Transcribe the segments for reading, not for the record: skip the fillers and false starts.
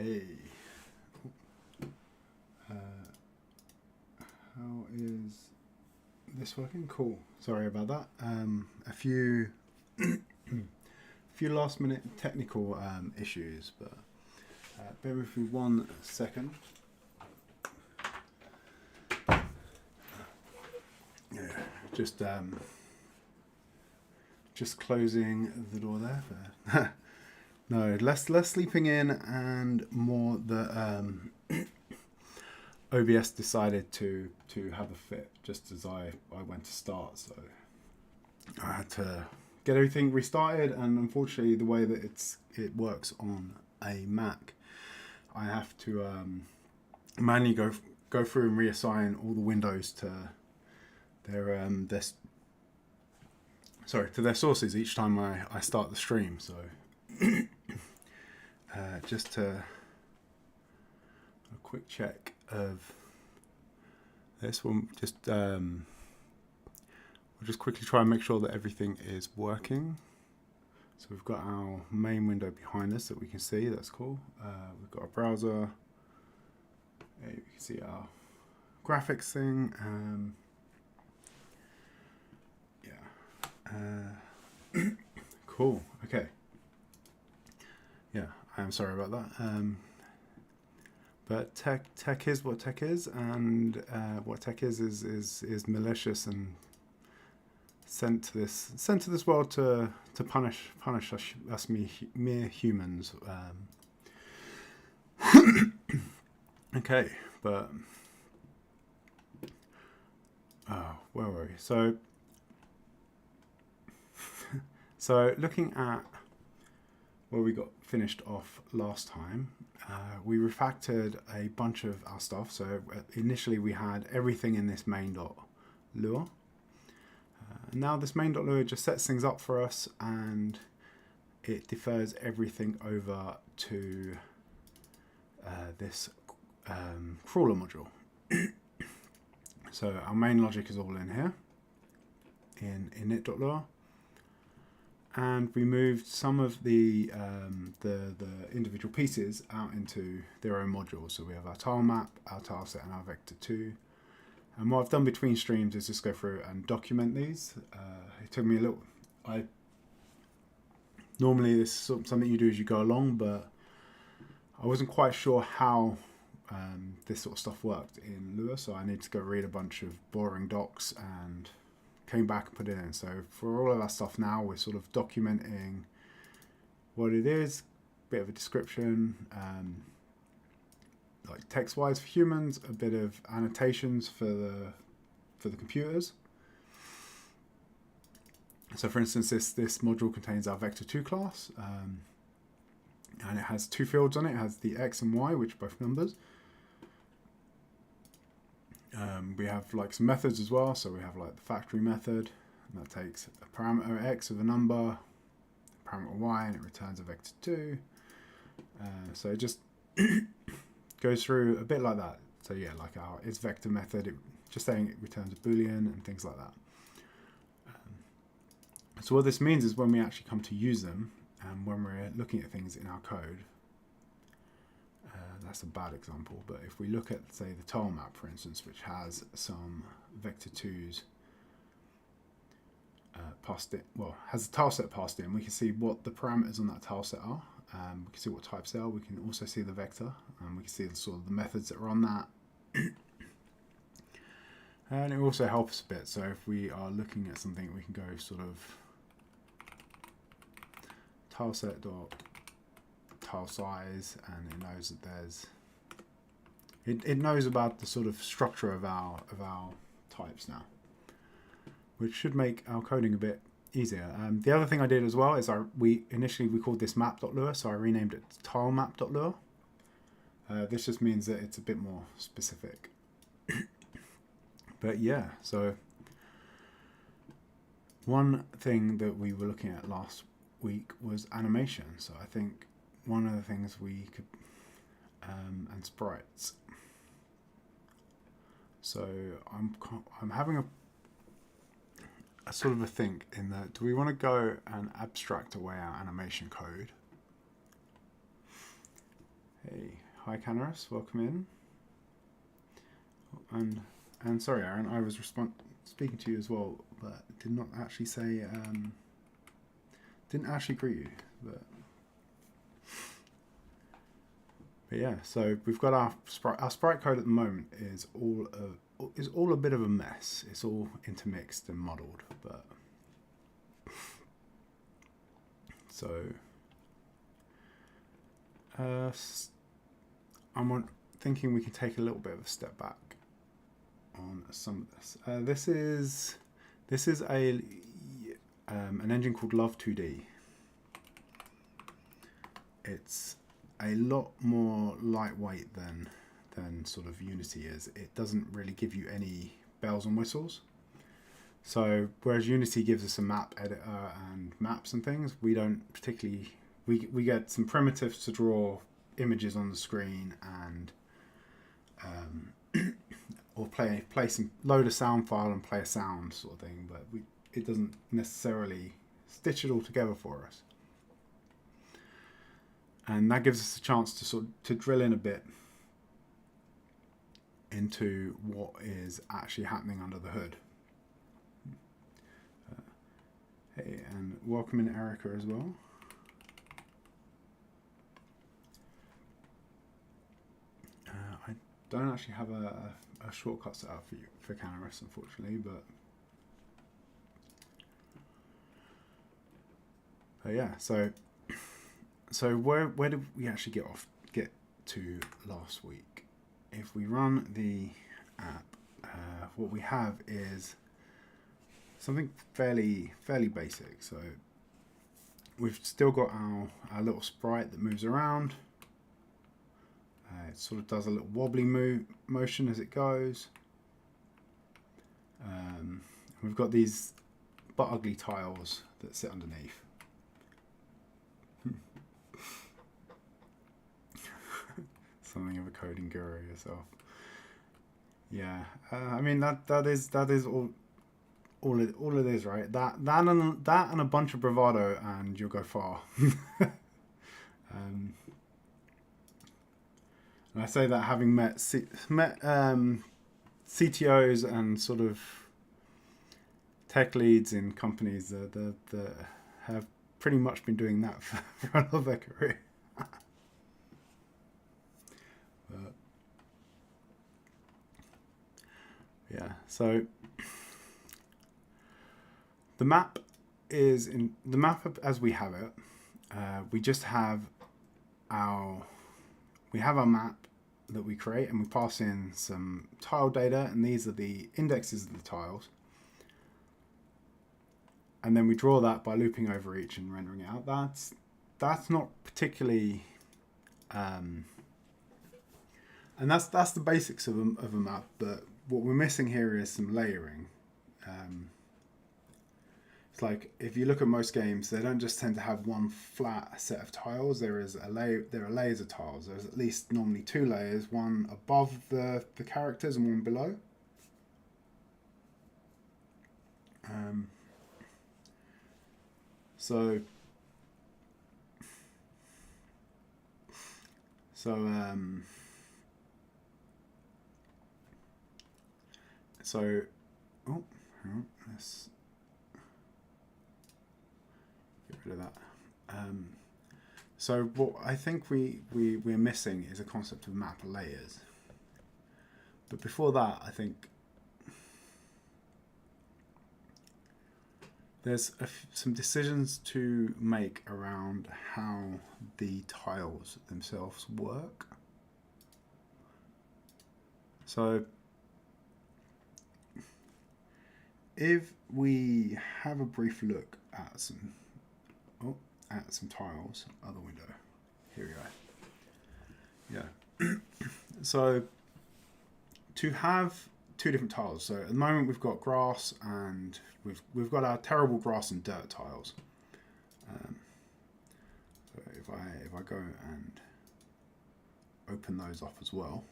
Hey. How is this working? Cool. Sorry about that. A few last minute technical issues, but bear with me 1 second. Yeah, just closing the door there. No, less sleeping in and more that OBS decided to have a fit just as I went to start, so I had to get everything restarted, and unfortunately the way that it works on a Mac, I have to manually go through and reassign all the windows to their sources each time I start the stream. So just to a quick check of this one, we'll just quickly try and make sure that everything is working. So we've got our main window behind us that we can see. That's cool. We've got our browser. You can see our graphics thing. Cool. Okay. Yeah, I'm sorry about that. But tech is what tech is, and what tech is malicious and sent to this world to punish us mere humans. Okay, but where were we? So looking at where we got finished off last time, we refactored a bunch of our stuff. So initially we had everything in this main.lua. Now this main.lua just sets things up for us, and it defers everything over to this crawler module. So our main logic is all in here in init.lua. And we moved some of the individual pieces out into their own modules. So we have our tile map, our tile set, and our vector 2. And what I've done between streams is just go through and document these. It took me a little. Normally this is something you do as you go along, but I wasn't quite sure how this sort of stuff worked in Lua, so I need to go read a bunch of boring docs and came back and put it in. So for all of that stuff now, we're sort of documenting what it is, bit of a description, like text-wise for humans, a bit of annotations for the computers. So for instance, this module contains our vector2 class, and it has 2 fields on it. It has the x and y, which are both numbers. We have like some methods as well. So we have like the factory method, and that takes a parameter x of a number, a parameter y, and it returns a vector 2. So it just goes through a bit like that. So yeah, like our its vector method, just saying it returns a boolean and things like that. So what this means is when we actually come to use them, and when we're looking at things in our code, that's a bad example, but if we look at, say, the tile map, for instance, which has some vector 2s passed in, well, has a tile set passed in, we can see what the parameters on that tile set are. We can see what types they are. We can also see the vector, and we can see sort of the methods that are on that. And it also helps a bit. So if we are looking at something, we can go sort of tile set dot tile size, and it knows that there's it knows about the sort of structure of our types now, which should make our coding a bit easier. The other thing I did as well is initially we called this map.lua, so I renamed it tilemap.lua. This just means that it's a bit more specific. But yeah, so one thing that we were looking at last week was animation. So I think one of the things we could, and sprites. So I'm having a sort of a think in that, do we want to go and abstract away our animation code Hey, hi Canaris, welcome in. And sorry, Aaron, I was speaking to you as well, but did not actually say, didn't actually greet you. But yeah, so we've got our sprite code at the moment is all a bit of a mess. It's all intermixed and muddled, but so I'm thinking we can take a little bit of a step back on some of this. This is an engine called Love 2D. It's a lot more lightweight than sort of Unity is. It doesn't really give you any bells and whistles. So whereas Unity gives us a map editor and maps and things, we don't particularly. We get some primitives to draw images on the screen and or load a sound file and play a sound sort of thing, but it doesn't necessarily stitch it all together for us. And that gives us a chance to drill in a bit into what is actually happening under the hood. Hey, and welcome in Erica as well. I don't actually have a shortcut set up for Canaris, unfortunately, but yeah. So where did we actually get to last week? If we run the app, what we have is something fairly basic. So we've still got our little sprite that moves around. It sort of does a little wobbly motion as it goes. We've got these but ugly tiles that sit underneath. Something of a coding guru yourself. Yeah, I mean that is all it is, right? That and a bunch of bravado, and you'll go far. And I say that having met CTOs and sort of tech leads in companies that have pretty much been doing that for a lot of their career. Yeah, so the map as we have it. We just have our map that we create, and we pass in some tile data, and these are the indexes of the tiles. And then we draw that by looping over each and rendering it out. That's not particularly, and that's the basics of a map. But what we're missing here is some layering. It's like if you look at most games, they don't just tend to have one flat set of tiles. There are layers of tiles. There's at least normally two layers, one above the characters and one below. So oh, let's get rid of that. So what I think we're missing is a concept of map layers. But before that, I think there's some decisions to make around how the tiles themselves work. So if we have a brief look at some tiles, other window, here we go. Yeah. So to have two different tiles. So at the moment we've got grass, and we've got our terrible grass and dirt tiles. So if I go and open those up as well.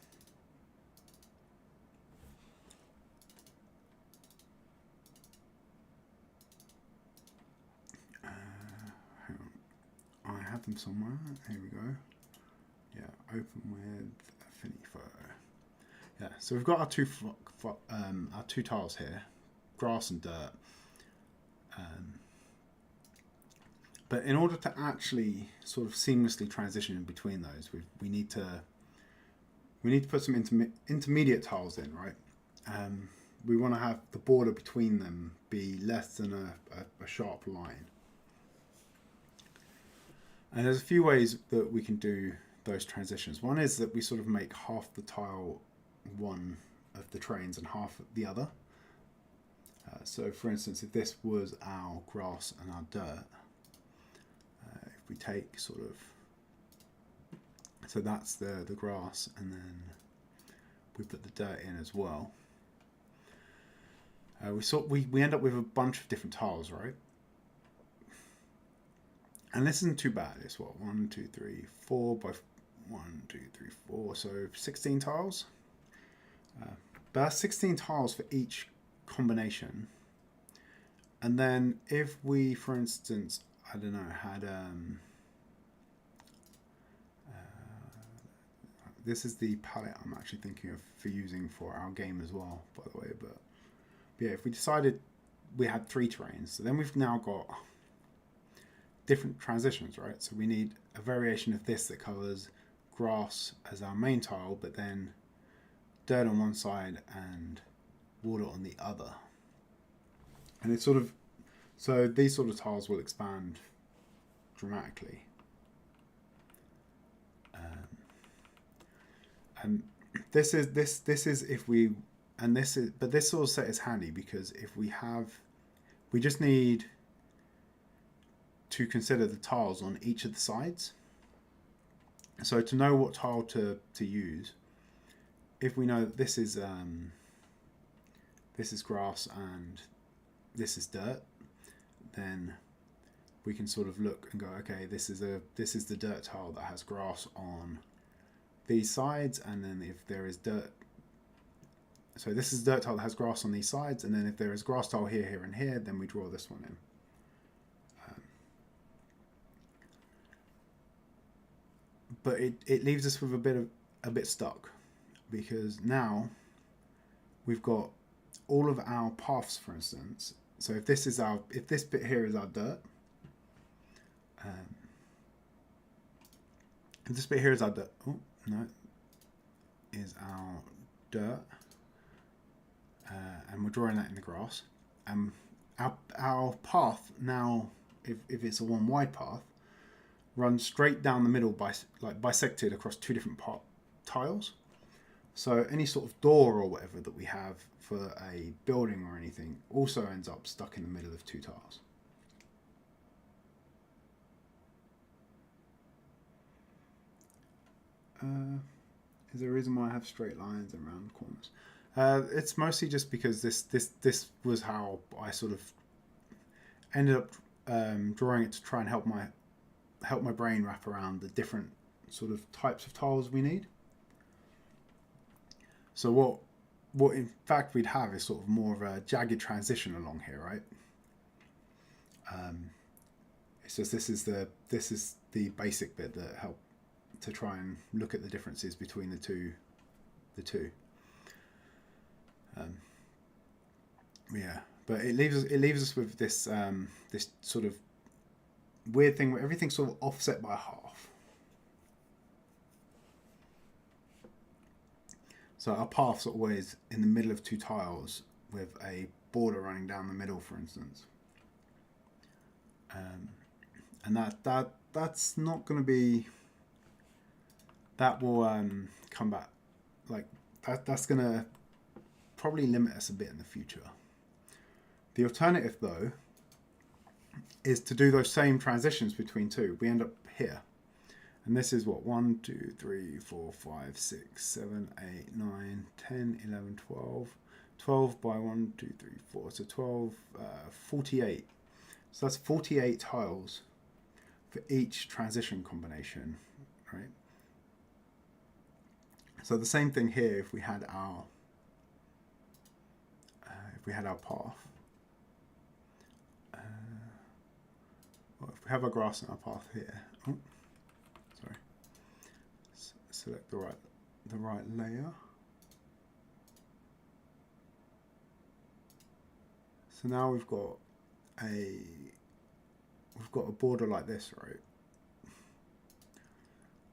Hang on. I have them somewhere. Here we go. Yeah, open with Finifo. Yeah, so we've got our two tiles here, grass and dirt. But in order to actually sort of seamlessly transition in between those, we need to put some intermediate tiles in, right? We want to have the border between them be less than a sharp line. And there's a few ways that we can do those transitions. One is that we sort of make half the tile one of the trains and half the other. So for instance, if this was our grass and our dirt, if we take sort of, so that's the grass, and then we put the dirt in as well. We end up with a bunch of different tiles, right? And this isn't too bad. It's what, 1, 2, 3, 4 by 1, 2, 3, 4. So 16 tiles. But that's 16 tiles for each combination. And then if we, for instance, I don't know, had this is the palette I'm actually thinking of for using for our game as well, by the way. But yeah, if we decided we had 3 terrains, so then we've now got different transitions, right? So we need a variation of this that covers grass as our main tile, but then dirt on one side and water on the other. And it's sort of, so these sort of tiles will expand dramatically. And this is if we, and this is, but this sort of set is handy because if we just need to consider the tiles on each of the sides. So to know what tile to use, if we know that this is grass and this is dirt, then we can sort of look and go, okay, this is the dirt tile that has grass on these sides, and then if there is dirt, so this is dirt tile that has grass on these sides, and then if there is grass tile here, here, and here, then we draw this one in. But it leaves us with a bit stuck, because now we've got all of our paths, for instance. So if this bit here is our dirt, if this bit here is our dirt, is our dirt, and we're drawing that in the grass, and our path now, if it's a one wide path, runs straight down the middle, bisected across 2 different tiles. So any sort of door or whatever that we have for a building or anything also ends up stuck in the middle of 2 tiles. Is there a reason why I have straight lines and round corners? It's mostly just because this was how I sort of ended up drawing it to try and help my brain wrap around the different sort of types of tiles we need. So what in fact we'd have is sort of more of a jagged transition along here, right? It's just this is the basic bit that helped to try and look at the differences between the two. Yeah, but it leaves us with this this sort of weird thing where everything's sort of offset by half. So our path's always in the middle of 2 tiles with a border running down the middle, for instance. And that's not going to be, that will come back, like that's going to probably limit us a bit in the future. The alternative, though, is to do those same transitions between 2. We end up here. And this is what, 1, 2, 3, 4, 5, 6, 7, 8, 9, 10, 11, 12. 12 by 1, 2, 3, 4. So 12, 48. So that's 48 tiles for each transition combination, right? So the same thing here if we had our path. Well, if we have our grass and our path here. Oh, sorry. select the right layer. So now we've got a border like this, right?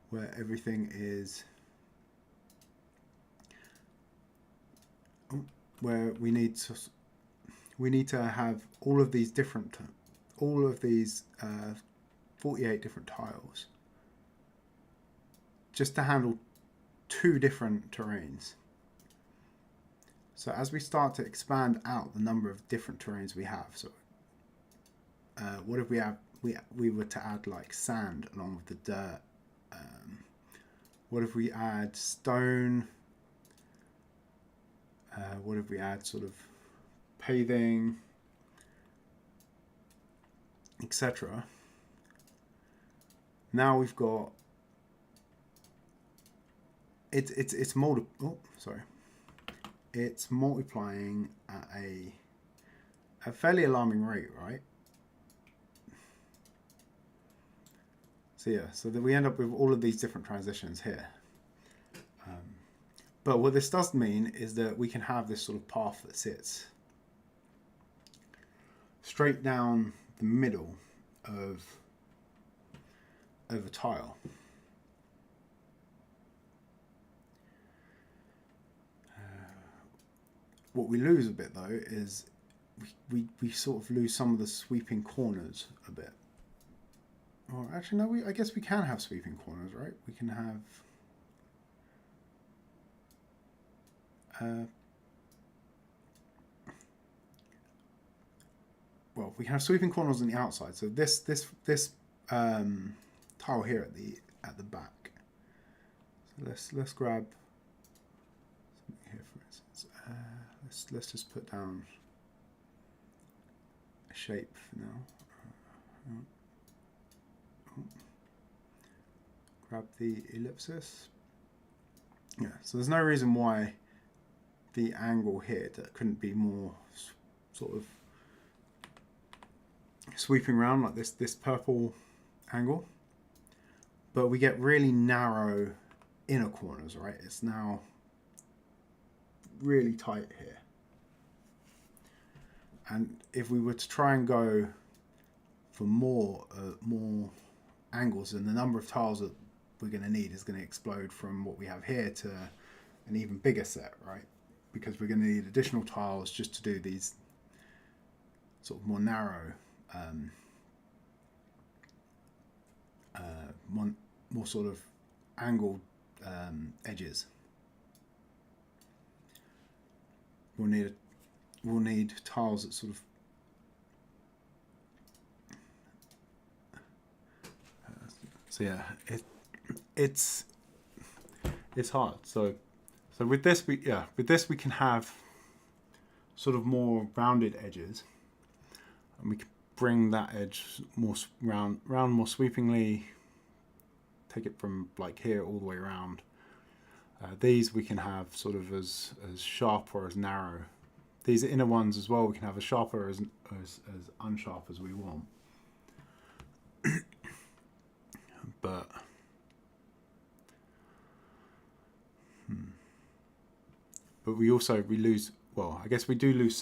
Where everything is, where we need to have all of these 48 different tiles just to handle 2 different terrains. So as we start to expand out the number of different terrains we have, so what if we were to add like sand along with the dirt? What if we add stone? What if we add sort of paving, etc.? Now we've got it's multiplying at a fairly alarming rate, right? So yeah, so that we end up with all of these different transitions here. But what this does mean is that we can have this sort of path that sits straight down the middle of a tile. What we lose a bit though is we sort of lose some of the sweeping corners a bit. Or actually no, I guess we can have sweeping corners, right? We can have well, we can have sweeping corners on the outside. So this tile here at the back. So let's grab something here, for instance. Let's just put down a shape for now. Grab the ellipsis. Yeah. So there's no reason why the angle here that couldn't be more sort of sweeping around like this purple angle, but we get really narrow inner corners, right? It's now really tight here, and if we were to try and go for more angles, then the number of tiles that we're going to need is going to explode from what we have here to an even bigger set, right? Because we're going to need additional tiles just to do these sort of more narrow, more sort of angled edges. We'll need tiles that sort of so yeah, it's hard. So with this we can have sort of more rounded edges, and we can bring that edge more round more sweepingly, take it from like here all the way around. These we can have sort of as sharp or as narrow. These inner ones as well we can have as sharp or as unsharp as we want. But we also lose, well, I guess we do lose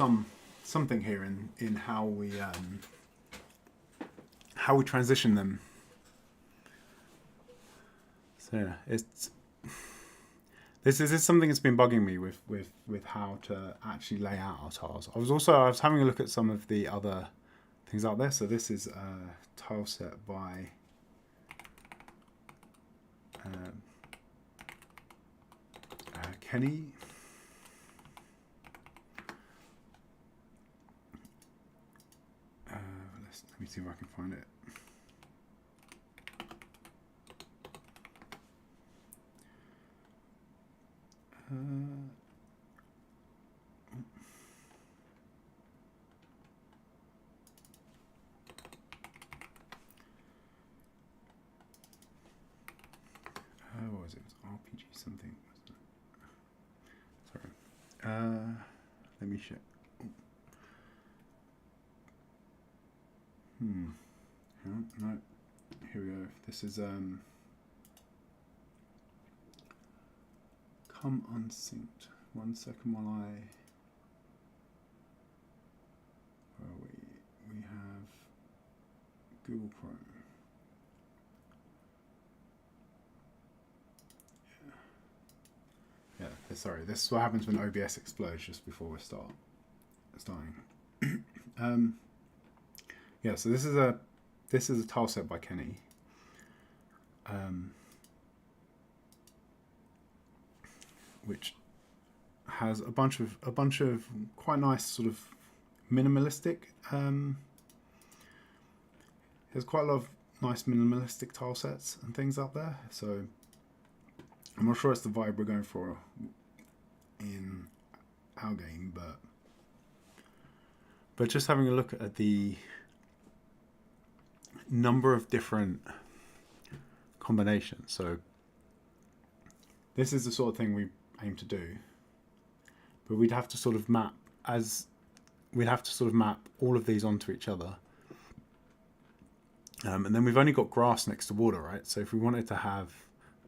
something here in how we transition them. So yeah, this is something that's been bugging me with how to actually lay out our tiles. I was having a look at some of the other things out there. So this is a tile set by Kenny. Let me see if I can find it. What was it? It was RPG something. Sorry. Let me check. No. Here we go. This is become unsynced. 1 second while I... Where are we? We have Google Chrome. Yeah, sorry. This is what happens when OBS explodes just before we starting. Yeah, so this is a tile set by Kenny. Which has a bunch of quite nice sort of minimalistic. There's quite a lot of nice minimalistic tile sets and things out there. So I'm not sure it's the vibe we're going for in our game, but just having a look at the number of different combinations. So this is the sort of thing we aim to do, but we'd have to sort of map all of these onto each other. And then we've only got grass next to water, right? So if we wanted to have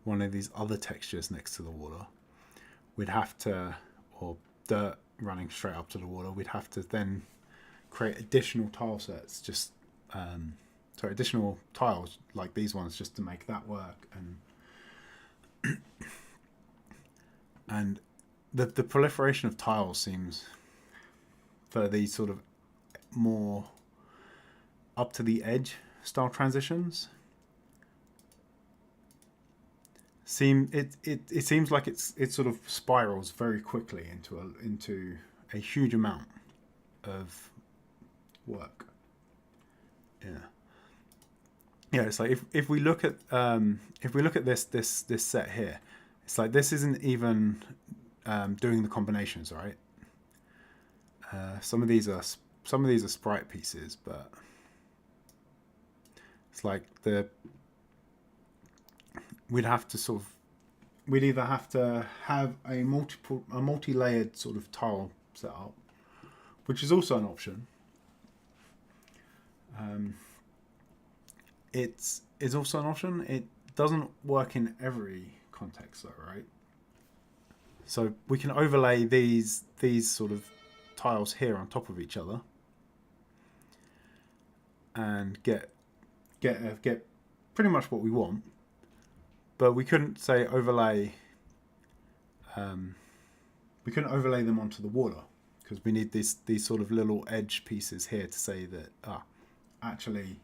one of these other textures next to the water, we'd have to, or dirt running straight up to the water, we'd have to then create additional tile sets, additional tiles like these ones just to make that work. And the proliferation of tiles seems, for these sort of more up to the edge style transitions, it seems like it sort of spirals very quickly into a huge amount of work. Yeah, it's like if we look at this set here, it's like this isn't even doing the combinations, right? Some of these are sprite pieces, but it's like we'd either have to have a multi-layered sort of tile setup, which is also an option. It's also an option. It doesn't work in every context though, right? So we can overlay these sort of tiles here on top of each other and get pretty much what we want, but we couldn't say overlay. We couldn't overlay them onto the water because we need these sort of little edge pieces here to say that actually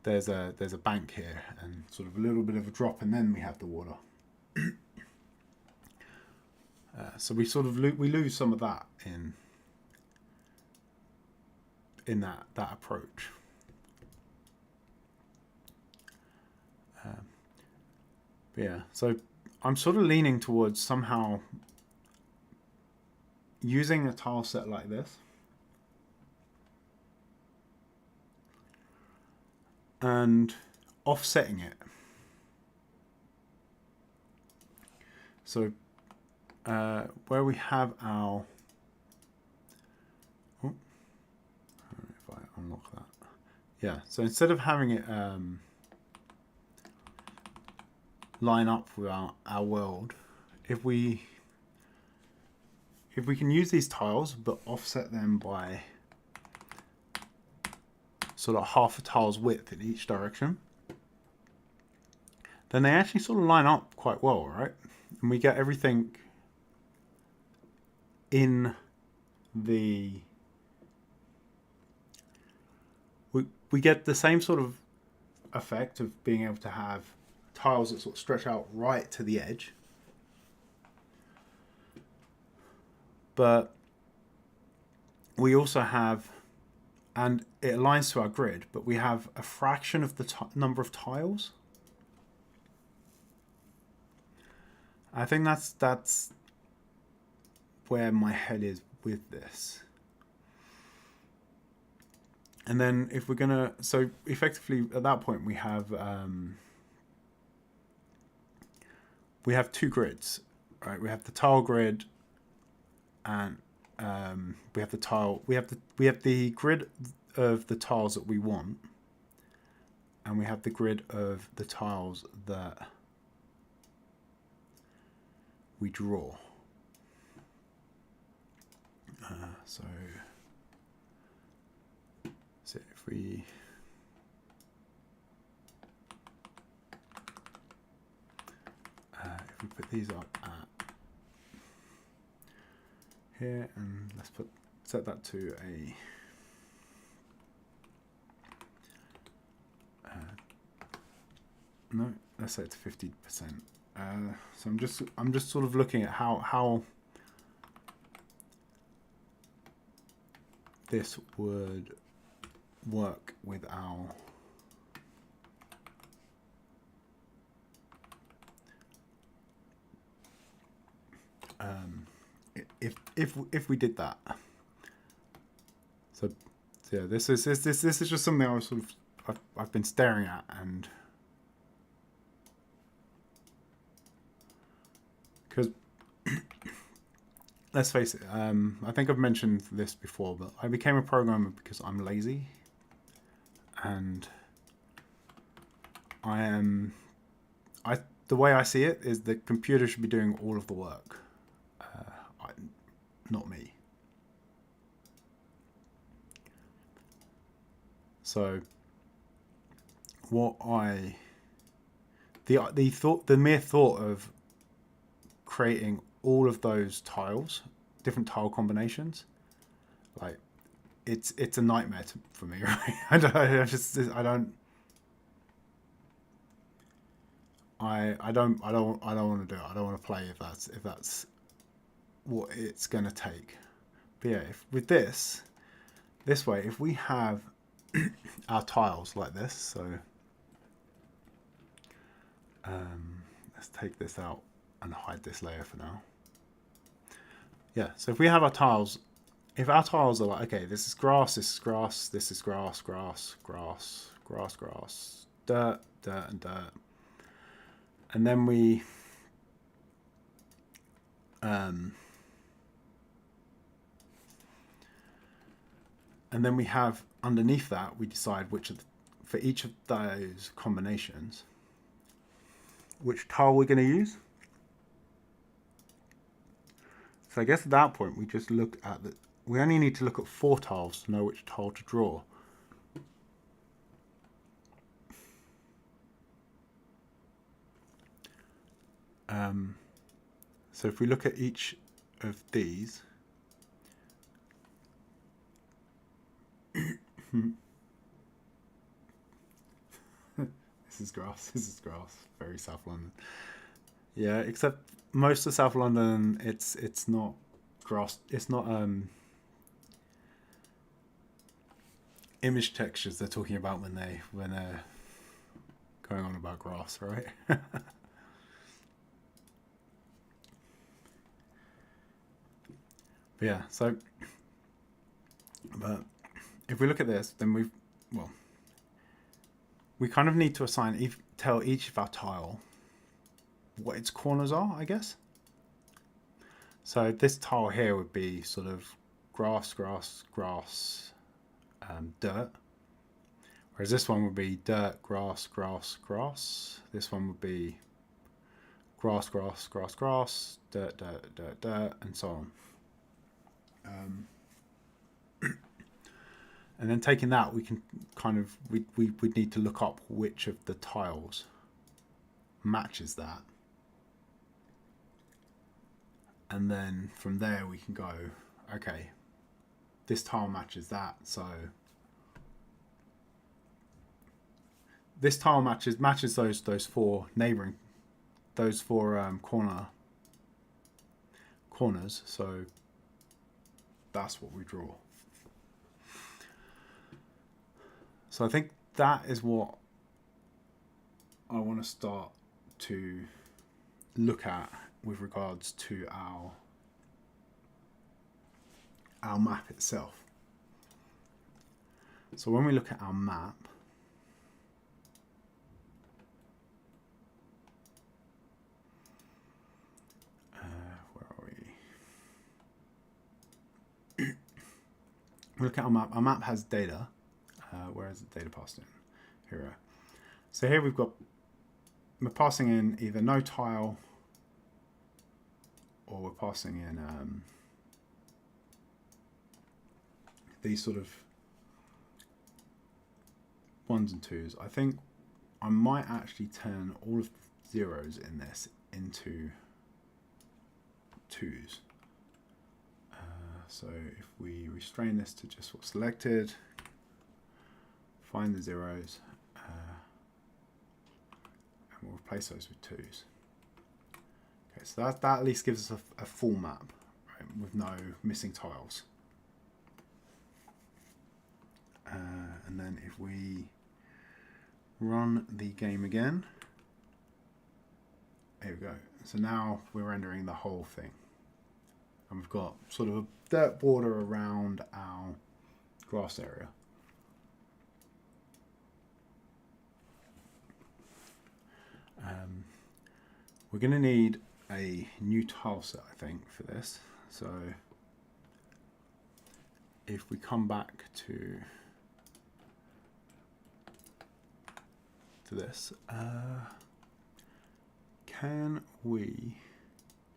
there's a bank here and sort of a little bit of a drop, and then we have the water. So we sort of we lose some of that in that approach. But yeah, so I'm sort of leaning towards somehow using a tile set like this and offsetting it. So where we have our, if I unlock that, yeah. So instead of having it line up with our world, if we can use these tiles but offset them by sort of half a tile's width in each direction, then they actually sort of line up quite well, right? And we get everything in the... We get the same sort of effect of being able to have tiles that sort of stretch out right to the edge, but we also have, and it aligns to our grid, but we have a fraction of the number of tiles. I think that's where my head is with this. And then if we're gonna, so effectively at that point we have two grids, right? We have the tile grid, and we have the grid of the tiles that we want, and we have the grid of the tiles that we draw. So if we put these up at here, and let's set that to a no, let's set it to 50%. So I'm just sort of looking at how this would work with our if we did that. So yeah, this is just something I was sort of I've been staring at, and because let's face it, I think I've mentioned this before, but I became a programmer because I'm lazy, and the way I see it is the computer should be doing all of the work, not me. So the mere thought of creating all of those tiles, different tile combinations, like it's a nightmare for me, right? I don't want to do it. I don't want to play if that's what it's going to take. But yeah, with this way, if we have our tiles like this, so let's take this out and hide this layer for now. Yeah, so if we have our tiles, if our tiles are like, okay, this is grass, this is grass, this is grass, grass, grass, grass, grass, dirt, dirt, and dirt, and then we have underneath that, we decide for each of those combinations, which tile we're going to use. So I guess at that point we just look at we only need to look at 4 tiles to know which tile to draw. So if we look at each of these, this is grass, very South London. Yeah, except most of South London, it's not grass, it's not image textures they're talking about when they're going on about grass, right? But yeah, so but if we look at this, then we kind of need to tell each of our tile what its corners are, I guess. So this tile here would be sort of grass, grass, grass, dirt. Whereas this one would be dirt, grass, grass, grass. This one would be grass, grass, grass, grass, dirt, dirt, dirt, dirt, and so on. And then taking that, we can kind of we'd need to look up which of the tiles matches that, and then from there we can go, okay, this tile matches that, so this tile matches those 4 neighboring, those 4 corners, so that's what we draw. So I think that is what I want to start to look at with regards to our map itself. So when we look at our map, where are we? We look at our map. Our map has data. Where is the data passed in? Here. So here we're passing in either no tile or we're passing in these sort of ones and twos, I think I might actually turn all of the zeros in this into twos. So if we restrain this to just what's selected, find the zeros, and we'll replace those with twos. Okay, so that at least gives us a full map, right, with no missing tiles. And then if we run the game again, there we go. So now we're rendering the whole thing. And we've got sort of a dirt border around our grass area. We're going to need a new tile set, I think, for this. So if we come back to this, can we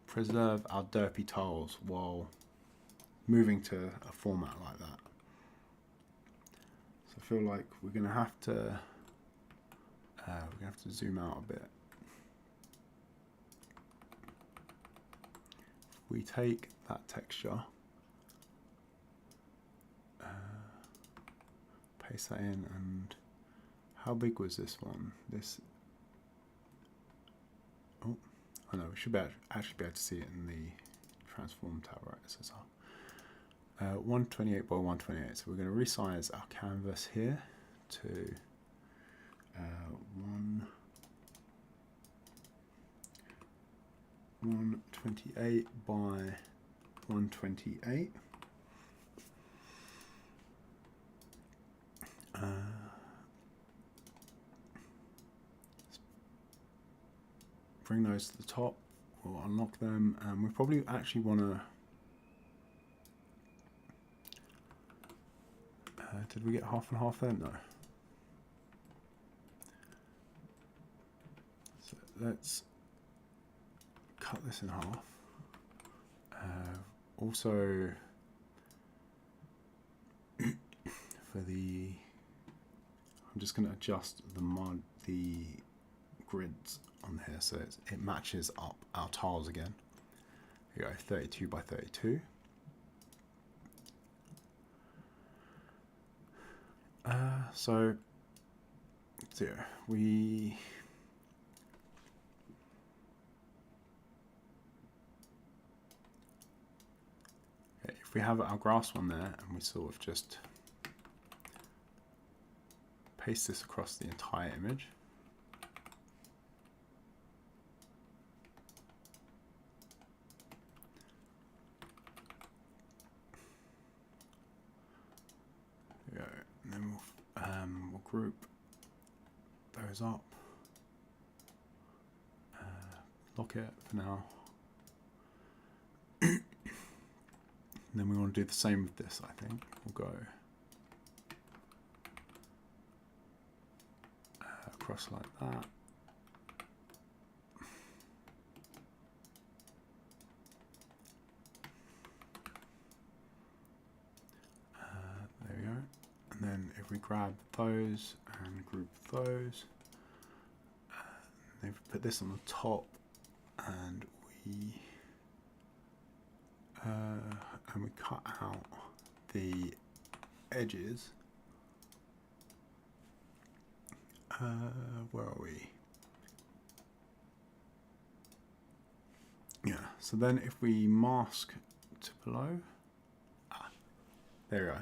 preserve our derpy tiles while moving to a format like that? So I feel like we're going to have to zoom out a bit. If we take that texture, paste that in, and how big was this one? Oh no, we should actually be able to see it in the transform tab, right? It says 128 by 128. So we're going to resize our canvas here to 128 by 128. Bring those to the top. We'll unlock them, and we probably actually want to. Did we get half and half there? No. So let's cut this in half. Also, for the, I'm just going to adjust the grids on here so it matches up our tiles again. Here we go, 32 by 32. So if we have our grass one there and we sort of just paste this across the entire image. There we go. And then we'll group those up. Lock it for now. And then we want to do the same with this, I think. We'll go across like that. There we go. And then if we grab those and group those, then put this on the top, and we cut out the edges. Where are we? Yeah, so then if we mask to below, there we go.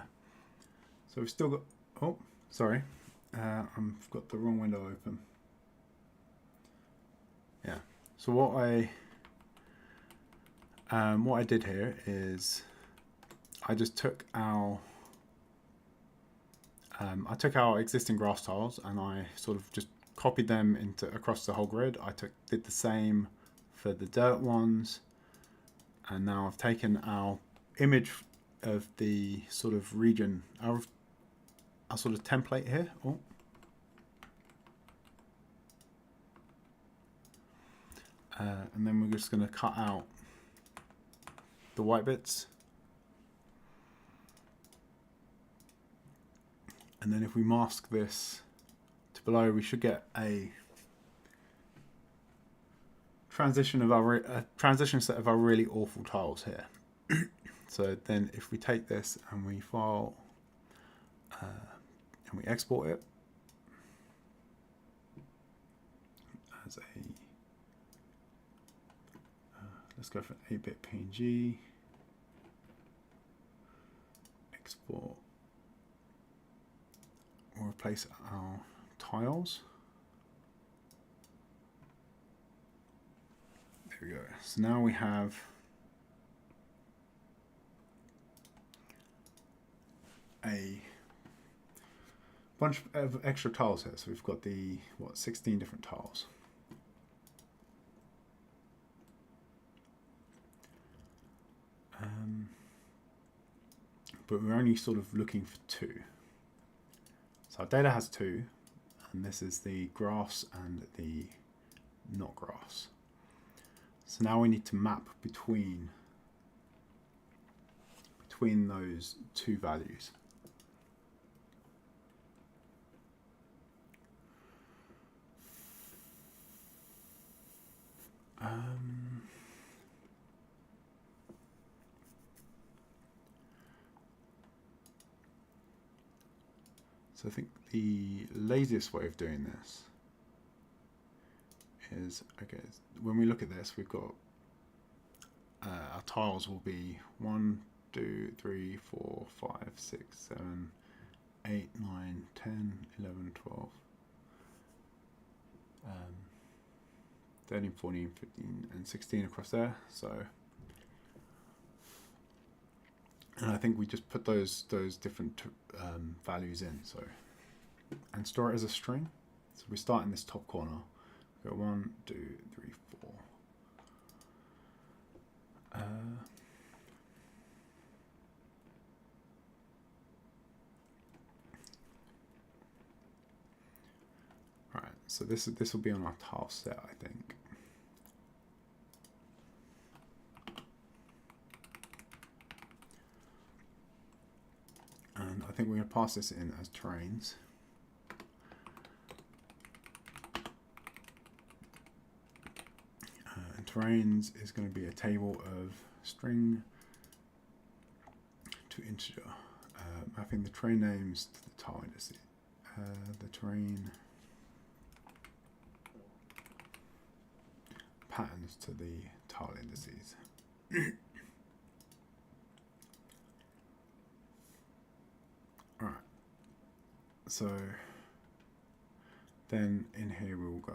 So we've still got, oh, sorry, I've got the wrong window open. Yeah, so what I did here is I just took our existing grass tiles and I sort of just copied them across the whole grid. Did the same for the dirt ones, and now I've taken our image of the sort of region, our sort of template here. Oh. And then we're just going to cut out the white bits. And then if we mask this to below, we should get a transition set of our really awful tiles here. So then if we take this and we file and we export it as a let's go for an 8-bit PNG, export. We'll replace our tiles. There we go. So now we have a bunch of extra tiles here. So we've got the 16 different tiles. But we're only sort of looking for 2. So our data has 2, and this is the grass and the not grass. So now we need to map between those 2 values. So I think the laziest way of doing this is, okay, when we look at this, we've got our tiles will be 1, 2, 3, 4, 5, 6, 7, 8, 9, 10, 11, 12, 13, 14, 15, and 16 across there. So, and I think we just put those different values in. So, and store it as a string. So we start in this top corner. We go 1, 2, 3, 4. Right. So this will be on our tile set, I think. And I think we're going to pass this in as terrains. And terrains is going to be a table of string to integer, mapping the terrain names to the tile indices. The terrain patterns to the tile indices. Alright, so then in here we'll go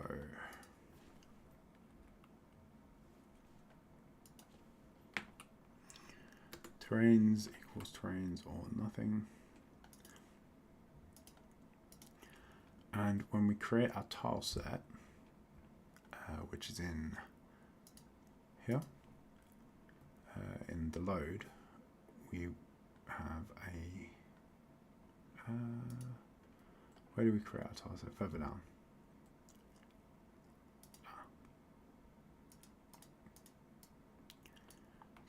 terrains equals terrains or nothing. And when we create our tile set, which is in here, in the load, we have a where do we create our tile set? Further down.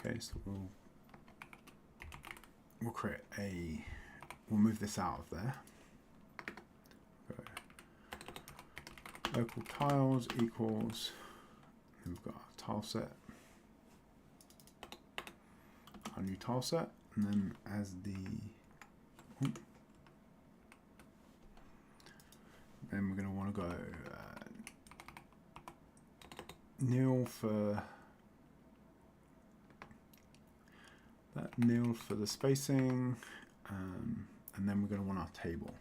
Okay, so we'll create we'll move this out of there. Local tiles equals, and we've got our tile set, our new tile set, and then as then we're going to want to go nil for that, nil for the spacing, and then we're going to want our table.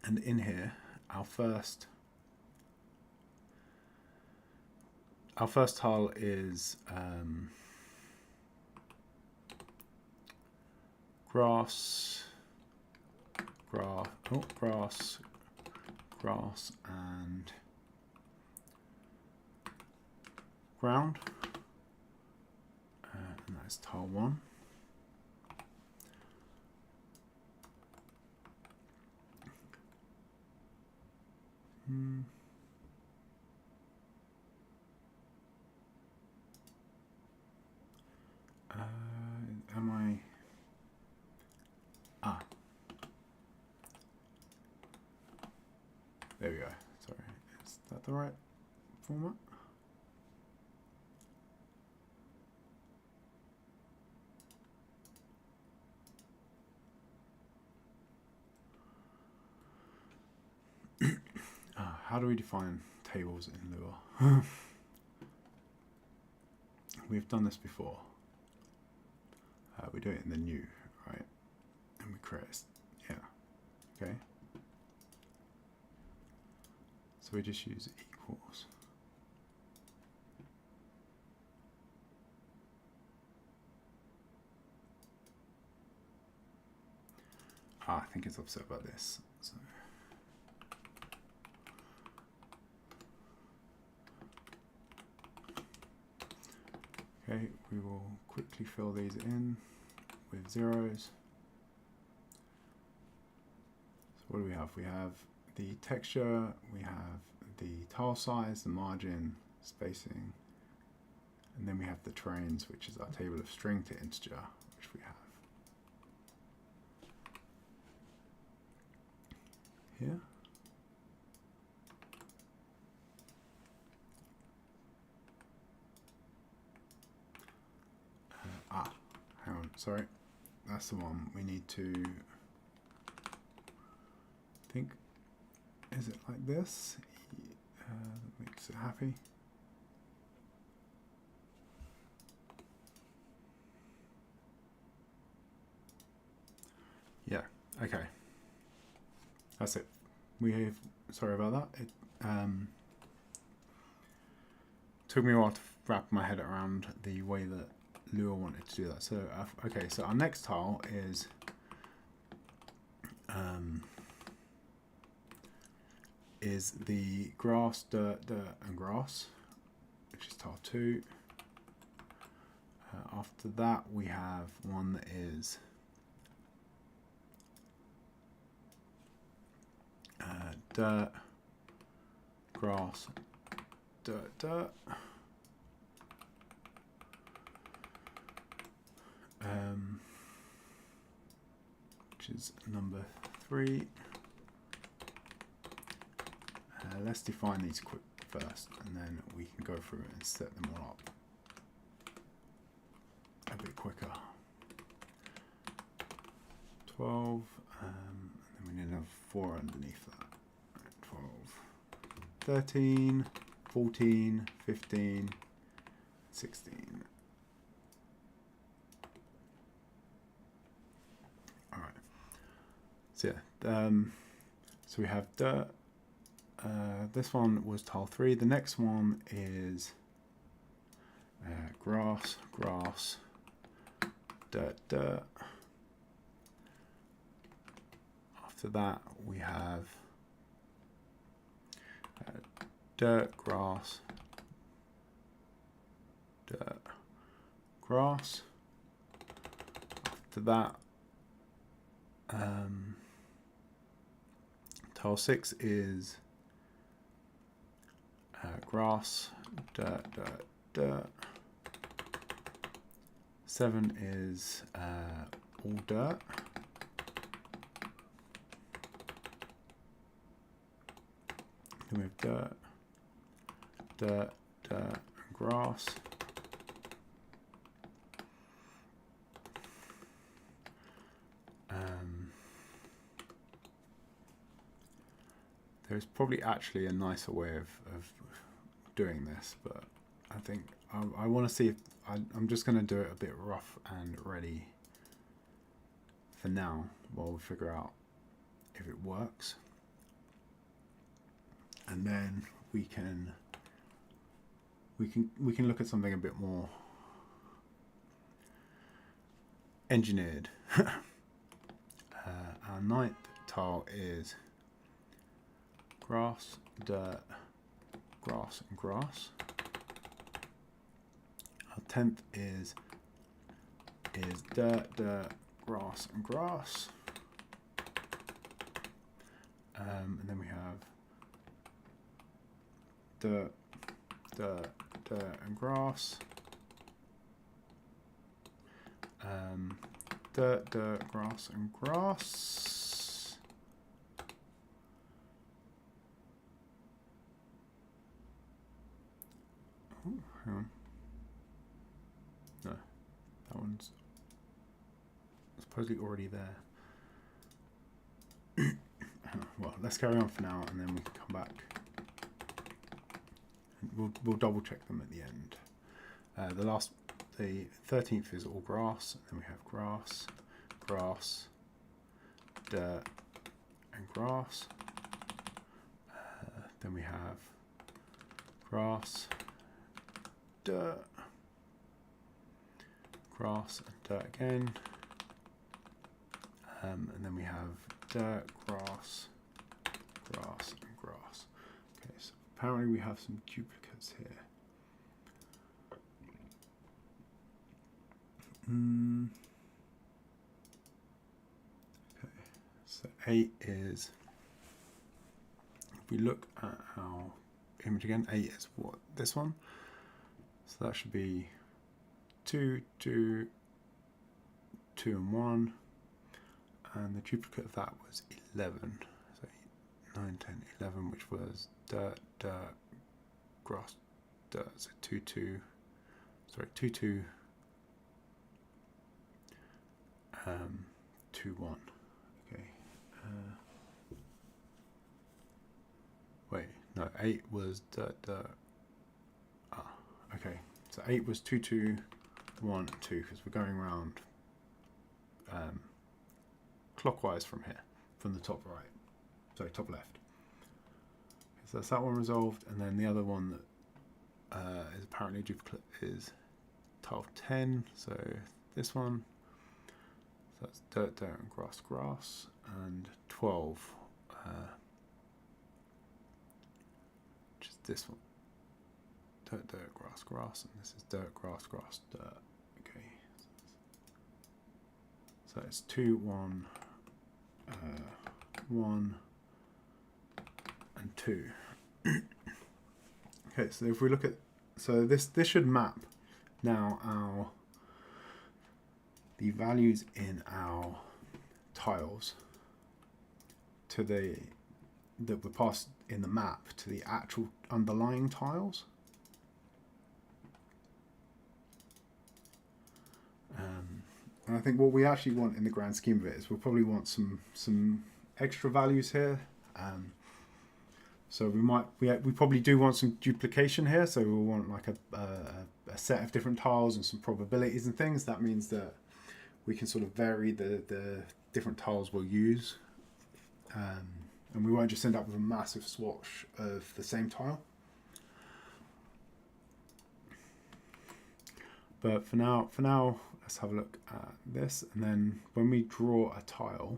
And in here, our first tile is grass, and ground, and that's tile 1. There we go. Sorry, is that the right format? How do we define tables in Lua? We've done this before. We do it in the new, right? And we create, yeah, okay. So we just use equals. I think it's upset about this. So. Okay, we will quickly fill these in with zeros. So what do we have? We have the texture, we have the tile size, the margin, spacing, and then we have the trains, which is our table of string to integer, which we have here. Hang on, sorry. That's the one we need to think. Is it like this? That makes it happy. Yeah, okay. That's it. We have, sorry about that. It took me a while to wrap my head around the way that Lua wanted to do that. So, okay, so our next tile is the grass, dirt, and grass, which is tile 2. After that, we have one that is dirt, grass, dirt. Which is number 3. Let's define these quick first, and then we can go through and set them all up a bit quicker. 12, and then we need to have 4 underneath that. 12, 13, 14, 15, 16. All right. So yeah, so we have dirt. This one was tile 3. The next one is grass, grass, dirt, dirt. After that, we have dirt, grass, dirt, grass. After that, tile 6 is grass, dirt, dirt, dirt. 7 is all dirt. Then we have dirt, dirt, dirt, and grass. There's probably actually a nicer way of doing this, but I think I want to see if I'm just going to do it a bit rough and ready for now while we figure out if it works, and then we can look at something a bit more engineered. Our 9th tile is grass, dirt, grass, and grass. Our 10th is dirt, dirt, grass, and grass. And then we have dirt, dirt, dirt, and grass. Dirt, dirt, grass, and grass. hang on. No, that one's supposedly already there. Well, let's carry on for now, and then we can come back. And we'll double check them at the end. The 13th is all grass, and then we have grass, grass, dirt, and grass. Then we have grass, dirt, grass, and dirt again. And then we have dirt, grass, grass, and grass. Okay, so apparently we have some duplicates here. Okay, so 8 is, if we look at our image again, 8 is what? This one. So that should be 2, 2, 2 and 1. And the duplicate of that was 11. So 9, 10, 11, which was dirt, dirt, grass, dirt. So 2, 2, sorry, 2, 2, 2, 1. Okay. Wait, no, 8 was dirt, dirt. Ah, okay. So 8 was 2, 2, 1, 2, because we're going around clockwise from here, from the top right, sorry, top left. So that's that one resolved, and then the other one that is apparently a duplicate is tile 10, so this one, so that's dirt, dirt, and grass, grass, and 12, which is this one, dirt, dirt, grass, grass, and this is dirt, grass, grass, dirt. Okay, so it's 2, 1, 1 and 2. Okay, so if we look at, so this should map now the values in our tiles to that were passed in the map to the actual underlying tiles. And I think what we actually want in the grand scheme of it is we'll probably want some extra values here. So we probably do want some duplication here. So we'll want like a set of different tiles and some probabilities and things. That means that we can sort of vary the different tiles we'll use. And we won't just end up with a massive swatch of the same tile. But for now, let's have a look at this, and then when we draw a tile,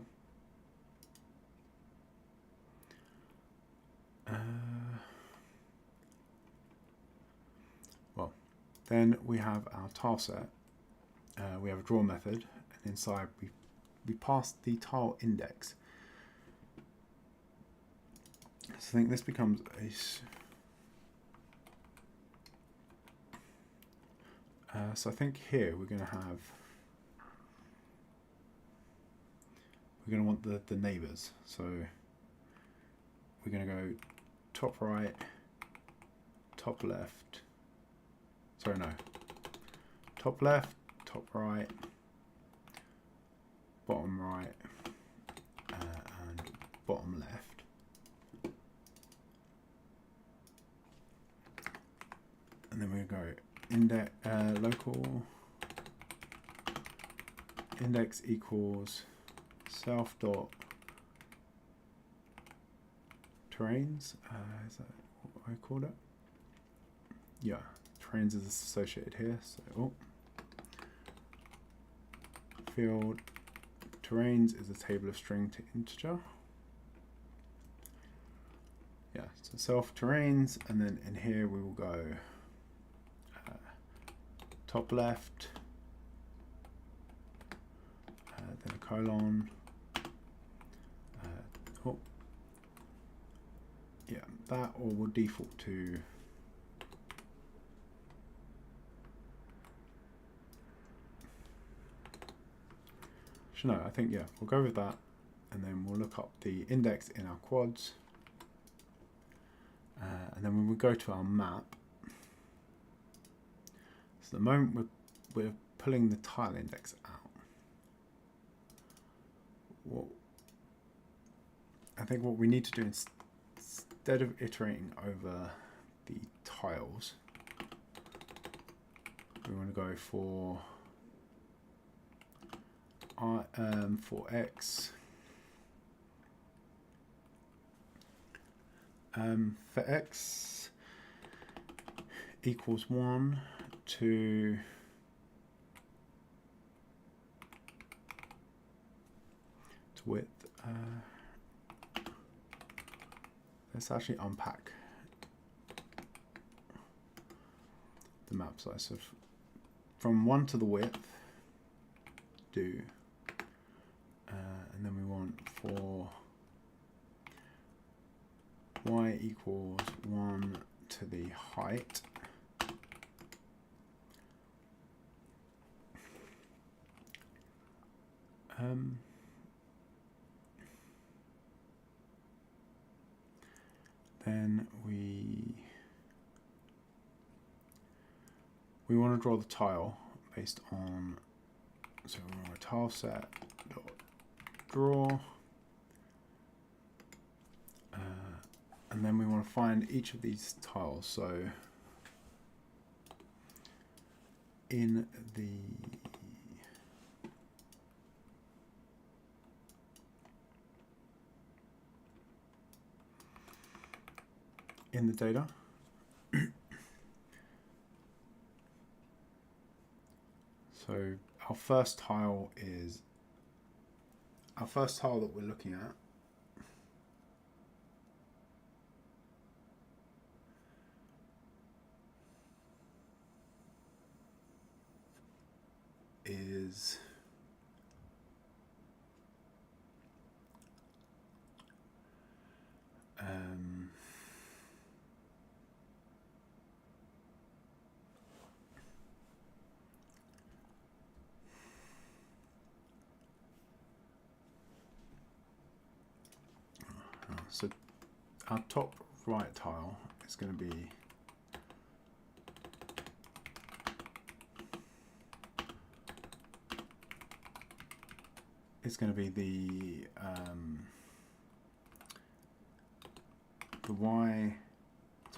well, then we have our tile set. We have a draw method, and inside we pass the tile index. So I think this becomes so I think here we're going to want the neighbors. So we're going to go top right, top left. Sorry, no. Top left, top right, bottom right, and bottom left. And then we go index local index equals self dot terrains. Is that what I called it? Yeah, terrains is associated here. So field terrains is a table of string to integer. Yeah, so self terrains, and then in here we will go top left, then a colon, yeah, that, or we'll default to no, I think, yeah, we'll go with that, and then we'll look up the index in our quads, and then when we go to our map, So the moment we're pulling the tile index out, I think what we need to do instead of iterating over the tiles, we want to go for x. For x equals 1 to width. Let's actually unpack the map size. So from 1 to the width, do, and then we want for y equals 1 to the height. Then we want to draw the tile based on, so we want a tile set dot draw, and then we want to find each of these tiles. So in the data, so our first tile that we're looking at is so our top right tile is going to be the y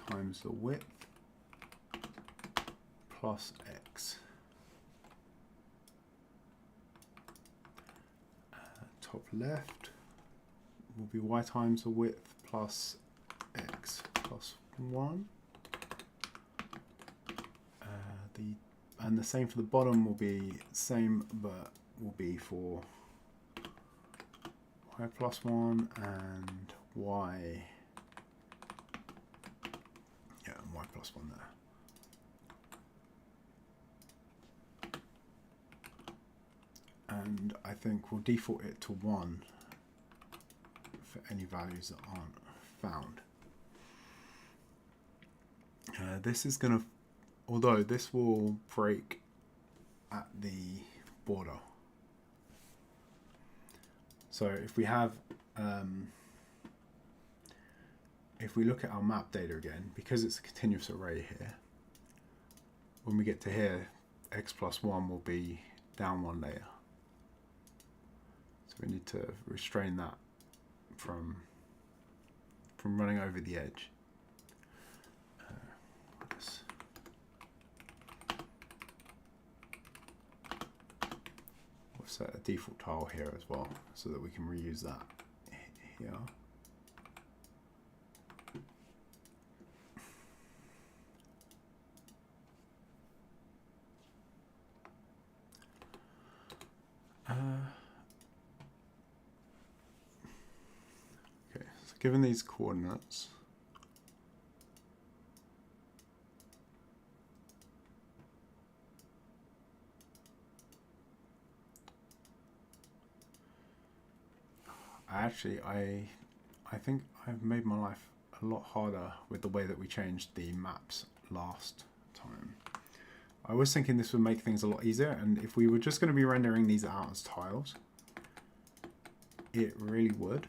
times the width plus x. Top left will be y times the width plus x plus 1. And the same for the bottom will be same, but will be for y plus 1 and y. Yeah, and y plus 1 there. And I think we'll default it to 1 for any values that aren't found. This is going to, although this will break at the border. So if we have, if we look at our map data again, because it's a continuous array here, when we get to here, x plus 1 will be down 1 layer. So we need to restrain that from running over the edge. We'll set a default tile here as well, so that we can reuse that here. Okay, so given these coordinates, I think I've made my life a lot harder with the way that we changed the maps last time. I was thinking this would make things a lot easier, and if we were just going to be rendering these out as tiles, it really would.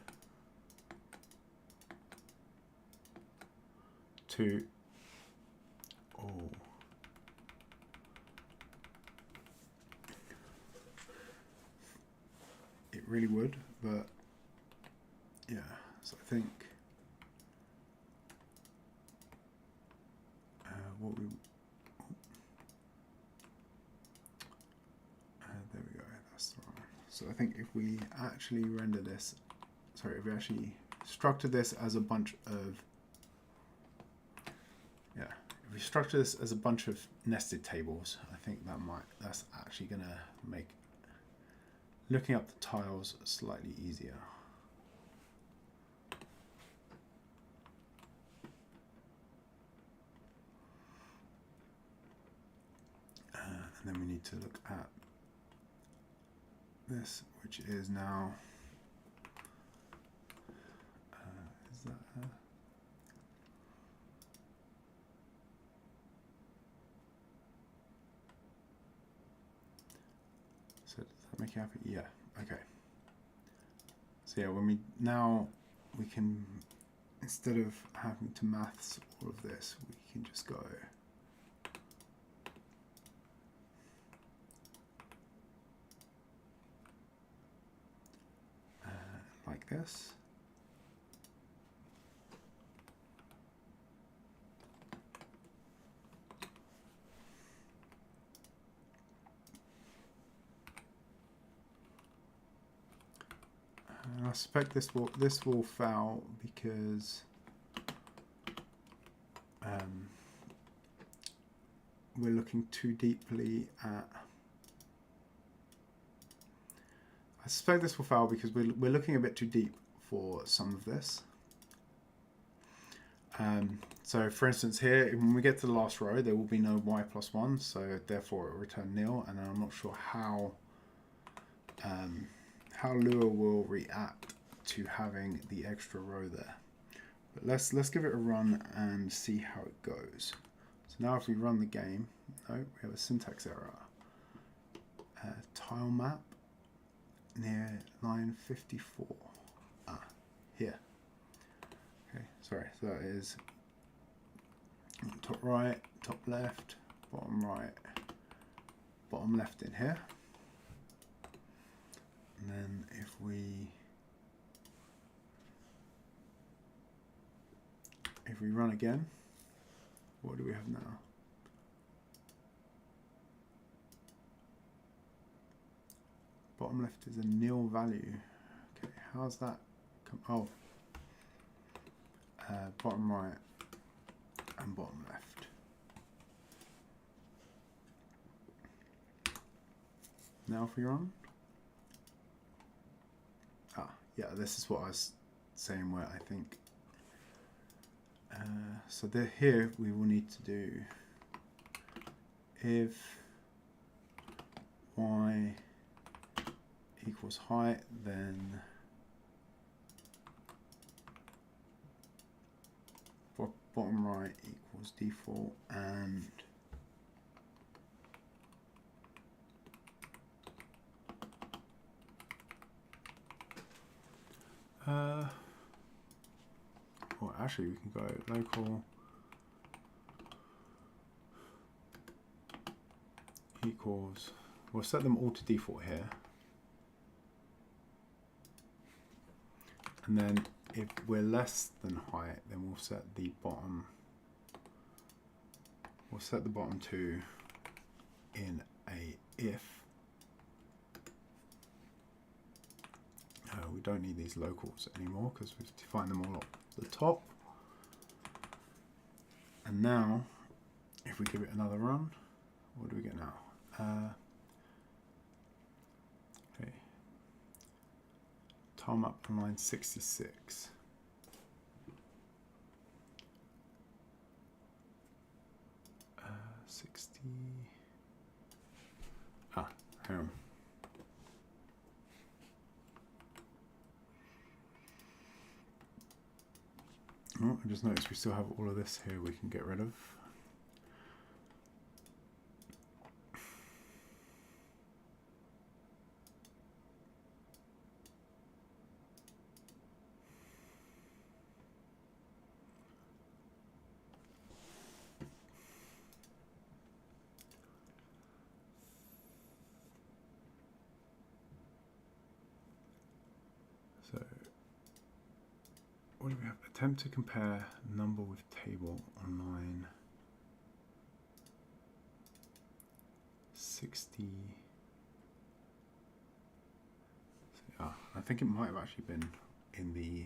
really would, but yeah, so I think what we there we go, that's the wrong. So I think if we actually render this, sorry, if we actually structure this as a bunch of, yeah, if we structure this as a bunch of nested tables, I think that's actually going to make looking up the tiles slightly easier. And then we need to look at this, which is now, is that so does that make you happy? Yeah, okay. So yeah, when we can, instead of having to maths all of this, we can just go like this. And I suspect this will fail because we're looking too deeply at. I suspect this will fail because we're looking a bit too deep for some of this. So for instance here, when we get to the last row, there will be no y plus 1, so therefore it will return nil, and I'm not sure how Lua will react to having the extra row there. But let's give it a run and see how it goes. So now if we run the game, no, we have a syntax error. Tile map near line 54. Here. Okay, sorry, so that is top right, top left, bottom right, bottom left in here. And then if we run again, what do we have now? Bottom left is a nil value. Okay, how's that come? Oh, bottom right and bottom left. Now if we run, yeah, this is what I was saying where I think. So here we will need to do if y equals height, then bottom right equals default, and well, actually we can go local equals, we'll set them all to default here, and then if we're less than height, then we'll set the bottom to in a if. We don't need these locals anymore because we've defined them all at the top. And now if we give it another run, what do we get now? Okay, tile map on line 66. Hang on. Oh, I just noticed we still have all of this here we can get rid of. So what do we have? Attempt to compare number with table on line 60. I think it might have actually been in the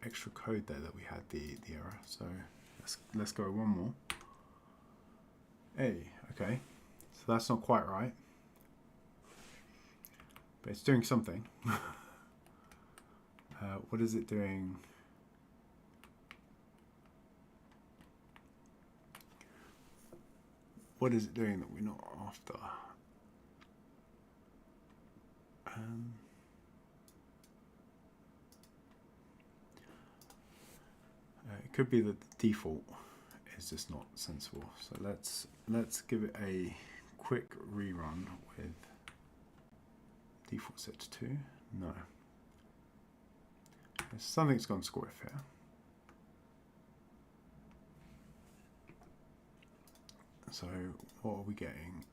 extra code there that we had the error. So let's go one more. Hey, okay, so that's not quite right, but it's doing something. What is it doing? What is it doing that we're not after? It could be that the default is just not sensible. So let's give it a quick rerun with default set to 2. No. Something's gone squiff here. So what are we getting?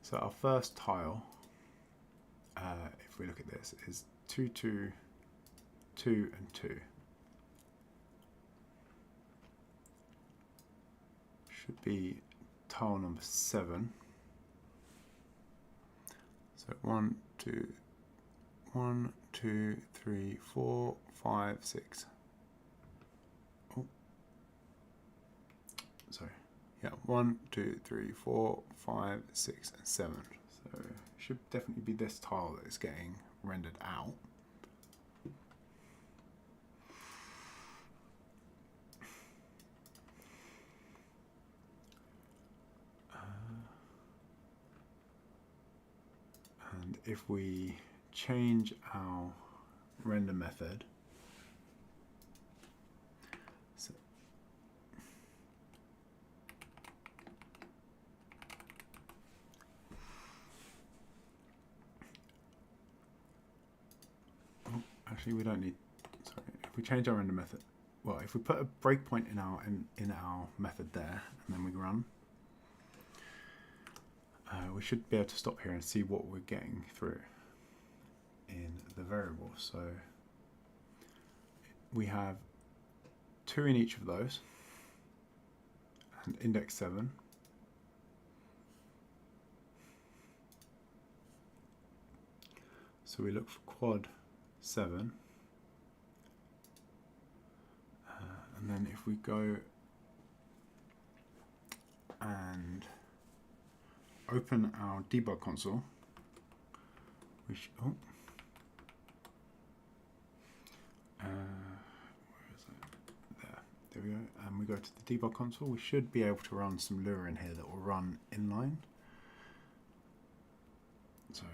So our first tile, if we look at this, is 2, 2, 2, and 2. Should be tile number 7. So 1, 2, 1, 2, 3, 4, 5, 6. Oh, sorry. Yeah, 1, 2, 3, 4, 5, 6, and 7. So it should definitely be this tile that is getting rendered out. And if we change our render method, so actually we don't need, sorry, if we change our render method, well, if we put a breakpoint in our method there and then we run, we should be able to stop here and see what we're getting through in the variable. So we have 2 in each of those and index 7. So we look for quad 7, and then if we go and open our debug console, we should, where is it? There we go. And we go to the debug console. We should be able to run some Lua in here that will run inline. So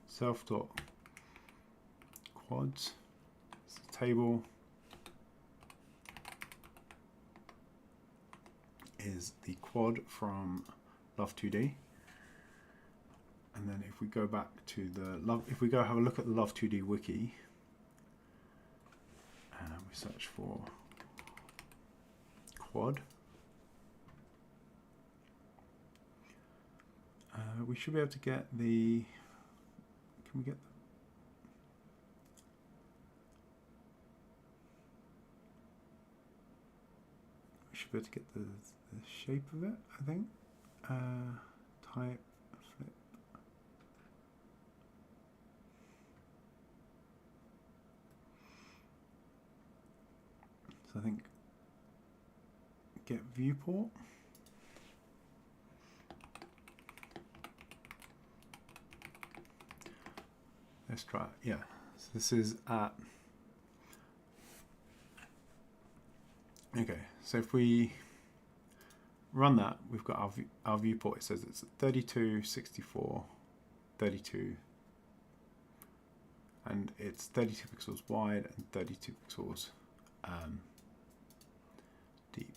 self.quads table is the quad from Love2D, and then if we go back to if we go have a look at the Love2D wiki and we search for quad, we should be able to get the, can we get the, we should be able to get the shape of it, I think. Type, flip. So I think get viewport. Let's try it. Yeah. So this is at. Okay. So if we run that, we've got our viewport. It says it's 32, 64, 32, and it's 32 pixels wide and 32 pixels deep.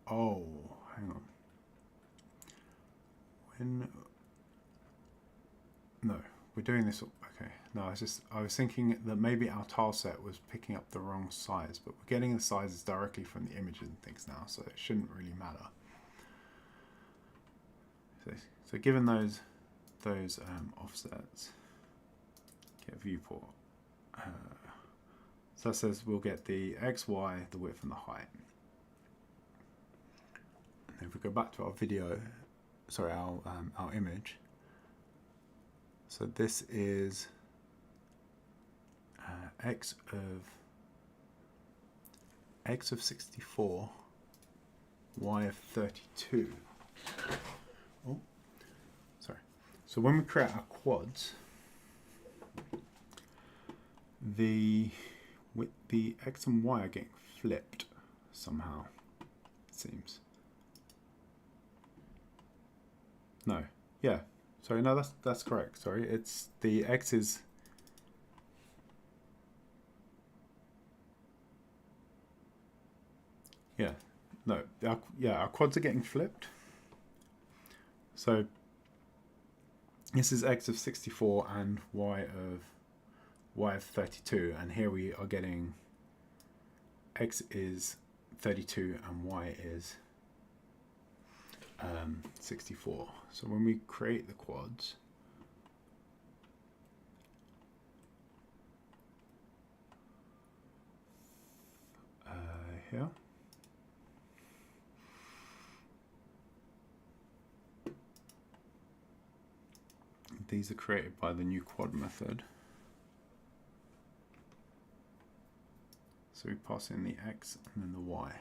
Oh, hang on. No, we're doing this. Okay, no, I was thinking that maybe our tile set was picking up the wrong size, but we're getting the sizes directly from the images and things now, so it shouldn't really matter. So given those offsets, get viewport. So that says we'll get the x, y, the width, and the height. And if we go back to our video, sorry, our image. So this is x of 64, y of 32. Oh, sorry. So when we create our quads, the x and y are getting flipped somehow, it seems. No, yeah. Sorry, no, that's correct. Sorry, it's the x is. Yeah, no, our quads are getting flipped. So this is x of 64 and y of 32, and here we are getting x is 32 and y is 64. So when we create the quads, here, these are created by the new quad method. So we pass in the x and then the y.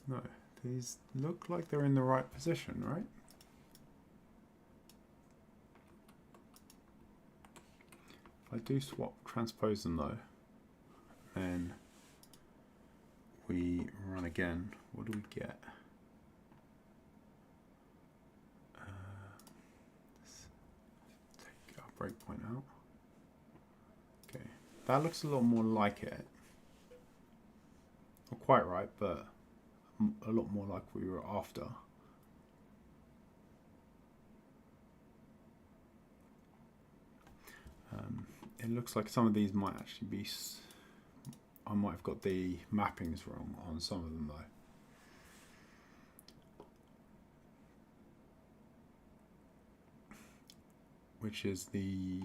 No, these look like they're in the right position, right? If I do transpose them though, then we run again, what do we get? Take our breakpoint out. Okay, that looks a lot more like it. Not quite right, but a lot more like we were after. It looks like some of these might actually be, I might have got the mappings wrong on some of them though. Which is the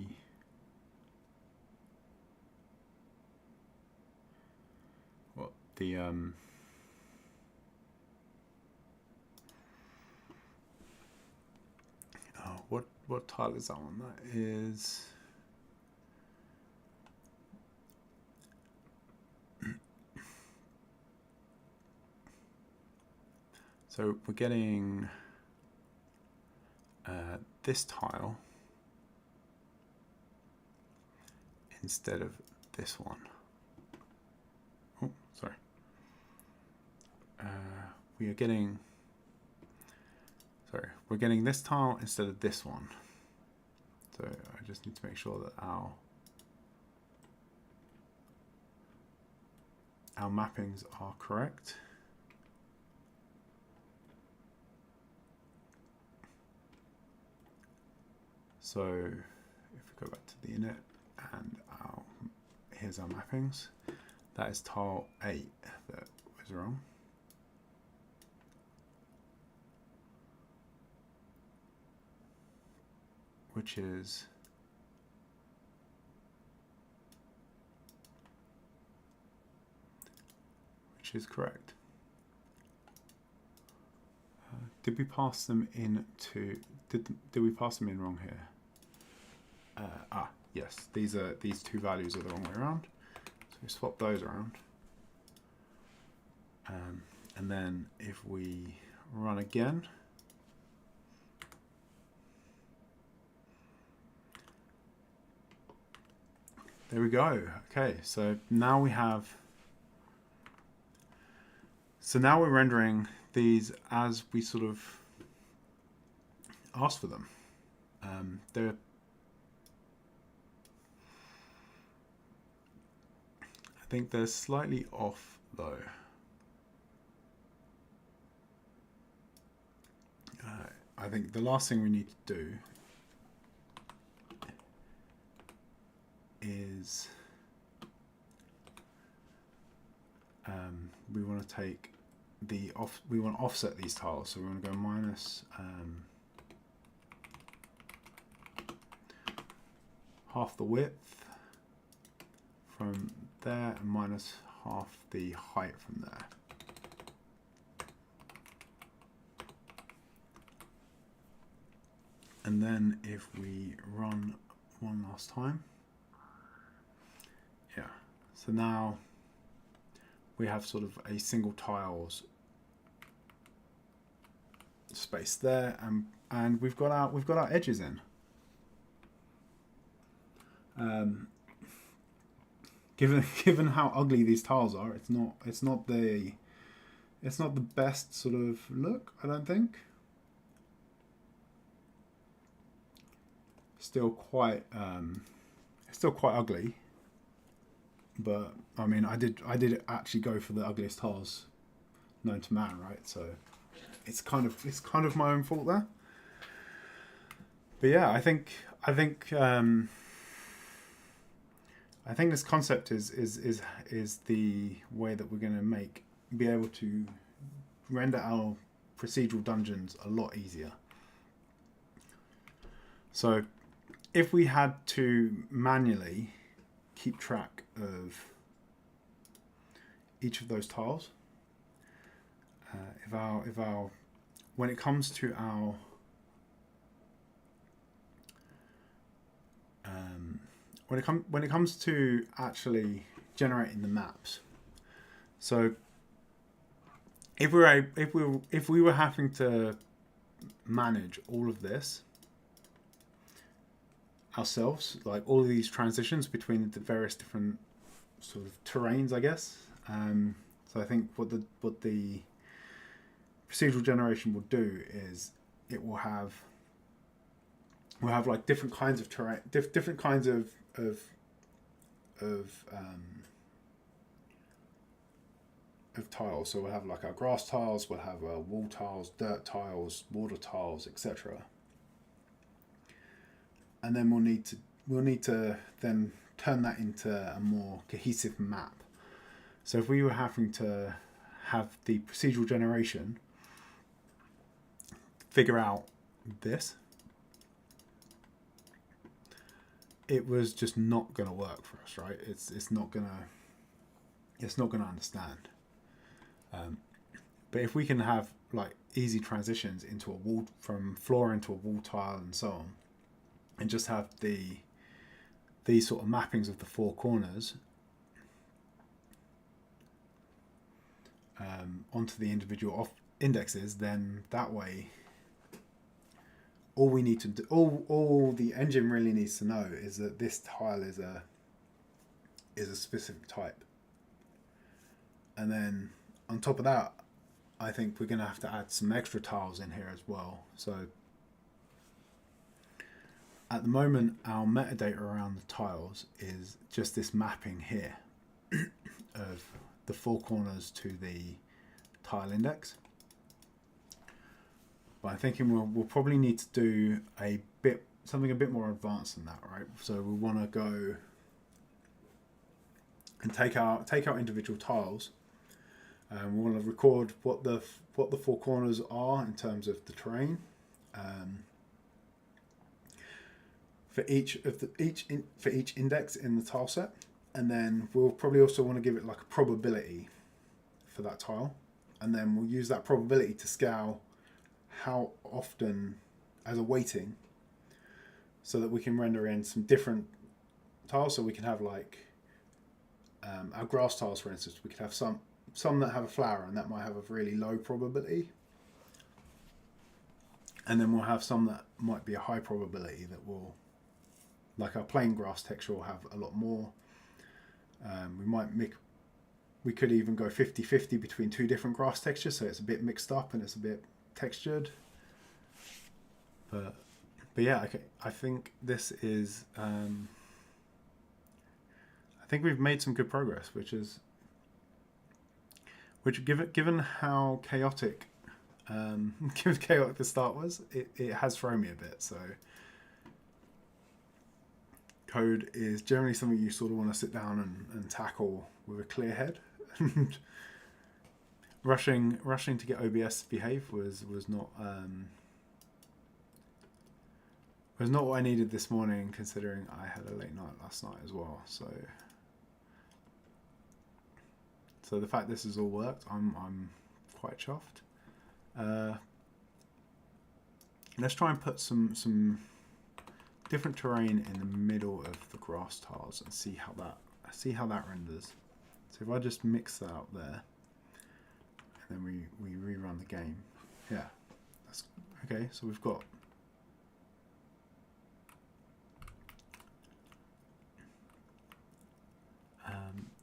what tile is that one? That is so we're getting this tile instead of this one. Oh, sorry. We're getting this tile instead of this one. So I just need to make sure that our mappings are correct. So if we go back to the init and here's our mappings, that is tile 8 that was wrong. Which is correct. Did we pass them into? Did we pass them in wrong here? Yes. These two values are the wrong way around. So we swap those around, and then if we run again. There we go. Okay, so now we have. So now we're rendering these as we sort of asked for them. They're. I think they're slightly off though. I think the last thing we need to do is we want to take we want to offset these tiles, so we want to go minus half the width from there and minus half the height from there. And then if we run one last time, yeah, so now we have sort of a single tiles space there, and we've got our edges in. Given how ugly these tiles are, it's not the best sort of look, I don't think. Still quite ugly, but I mean, I did actually go for the ugliest tiles known to man, right? So it's kind of my own fault there. But yeah, I think this concept is the way that we're going to be able to render our procedural dungeons a lot easier. So if we had to manually keep track of each of those tiles, when it comes to our when it comes to actually generating the maps, so if we were having to manage all of this ourselves, like all of these transitions between the various different sort of terrains, I guess. So I think what the procedural generation will do is we'll have like different kinds of terrain, different kinds of tiles. So we'll have like our grass tiles, we'll have our wall tiles, dirt tiles, water tiles, etc. And then we'll need to then turn that into a more cohesive map. So if we were having to have the procedural generation figure out this, it was just not going to work for us, right? It's not gonna understand. But if we can have like easy transitions into a wall, from floor into a wall tile and so on, and just have these sort of mappings of the four corners onto the individual indexes, then that way all we need to do, all the engine really needs to know is that this tile is a specific type. And then on top of that, I think we're going to have to add some extra tiles in here as well. So at the moment, our metadata around the tiles is just this mapping here of the four corners to the tile index. But I'm thinking we'll probably need to do something a bit more advanced than that, right? So we want to go and take our individual tiles, and we want to record what the four corners are in terms of the terrain. For each index in the tile set, and then we'll probably also want to give it like a probability for that tile, and then we'll use that probability to scale how often as a weighting, so that we can render in some different tiles. So we can have like our grass tiles, for instance. We could have some that have a flower, and that might have a really low probability, and then we'll have some that might be a high probability that will, like our plain grass texture, will have a lot more. We could even go 50-50 between two different grass textures, so it's a bit mixed up and it's a bit textured. But yeah, okay, I think this is I think we've made some good progress, which given how chaotic the start was, it has thrown me a bit. So code is generally something you sort of want to sit down and tackle with a clear head. rushing to get OBS to behave was not what I needed this morning, considering I had a late night last night as well. So the fact this has all worked, I'm quite chuffed. Let's try and put some different terrain in the middle of the grass tiles and see how that renders. So if I just mix that up there, and then we rerun the game. Yeah, that's okay. So we've got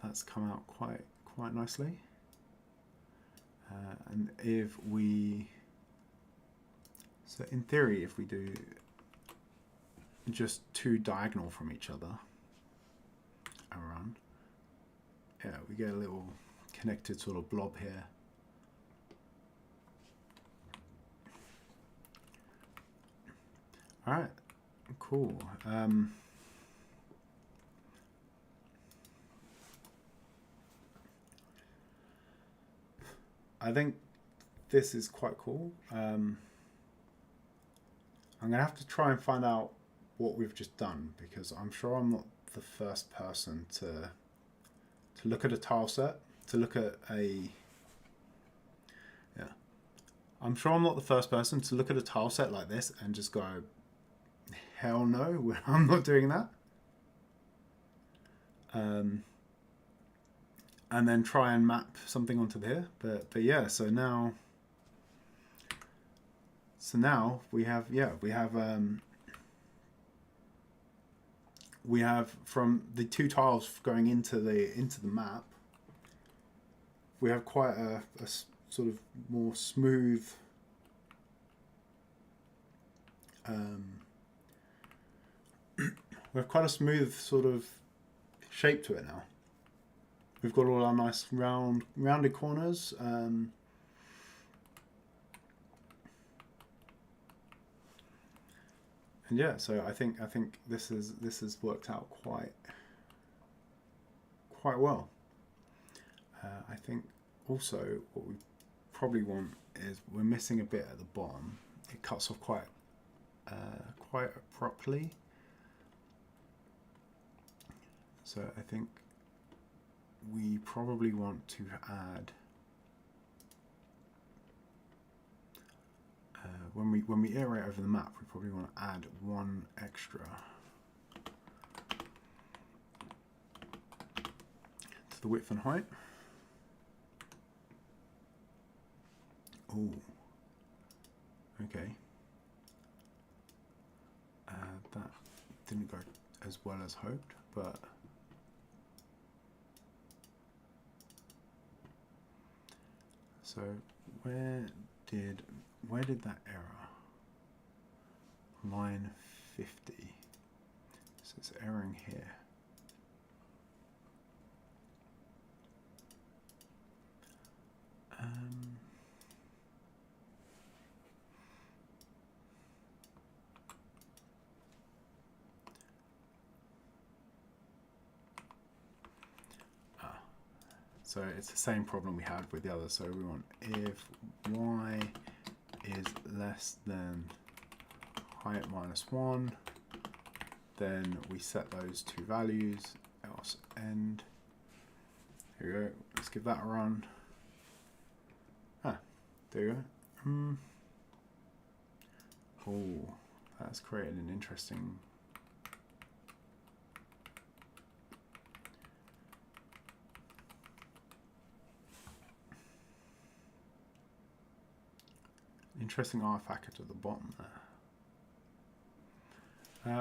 that's come out quite nicely. And if we, so in theory, if we do just two diagonal from each other and run, yeah, we get a little connected sort of blob here. All right, cool. I think this is quite cool. I'm going to have to try and find out what we've just done, because I'm sure I'm not the first person to look at a tile set, to look at a... Yeah. I'm sure I'm not the first person to look at a tile set like this and just go, hell no, I'm not doing that. And then try and map something onto there. But yeah, so now we have from the two tiles going into the map, we have quite a sort of more smooth we have quite a smooth sort of shape to it now. We've got all our nice rounded corners. And yeah, so I think this has worked out quite well. I think also what we probably want is we're missing a bit at the bottom. It cuts off quite abruptly. So I think we probably want to add when we iterate over the map, we probably want to add one extra to the width and height. Oh, okay. That didn't go as well as hoped, but so where did that error? Line 50. So it's erroring here. So it's the same problem we had with the other. So we want if y is less than height minus 1, then we set those two values, else end. Here we go. Let's give that a run. Ah, there you go. Oh, that's created an interesting... interesting artifact at the bottom there.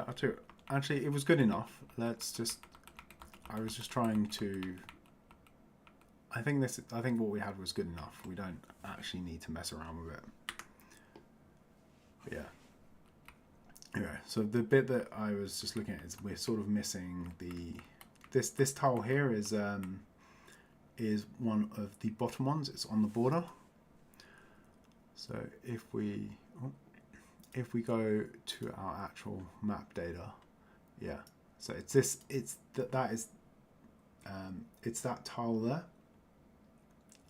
I'll tell you, actually, it was good enough. I was just trying to... I think what we had was good enough. We don't actually need to mess around with it. But yeah. Anyway, so the bit that I was just looking at is we're sort of missing this tile here is one of the bottom ones. It's on the border. So if we go to our actual map data, yeah. So it's that tile there.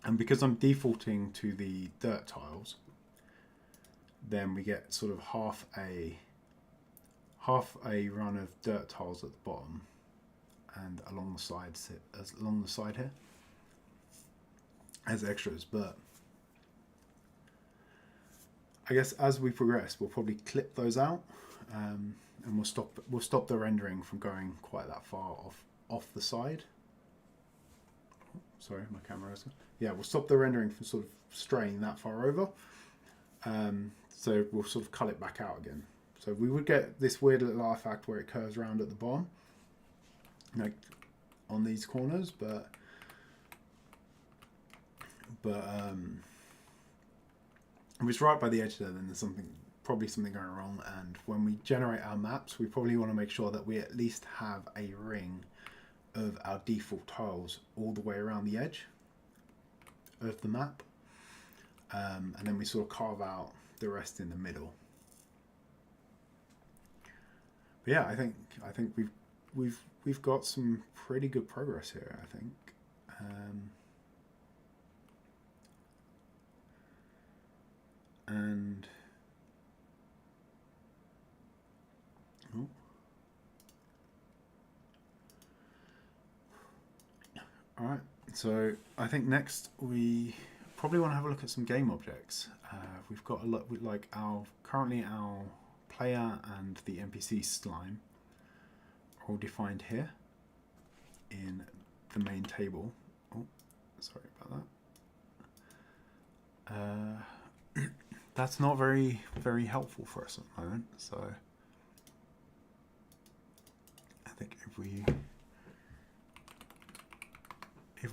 And because I'm defaulting to the dirt tiles, then we get sort of half a run of dirt tiles at the bottom and along the sides, along the side here as extras. But I guess as we progress, we'll probably clip those out, and we'll stop the rendering from going quite that far off the side. Sorry, my camera is. Yeah, we'll stop the rendering from sort of straying that far over. So we'll sort of cut it back out again. So we would get this weird little artifact where it curves around at the bottom, like on these corners, but if it's right by the edge there, then there's probably something going wrong. And when we generate our maps, we probably want to make sure that we at least have a ring of our default tiles all the way around the edge of the map, and then we sort of carve out the rest in the middle. But yeah, I think we've got some pretty good progress here, I think. And all right, so I think next we probably want to have a look at some game objects. We've got a lot, like currently our player and the NPC slime are all defined here in the main table. Oh, sorry about that. That's not very helpful for us at the moment. So I think if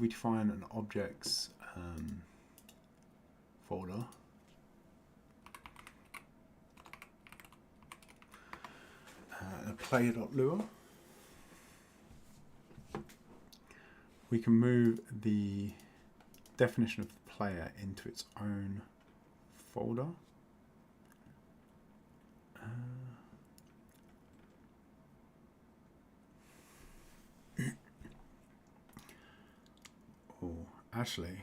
we define an objects folder, a player.lua, we can move the definition of the player into its own folder. Actually,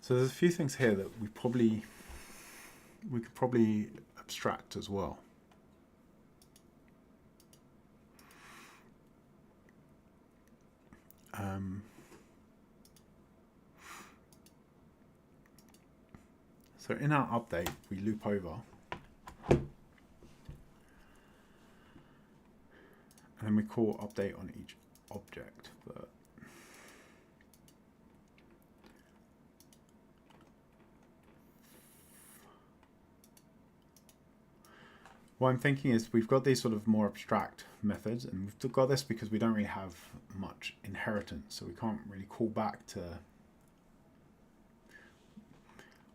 so there's a few things here that we could probably abstract as well. So in our update, we loop over, and then we call update on each object. But what I'm thinking is we've got these sort of more abstract methods, and we've got this because we don't really have much inheritance, so we can't really call back to,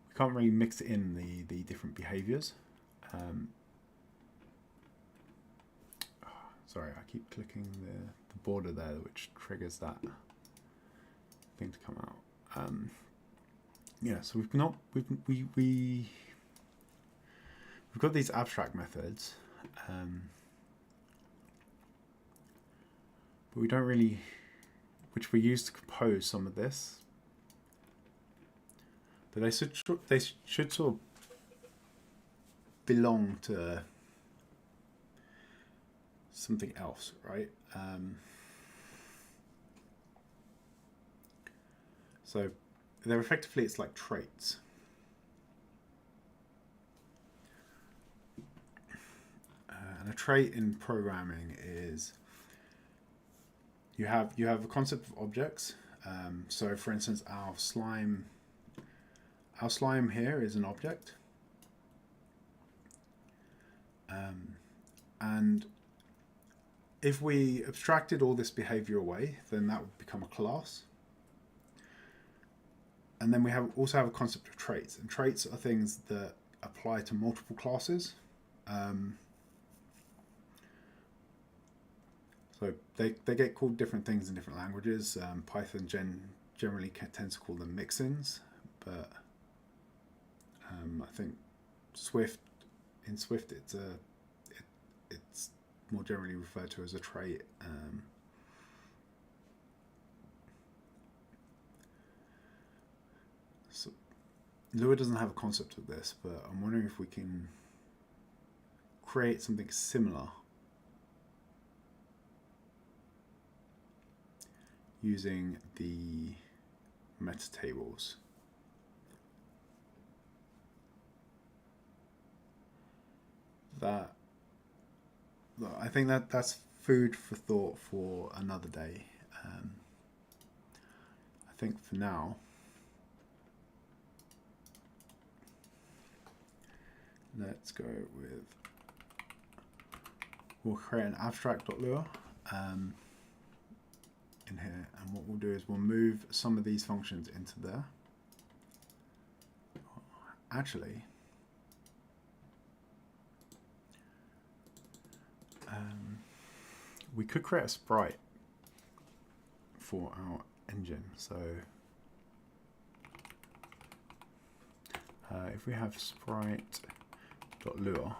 we can't really mix in the different behaviors. Sorry, I keep clicking the border there, which triggers that thing to come out. Yeah, so we've got these abstract methods, but we don't really, which we use to compose some of this. But they should sort of belong to something else, right? So they're effectively, it's like traits. And a trait in programming is you have a concept of objects. So for instance, our slime here is an object, and if we abstracted all this behavior away, then that would become a class. And then we also have a concept of traits, and traits are things that apply to multiple classes. So they get called different things in different languages. Python generally tends to call them mixins, but I think in Swift it's more generally referred to as a trait. So Lua doesn't have a concept of this, but I'm wondering if we can create something similar using the meta tables. I think that's food for thought for another day. I think for now, let's go with, we'll create an abstract.lua in here, and what we'll do is we'll move some of these functions into there. Actually, we could create a sprite for our engine. So if we have sprite.lua,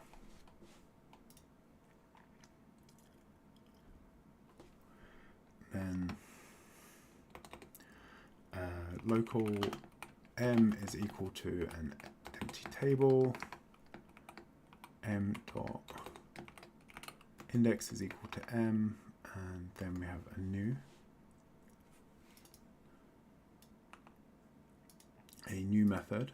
then local m is equal to an empty table, m dot index is equal to m, and then we have a new method.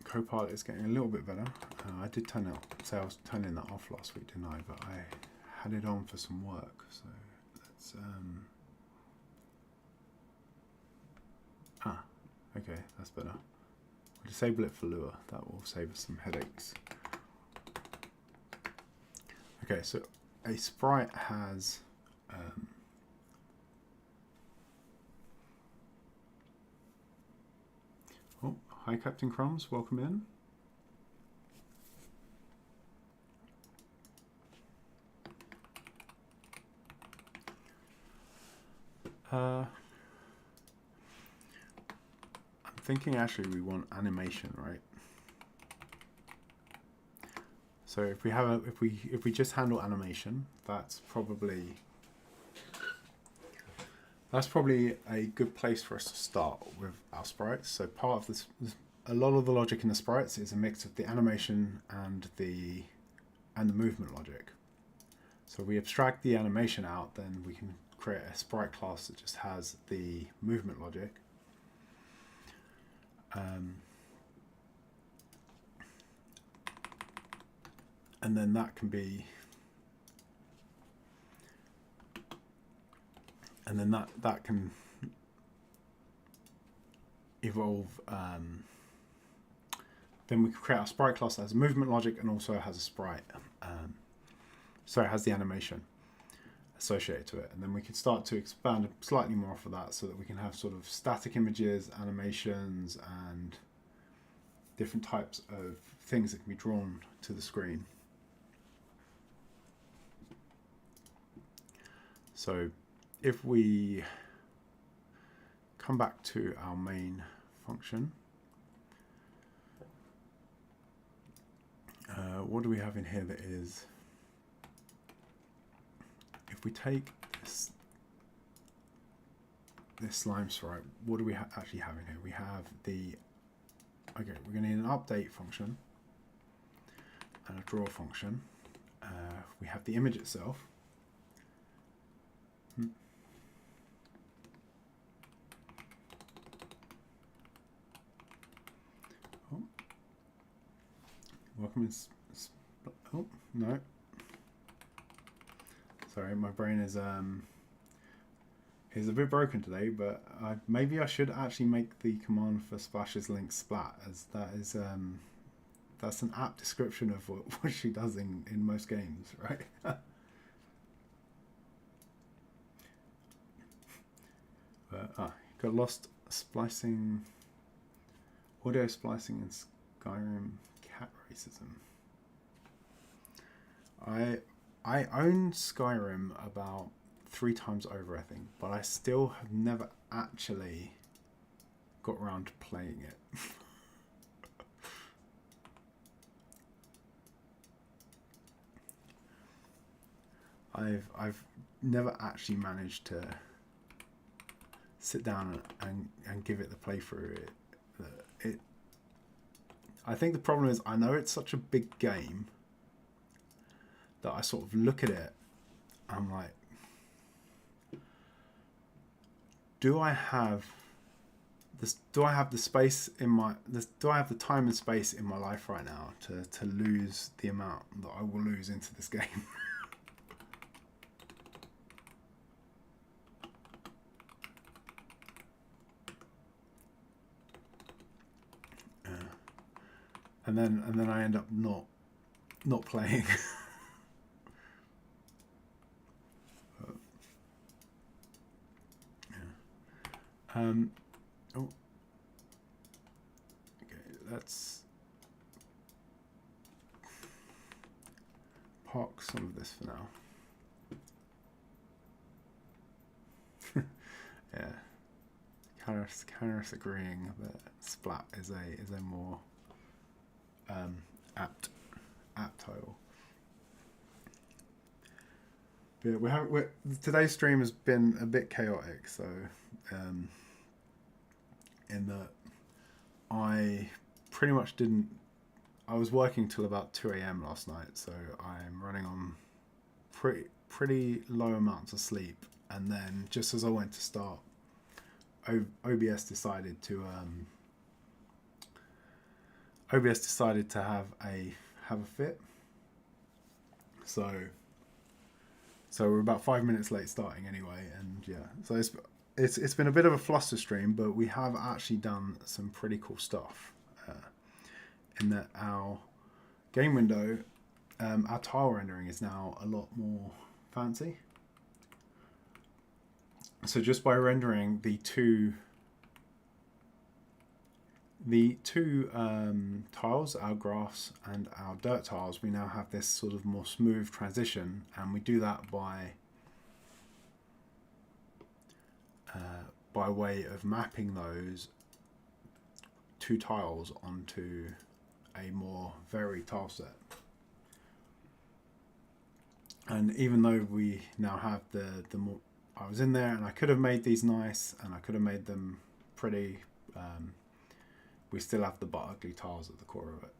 Copilot is getting a little bit better. I did say I was turning that off last week, didn't I? But I had it on for some work, so let's okay, that's better. We'll disable it for Lua. That will save us some headaches. Okay, so a sprite has oh, hi Captain Crumbs, welcome in. I'm thinking actually we want animation, right? So if we have if we just handle animation, that's probably a good place for us to start with our sprites. So part of this, a lot of the logic in the sprites is a mix of the animation and the movement logic. So we abstract the animation out, then we can create a sprite class that just has the movement logic. And then that can be, and then that can evolve. Then we can create a sprite class that has movement logic and also has a sprite. So it has the animation associated to it, and then we can start to expand slightly more off of that, so that we can have sort of static images, animations, and different types of things that can be drawn to the screen. So if we come back to our main function, what do we have in here that is, if we take this slime sprite, what do we actually have in here? We have the, okay, we're going to need an update function and a draw function. We have the image itself. Oh. Welcome in. Oh, no. Sorry, my brain is a bit broken today, but maybe I should actually make the command for splashes link splat, as that is that's an apt description of what she does in most games, right? But got lost splicing, audio splicing in Skyrim cat racism. I own Skyrim about 3 times over, I think, but I still have never actually got around to playing it. I've never actually managed to sit down and give it the playthrough. I think the problem is I know it's such a big game that I sort of look at it. I'm like, do I have this? Do I have the space in my? This, do I have the time and space in my life right now to lose the amount that I will lose into this game? And then I end up not playing. Oh, okay. Let's park some of this for now. Yeah, Karis agreeing that Splat is a more apt title. But yeah, today's stream has been a bit chaotic, so in that I pretty much didn't. I was working till about 2 a.m. last night, so I'm running on pretty low amounts of sleep. And then just as I went to start, OBS decided to have a fit. So we're about 5 minutes late starting anyway, and yeah. So it's been a bit of a fluster stream, but we have actually done some pretty cool stuff. In that our game window, our tile rendering is now a lot more fancy. So just by rendering the two tiles, our grass and our dirt tiles, we now have this sort of more smooth transition, and we do that by way of mapping those two tiles onto a more varied tile set. And even though we now have the more, I was in there and I could have made these nice and I could have made them pretty, we still have the butt ugly tiles at the core of it.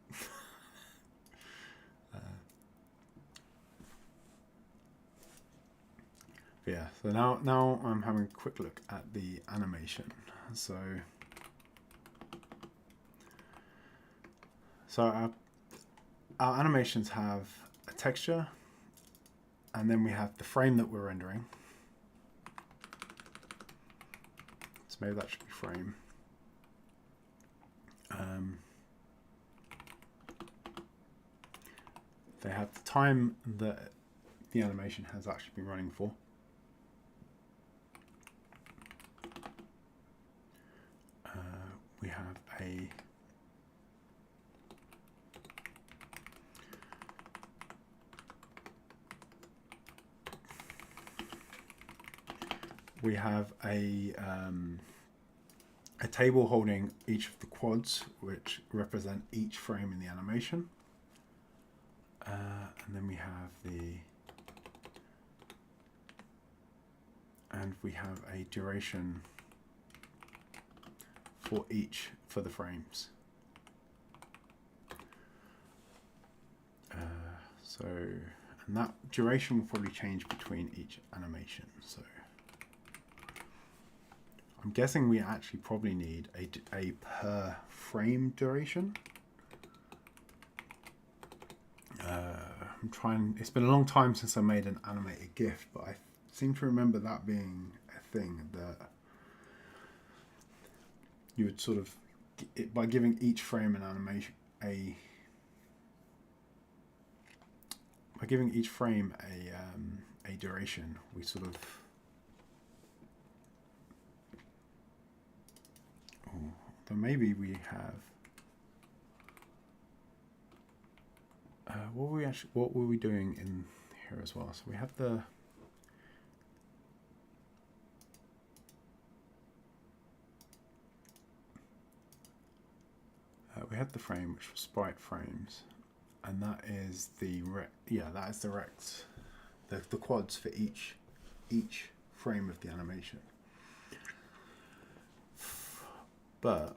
Yeah, so now I'm having a quick look at the animation. So our animations have a texture, and then we have the frame that we're rendering. So maybe that should be frame. They have the time that the animation has actually been running for. We have a table holding each of the quads, which represent each frame in the animation. And then we have a duration for the frames. And that duration will probably change between each animation. So I'm guessing we actually probably need a per frame duration. I'm trying. It's been a long time since I made an animated GIF, but I seem to remember that being a thing that you would sort of, by giving each frame an animation by giving each frame a duration, we sort of. Then maybe we have. What were we doing in here as well? So we have the. We had the frame, which was sprite frames, and that is the the quads for each frame of the animation. But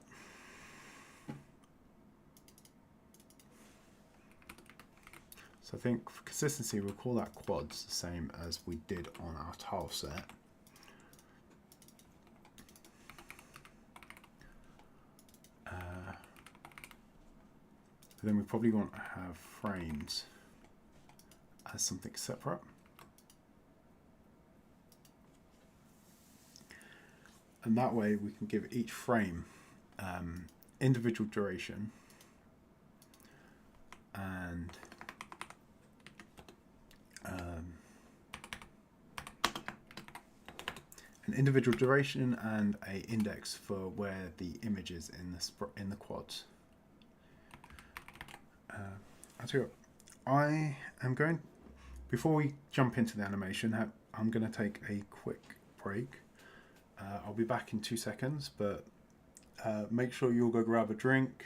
so I think for consistency, we'll call that quads the same as we did on our tile set. Then we probably want to have frames as something separate. And that way we can give each frame individual duration and an individual duration and a index for where the image is in the quads. I'll tell you what, I am going, before we jump into the animation, I'm going to take a quick break. I'll be back in 2 seconds, but make sure you'll go grab a drink,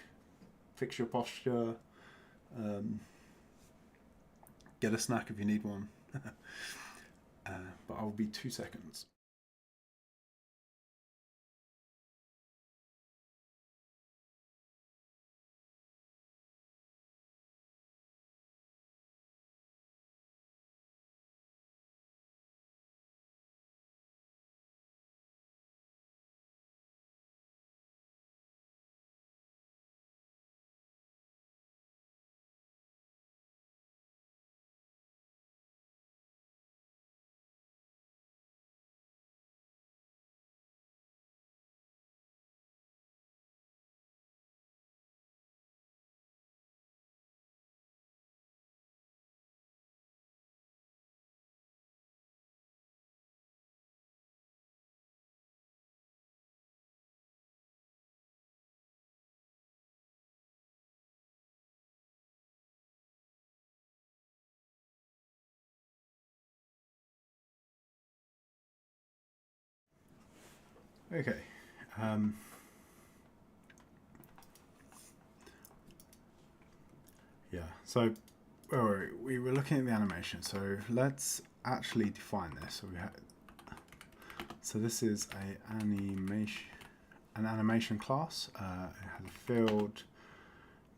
fix your posture, get a snack if you need one. But I'll be 2 seconds. Okay. Yeah, so we were looking at the animation, so let's actually define this. So this is an animation class. It has a field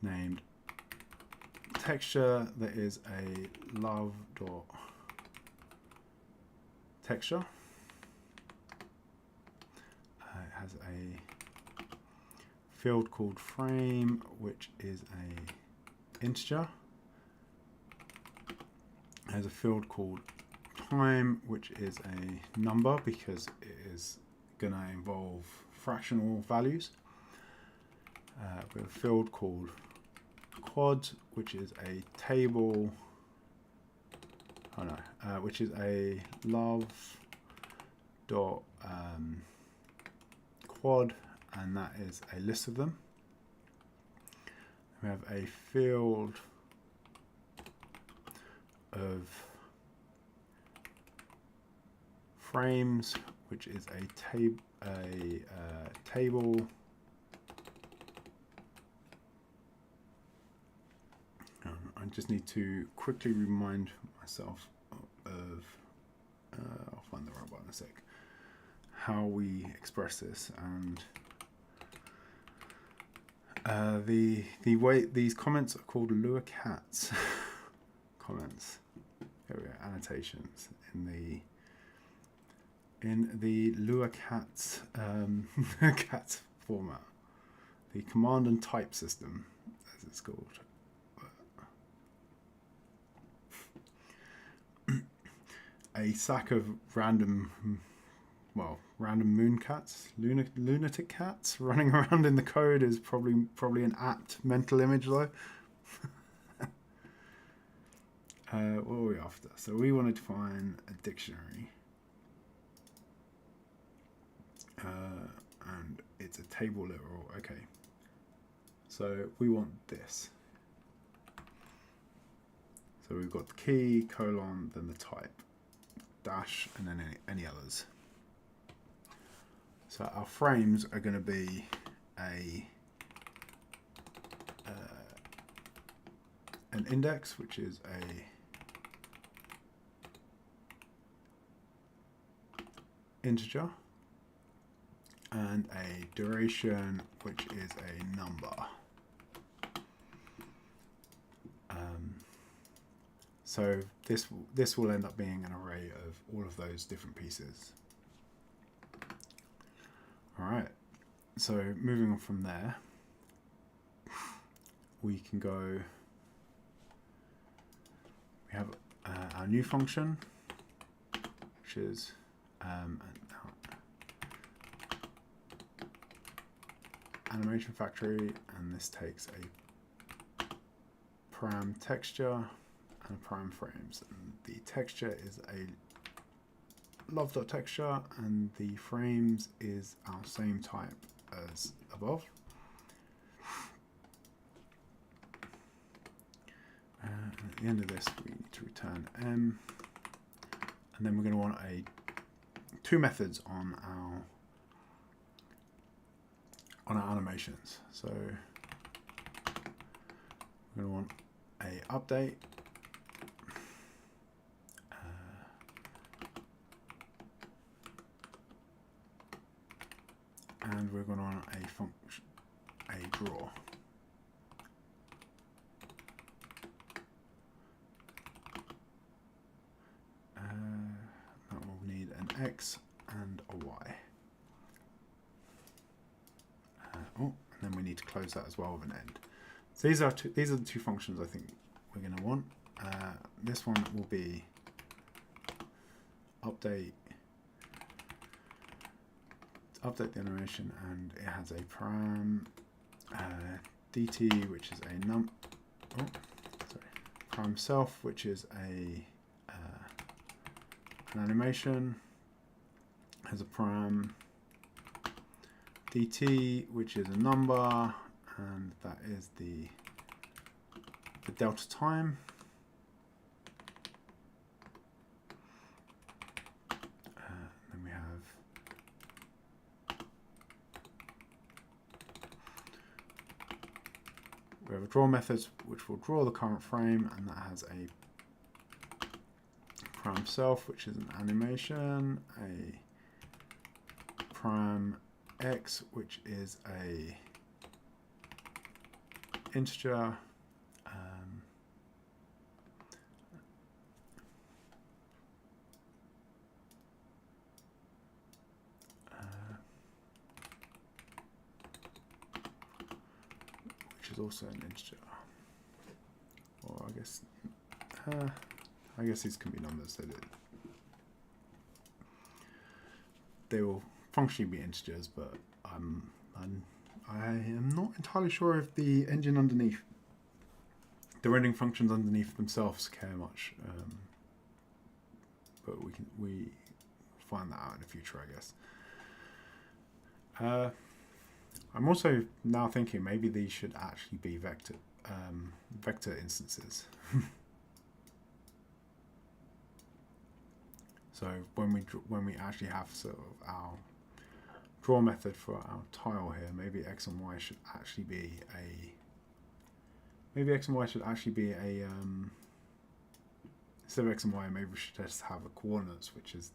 named texture that is a love.texture. It has a field called frame, which is a integer. It has a field called time, which is a number because it is going to involve fractional values. We have a field called quad, which is a table. Which is a love dot quad, and that is a list of them. We have a field of frames, which is a table. I just need to quickly remind myself of, I'll find the right button in a sec, how we express this, and the way these comments are called Lua Cats comments. Here we go, annotations in the Lua Cats cat format, the command and type system, as it's called. A sack of random moon cats, lunatic cats running around in the code is probably an apt mental image though. What were we after? So we wanted to find a dictionary, and it's a table literal. Okay, so we want this. So we've got the key, colon, then the type, dash, and then any others. So our frames are going to be an index, which is integer, and a duration, which is a number. So this will end up being an array of all of those different pieces. All right, so moving on from there, we can go, we have our new function, which is animation factory, and this takes a param texture and param frames, and the texture is a love.texture and the frames is our same type as above. And at the end of this we need to return m, and then we're going to want two methods on our animations. So we're going to want a update, and we're going to want a function, a draw. That will need an x and a y. And then we need to close that as well with an end. So these are the two functions I think we're going to want. This one will be update the animation, and it has a param dt, which is a param self, which is an animation, has a param dt, which is a number, and that is the delta time. Then we have a draw method which will draw the current frame, and that has a param self, which is an animation, a param x, which is a integer, which is also an integer. Or I guess these can be numbers. They will functionally be integers, but I am not entirely sure if the engine underneath, the rendering functions underneath themselves care much, but we find that out in the future, I guess. I'm also now thinking maybe these should actually be vector instances. So when we actually have sort of our draw method for our tile here, maybe x and y should actually be instead of x and y, maybe we should just have a coordinates, which is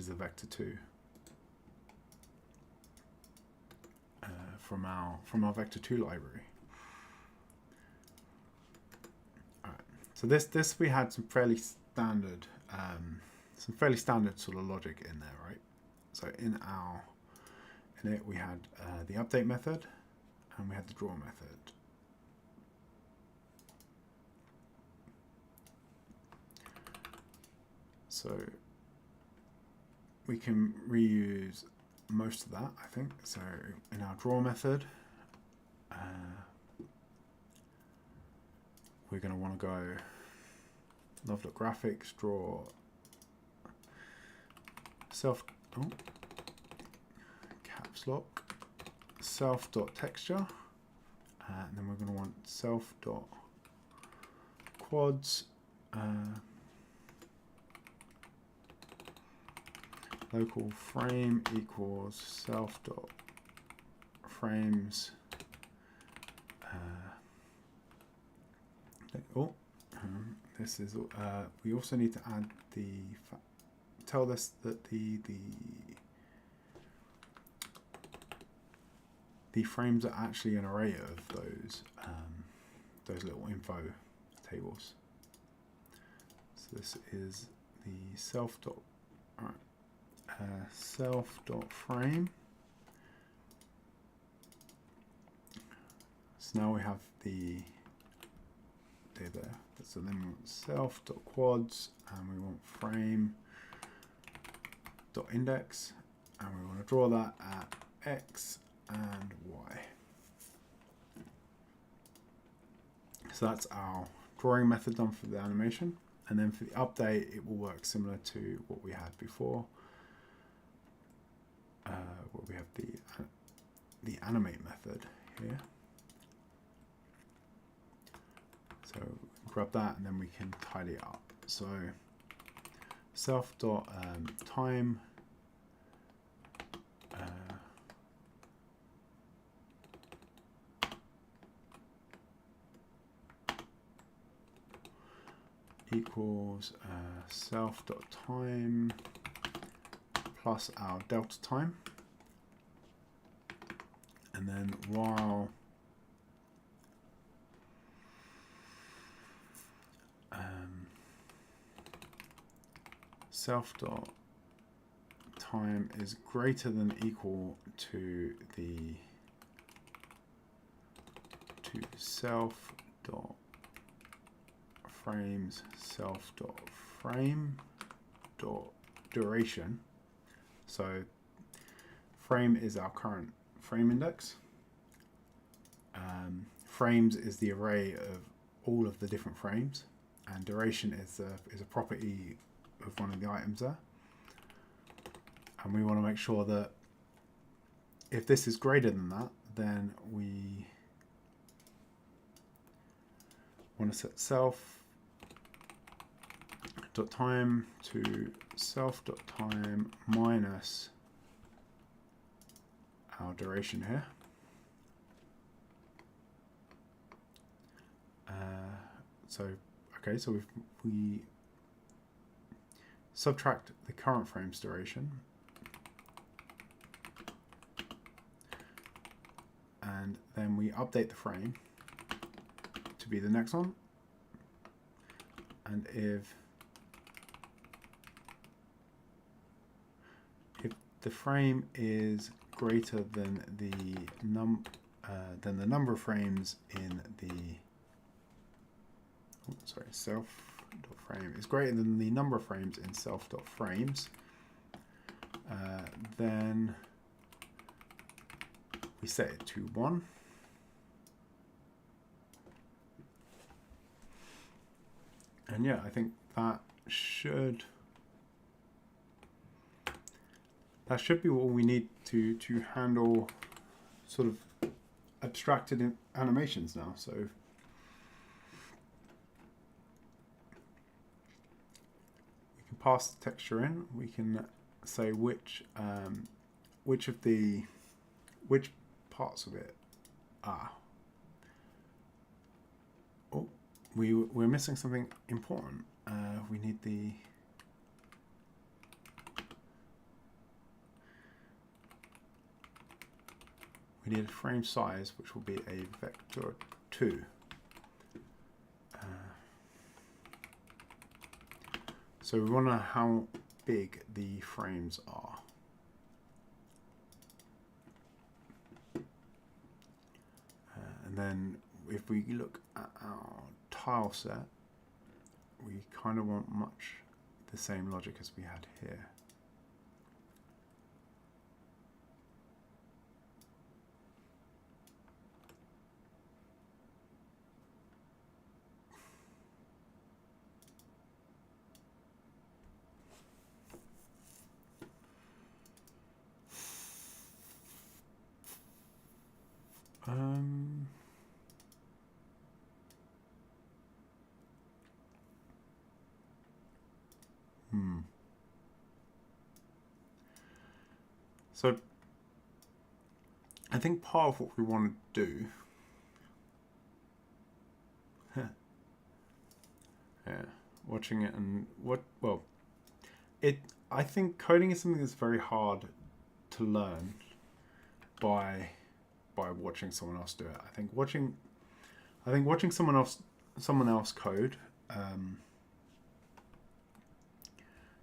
a vector 2 from our vector 2 library. All right. So this we had some fairly standard sort of logic in there, right? So in it we had the update method and we had the draw method. So we can reuse most of that, I think. So in our draw method, we're going to want to go love.graphics, draw caps lock self.texture, and then we're going to want self.quads local frame equals self.frames. This is we also need to add the tell this that the frames are actually an array of those little info tables. So this is the self.frame. So now we have the data there. So then we want self.quads, and we want frame.index, and we want to draw that at x and y. So that's our drawing method done for the animation. And then for the update, it will work similar to what we had before. Where we have the animate method here. So grab that, and then we can tidy it up. So self.time equals self.time plus our delta time, and then while self.time is greater than equal to self.frames self.frame.duration. So frame is our current frame index. Frames is the array of all of the different frames, and duration is a property of one of the items there. And we want to make sure that if this is greater than that, then we want to set self.time to self.time minus our duration here. So if we subtract the current frame's duration, and then we update the frame to be the next one, and if the frame is greater than the number of frames in the self.frame is greater than the number of frames in self.frames, then we set it to 1. And yeah, I think that should be what we need to handle sort of abstracted animations now. So pass the texture in. We can say which parts of it are. Oh, we're missing something important. We need a frame size, which will be a vector 2. So we want to know how big the frames are. And then if we look at our tile set, we kind of want much the same logic as we had here. So I think part of what we want to do, yeah, watching it and I think coding is something that's very hard to learn by watching someone else do it. I think watching someone else code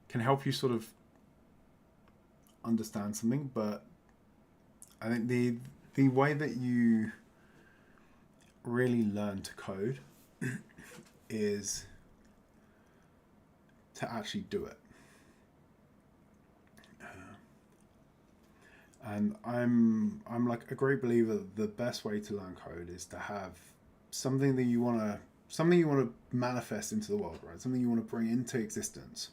can help you sort of understand something, but I think the way that you really learn to code is to actually do it. And I'm like a great believer that the best way to learn code is to have something you want to manifest into the world, right? Something you want to bring into existence.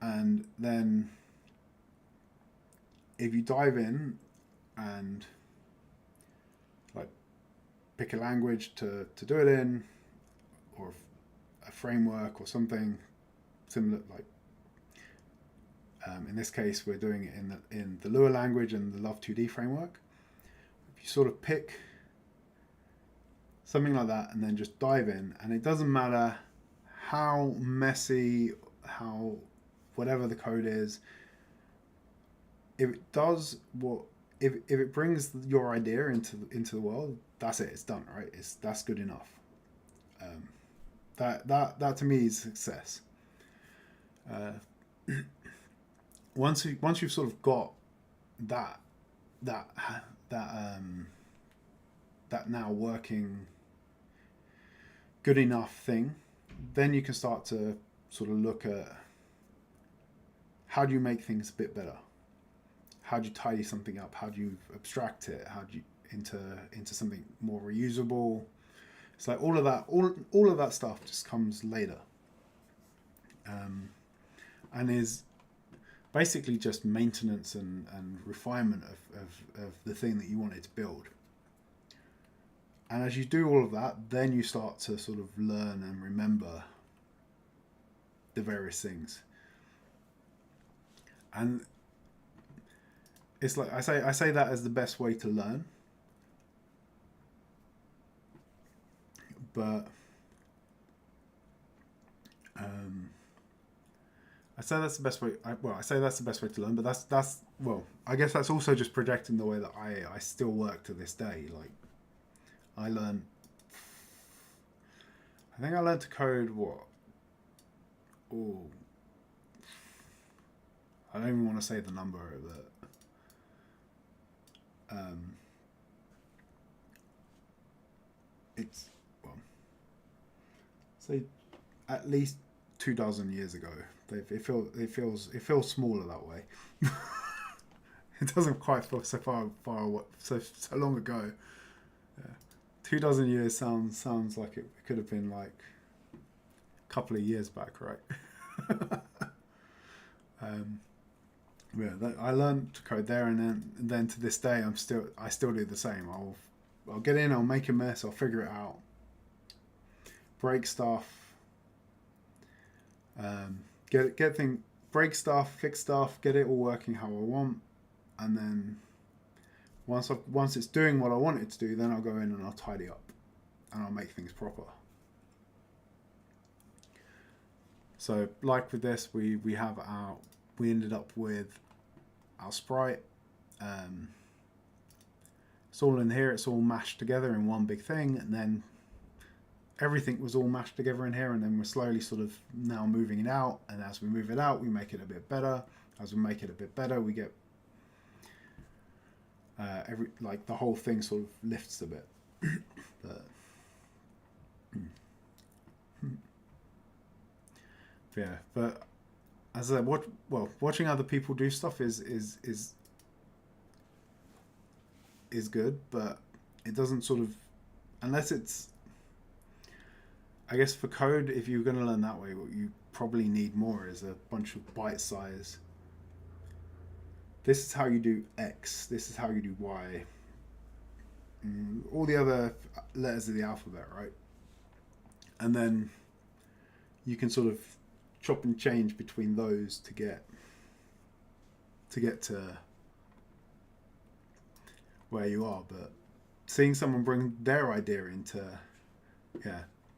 And then if you dive in and like pick a language to do it in, or a framework or something similar, like in this case we're doing it in the Lua language and the Love 2D framework. If you sort of pick something like that and then just dive in, and it doesn't matter how messy, how whatever the code is, if it does what, if it brings your idea into the world, that's it. It's done, right? That's good enough. That to me is success. Once you've sort of got that now working good enough thing, then you can start to sort of look at how do you make things a bit better. How do you tidy something up? How do you abstract it? How do you into something more reusable? It's like all of that stuff just comes later, and is basically just maintenance and refinement of the thing that you wanted to build. And as you do all of that, then you start to sort of learn and remember the various things. And it's like I say that as the best way to learn, but I say that's the best way. I say that's the best way to learn, but that's well, I guess that's also just projecting the way that I still work to this day. Like I think I learned to code what? Oh, I don't even want to say the number of it. It's well, say at least 2 dozen years ago. It feels smaller that way. It doesn't quite feel so far away, so long ago. Yeah. 2 dozen years sounds like it could have been like a couple of years back, right? Yeah, I learned to code there, and then to this day I still do the same. I'll get in, I'll make a mess, I'll figure it out, break stuff, break stuff, fix stuff, get it all working how I want, and then once it's doing what I want it to do, then I'll go in and I'll tidy up, and I'll make things proper. So like with this, we ended up with our sprite. It's all in here. It's all mashed together in one big thing, and then everything was all mashed together in here, and then we're slowly sort of now moving it out. And as we move it out, we make it a bit better. As we make it a bit better, we get the whole thing sort of lifts a bit. But, yeah, but as I said, watching other people do stuff is good, but it doesn't sort of, unless it's, I guess for code, if you're going to learn that way, what you probably need more is a bunch of bite size. This is how you do X. This is how you do Y. All the other letters of the alphabet, right? And then you can sort of chop and change between those to get to where you are. But seeing someone bring their idea into,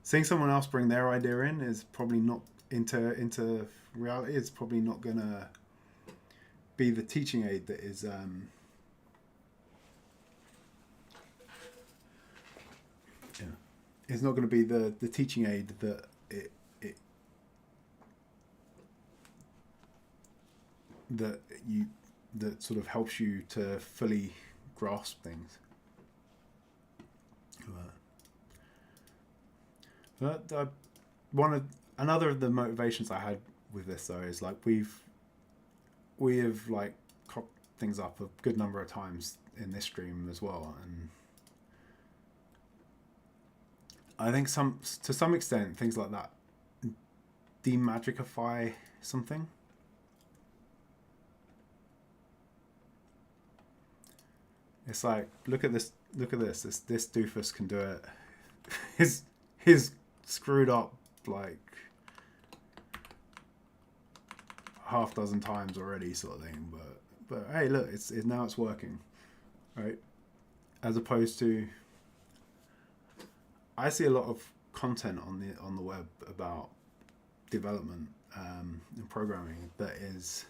seeing someone else bring their idea in is probably not into reality, it's probably not gonna be the teaching aid that is yeah, it's not going to be the teaching aid that it that you that sort of helps you to fully grasp things. But another of the motivations I had with this though is like we have like cocked things up a good number of times in this stream as well, and I think to some extent things like that demagicify something. It's like look at this this doofus can do it. His screwed up like half dozen times already, sort of thing. But hey, look, now it's working, right? As opposed to, I see a lot of content on the web about development and programming that is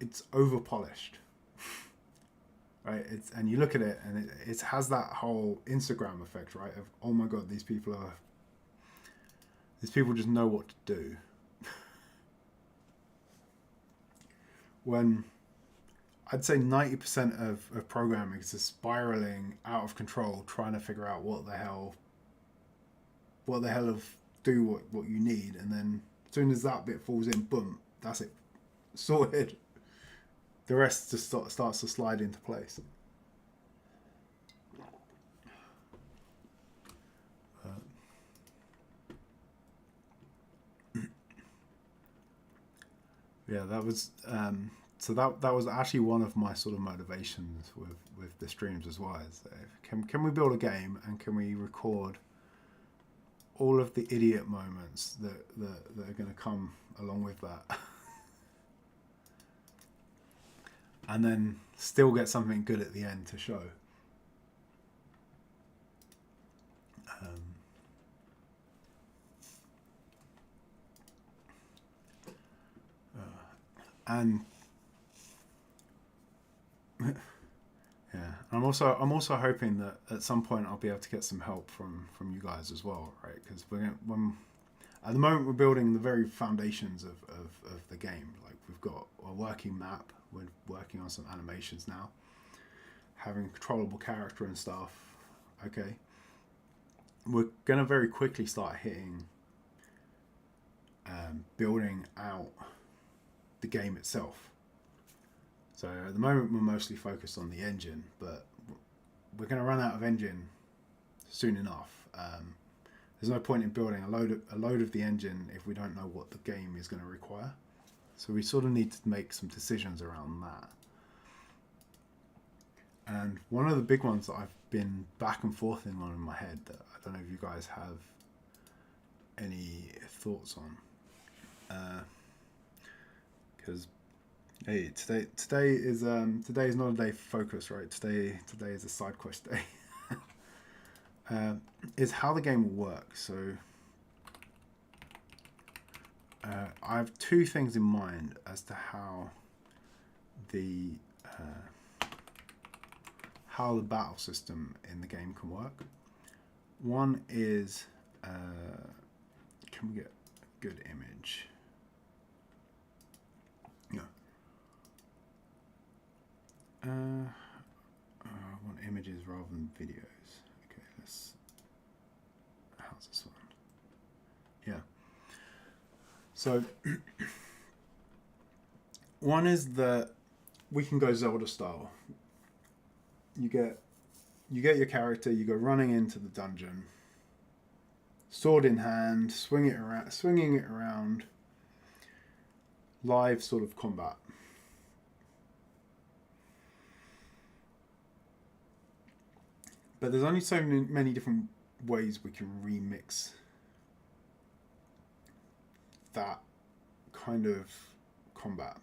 it's over polished. Right, and you look at it, and it has that whole Instagram effect, right? Of oh my god, these people just know what to do. When I'd say 90% of programming is just spiraling out of control, trying to figure out what the hell do what you need, and then as soon as that bit falls in, boom, that's it, sorted. The rest just starts to slide into place. Yeah, that was so that was actually one of my sort of motivations with the streams as well. Is can we build a game and can we record all of the idiot moments that are going to come along with that? And then still get something good at the end to show. And yeah, I'm also hoping that at some point I'll be able to get some help from you guys as well, right? Because at the moment we're building the very foundations of the game. Like we've got a working map. We're working on some animations now, having a controllable character and stuff. Okay, we're gonna very quickly start hitting building out the game itself. So at the moment we're mostly focused on the engine, but we're going to run out of engine soon enough. There's no point in building a load of the engine if we don't know what the game is going to require. So we sort of need to make some decisions around that. And one of the big ones that I've been back and forthing on in my head that I don't know if you guys have any thoughts on, because hey, today is not a day for focus, right? Today is a side quest day. Is how the game will work. So I have two things in mind as to how the battle system in the game can work. One is can we get a good image? No. I want images rather than videos. Okay, how's this one? Yeah. So one is that we can go Zelda style. You get your character, you go running into the dungeon, sword in hand, swinging it around, live sort of combat. But there's only so many different ways we can remix that kind of combat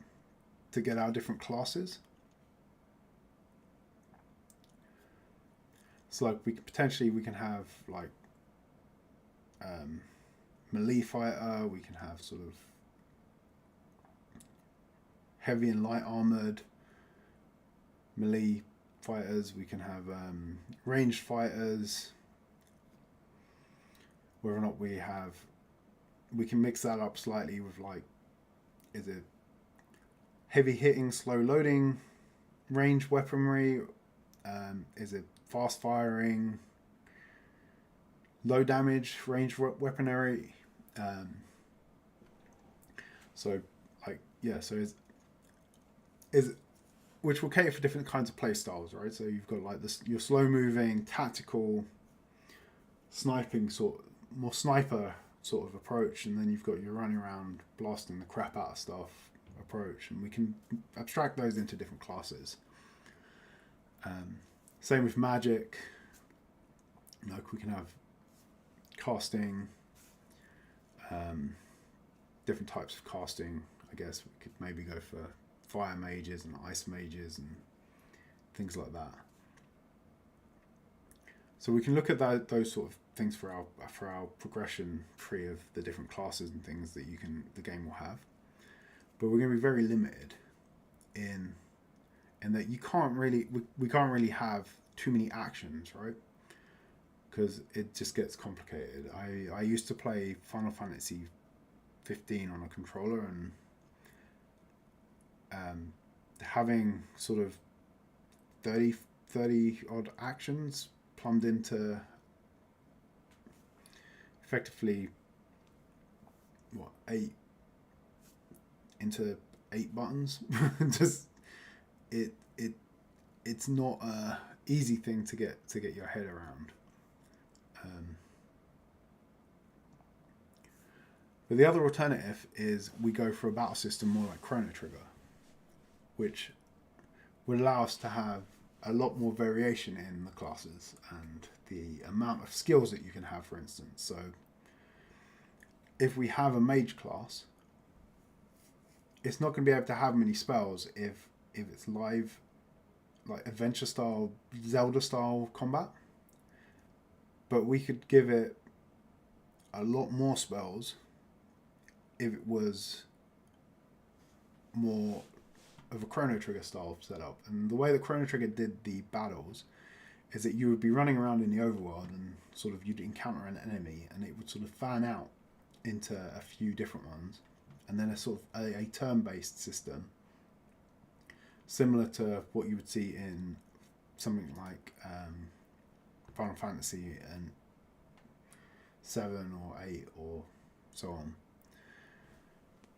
to get our different classes. So like we can have like melee fighter. We can have sort of heavy and light armored melee fighters. We can have ranged fighters. Whether or not we can mix that up slightly with, like, is it heavy hitting, slow loading, ranged weaponry? Is it fast firing, low damage, ranged weaponry? So is which will cater for different kinds of play styles, right? So you've got like this, your slow moving, tactical, sniping more sniper sort of approach, and then you've got your running around blasting the crap out of stuff approach, and we can abstract those into different classes. Same with magic. Like, we can have casting, different types of casting. I guess we could maybe go for fire mages and ice mages and things like that. So we can look at those sort of things for our progression tree of the different classes and things that the game will have. But we're going to be very limited in that we can't really have too many actions, right? Because it just gets complicated. I used to play Final Fantasy 15 on a controller, and having sort of 30 odd actions plumbed into effectively 8 buttons. Just it's not a easy thing to get your head around. But the other alternative is we go for a battle system more like Chrono Trigger, which would allow us to have a lot more variation in the classes and the amount of skills that you can have, for instance. So if we have a mage class, it's not going to be able to have many spells if it's live, like adventure style, Zelda style combat. But we could give it a lot more spells if it was more of a Chrono Trigger style setup. And the way that Chrono Trigger did the battles is that you would be running around in the overworld, and sort of you'd encounter an enemy, and it would sort of fan out into a few different ones, and then a sort of a turn-based system similar to what you would see in something like Final Fantasy and 7 or 8 or so on,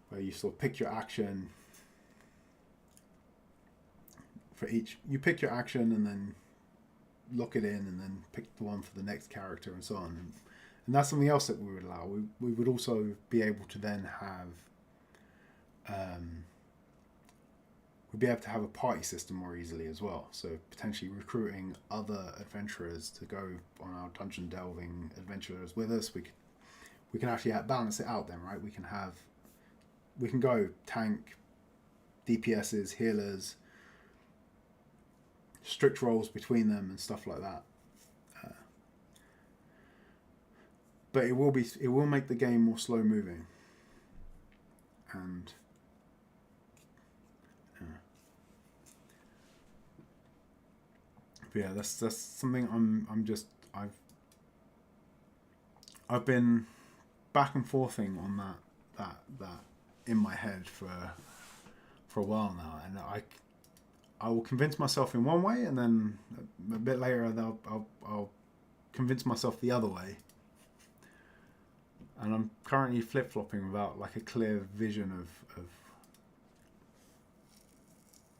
where you sort of pick your action for each. You pick your action and then lock it in, and then pick the one for the next character, and so on. And that's something else that we would allow. We would also be able to then have we'd be able to have a party system more easily as well. So potentially recruiting other adventurers to go on our dungeon delving adventures with us. We can actually balance it out then, right? We can go tank, DPSs, healers, strict roles between them and stuff like that. But it will make the game more slow moving. And but yeah, that's something I've been back and forthing on that in my head for a while now, and I will convince myself in one way, and then a bit later I'll convince myself the other way. And I'm currently flip-flopping without like a clear vision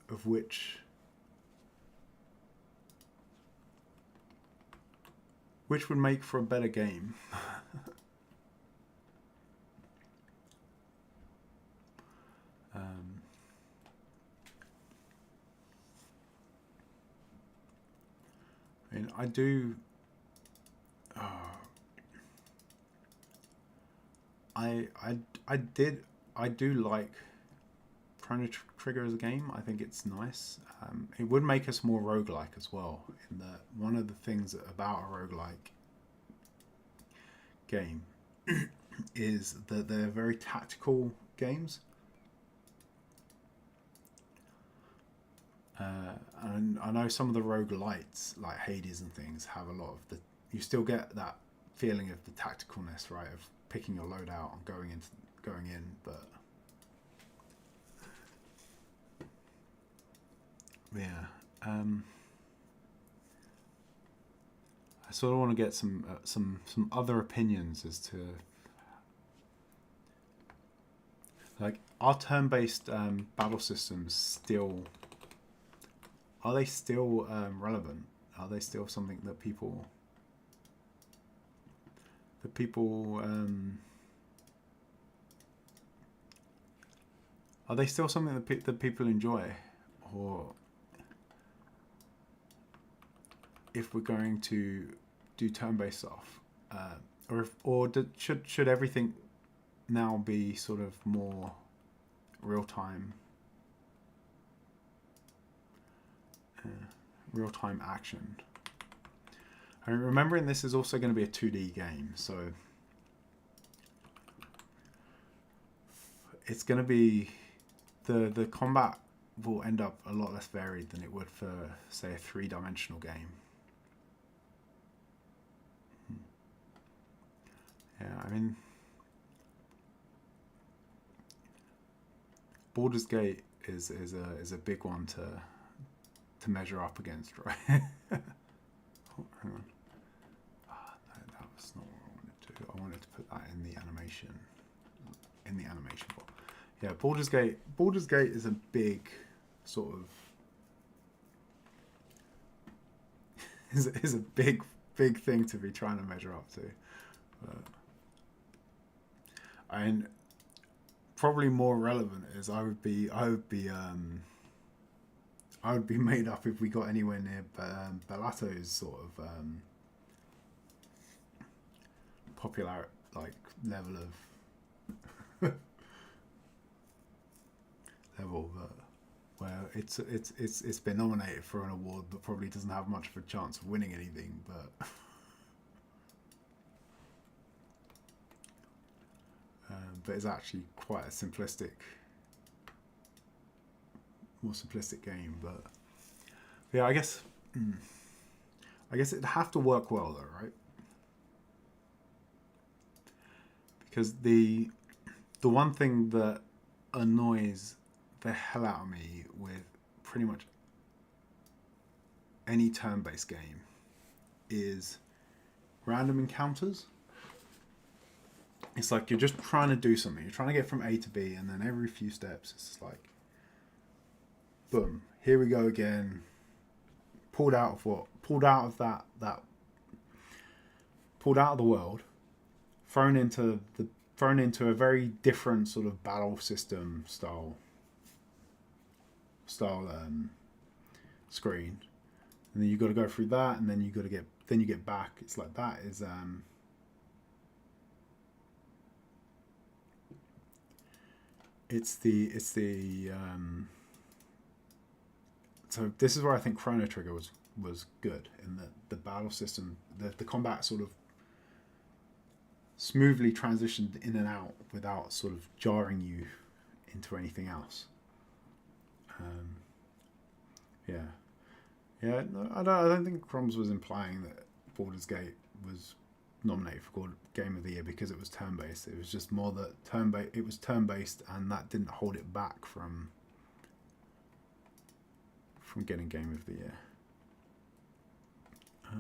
of which would make for a better game. I mean, I do. I do like Chrono Trigger as a game. I think it's nice. It would make us more roguelike as well. In that one of the things about a roguelike game is that they're very tactical games. And I know some of the roguelites, like Hades and things, have a lot of the. You still get that feeling of the tacticalness, right? Of picking your load out and going in, but yeah. I sort of want to get some other opinions as to like are turn-based battle systems still are they still relevant? Are they still something that people are they still something that people enjoy, or if we're going to do turn-based stuff, should everything now be sort of more real-time action? And remembering this is also going to be a 2D game, so it's going to be the combat will end up a lot less varied than it would for, say, a 3-dimensional game. Yeah, I mean, Baldur's Gate is a big one to measure up against, right? Oh, hang on. That was not what I wanted to do. I wanted to put that in the animation file. Yeah, Baldur's Gate is a big sort of is a big thing to be trying to measure up to. And probably more relevant is I would be made up if we got anywhere near Bellato's sort of popular level of but where it's been nominated for an award but probably doesn't have much of a chance of winning anything, but but it's actually quite a more simplistic game. But yeah, I guess it'd have to work well though, right? Because the one thing that annoys the hell out of me with pretty much any turn-based game is random encounters. It's like you're just trying to do something. You're trying to get from A to B, and then every few steps, it's like, boom, here we go again. Pulled out of the world, thrown into a very different sort of battle system style screen, and then you got to go through that, and then you get back. It's like that is so this is where I think Chrono Trigger was good in that the battle system, the combat sort of smoothly transitioned in and out without sort of jarring you into anything else. No, I don't think Crumbs was implying that Baldur's Gate was nominated for Game of the Year because it was turn-based. It was just more that it was turn-based, and that didn't hold it back from getting Game of the Year. I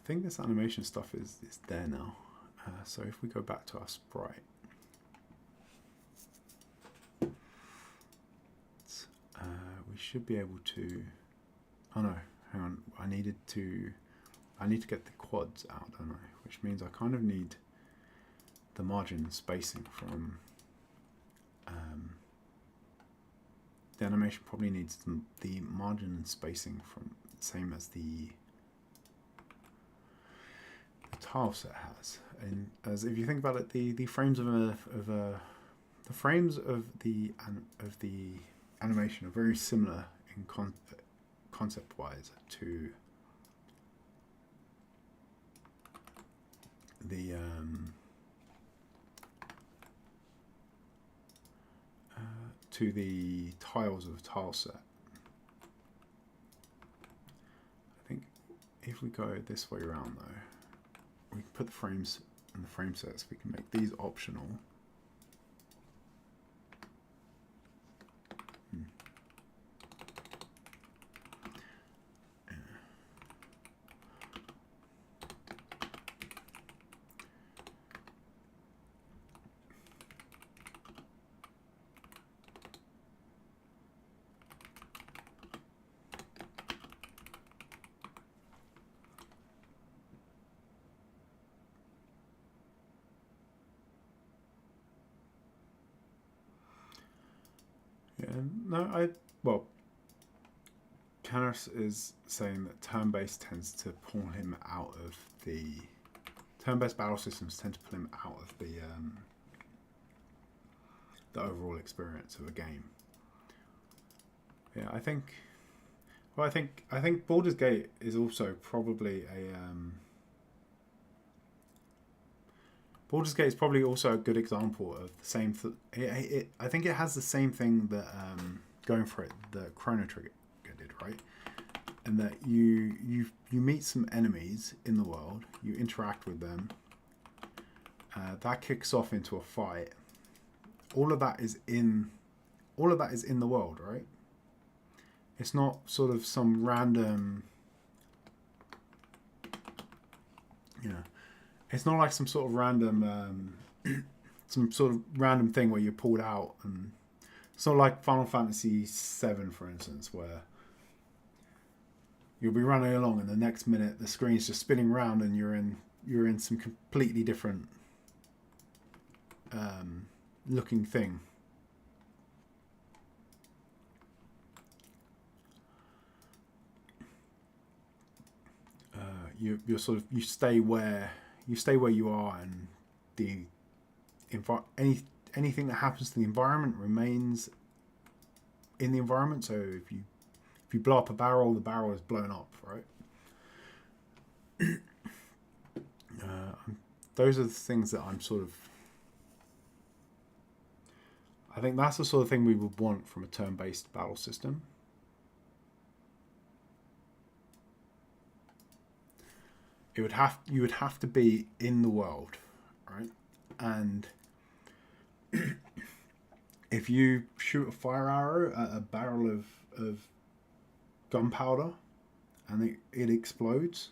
think this animation stuff is there now. So if we go back to our sprite, we should be able to. Oh no, hang on. I need to get the quads out, don't I? Which means I kind of need the margin and spacing from. The animation probably needs the margin and spacing from same as the tile set has. And as if you think about it, the frames of the frames of the animation are very similar in concept wise to the to the tiles of the tile set. I think if we go this way around though, we can put the frames and the frame sets. We can make these optional. Well, Canis is saying that turn-based tends to pull him out of the turn-based battle systems tend to pull him out of the overall experience of a game. Yeah, I think Baldur's Gate is also probably a Baldur's Gate is probably also a good example of the same. I think it has the same thing that going for it that Chrono Trigger did, right? And that you meet some enemies in the world, you interact with them. That kicks off into a fight. All of that is in the world, right? It's not sort of some random. It's not like some sort of random thing where you're pulled out, and it's not like Final Fantasy VII, for instance, where you'll be running along and the next minute the screen's just spinning around and you're in some completely different looking thing. You stay where you are, and anything that happens to the environment remains in the environment. So if you blow up a barrel, the barrel is blown up, right? Those are the things that I'm sort of. I think that's the sort of thing we would want from a turn-based battle system. You would have to be in the world, right? And if you shoot a fire arrow at a barrel of gunpowder and it explodes,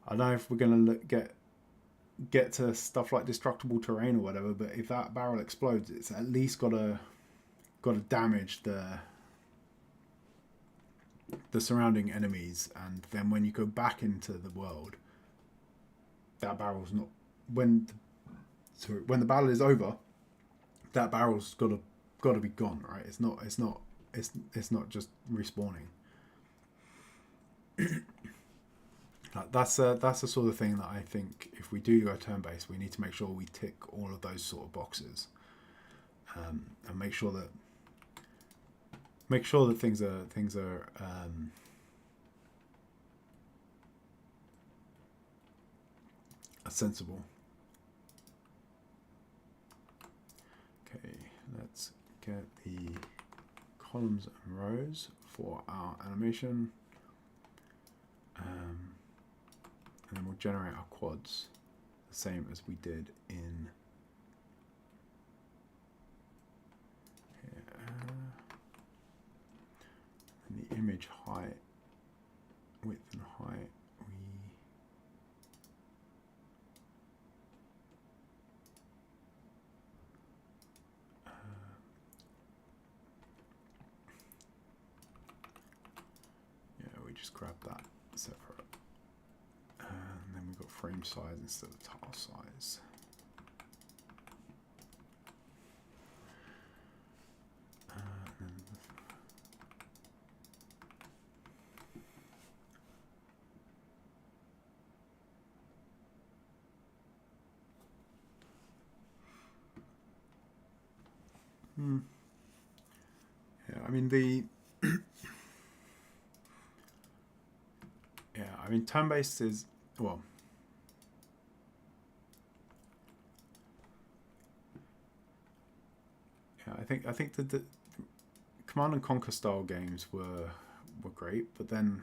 I don't know if we're gonna get to stuff like destructible terrain or whatever, but if that barrel explodes, it's at least got to damage the surrounding enemies, and then when you go back into the world, that barrel's not when the battle is over, that barrel's got to be gone, right? It's not just respawning. That's the sort of thing that I think if we do go turn-based, we need to make sure we tick all of those sort of boxes, and make sure that things are sensible. Okay, let's get the columns and rows for our animation, and then we'll generate our quads the same as we did in here. And the image height, width and height, we just grab that separate. And then we've got frame size instead of tile size. Yeah, I mean turn-based is, well, I think that the Command and Conquer style games were great, but then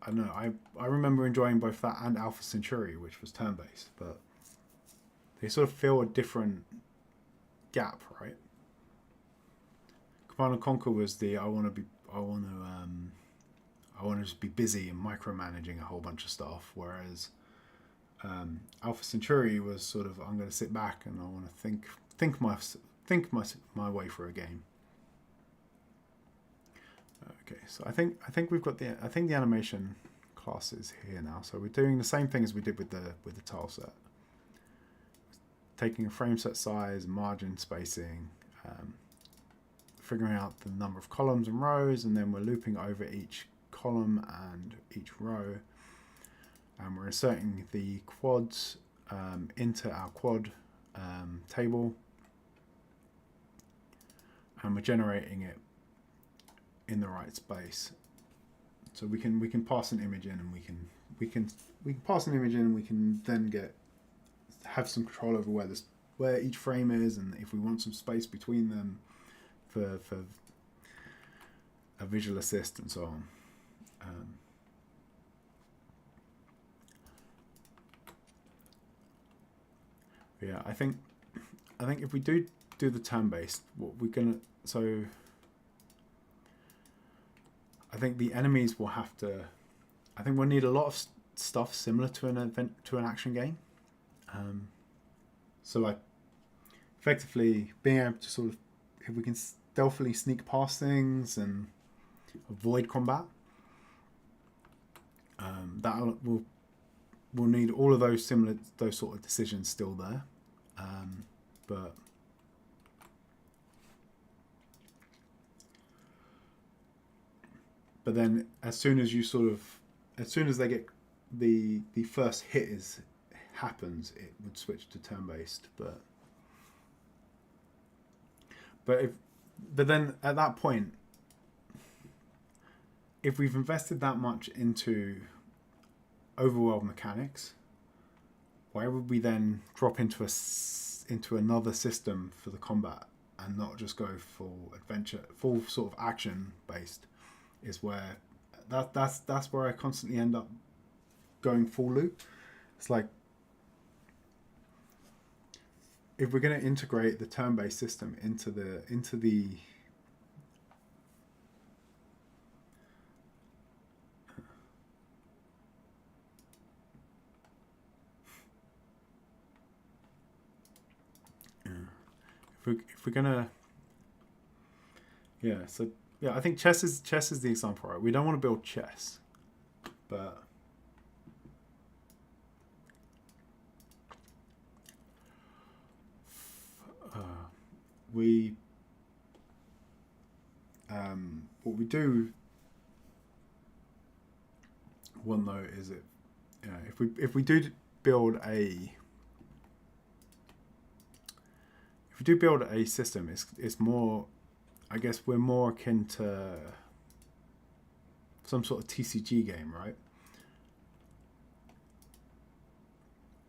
I don't know. I remember enjoying both that and Alpha Centauri, which was turn based, but they sort of fill a different gap, right? Command and Conquer was the I want to just be busy and micromanaging a whole bunch of stuff, whereas Alpha Centauri was sort of I'm going to sit back and I want to think my way through a game. Okay, so I think we've got the animation class is here now. So we're doing the same thing as we did with the tile set, taking a frame set size, margin spacing, figuring out the number of columns and rows, and then we're looping over each column and each row, and we're inserting the quads into our quad table, and we're generating it in the right space. So we can pass an image in, and we can pass an image in, and we can then have some control over where each frame is, and if we want some space between them for a visual assist and so on. Yeah, I think if we do the turn based, what we're gonna I think the enemies will have to. I think we'll need a lot of stuff similar to an action game. So like, effectively being able to sort of, if we can stealthily sneak past things and avoid combat, that we'll need all of those sort of decisions still there, but. But then, as soon as they get the first hit happens, it would switch to turn based. But then at that point, if we've invested that much into overworld mechanics, why would we then drop into another system for the combat and not just go full adventure, full sort of action based? Is where that's where I constantly end up going full loop. It's like, if we're going to integrate the turn-based system into the if we're gonna yeah, I think chess is the example, right? We don't want to build chess, but what we do want though is it, if we do build a system, it's more, I guess we're more akin to some sort of TCG game, right?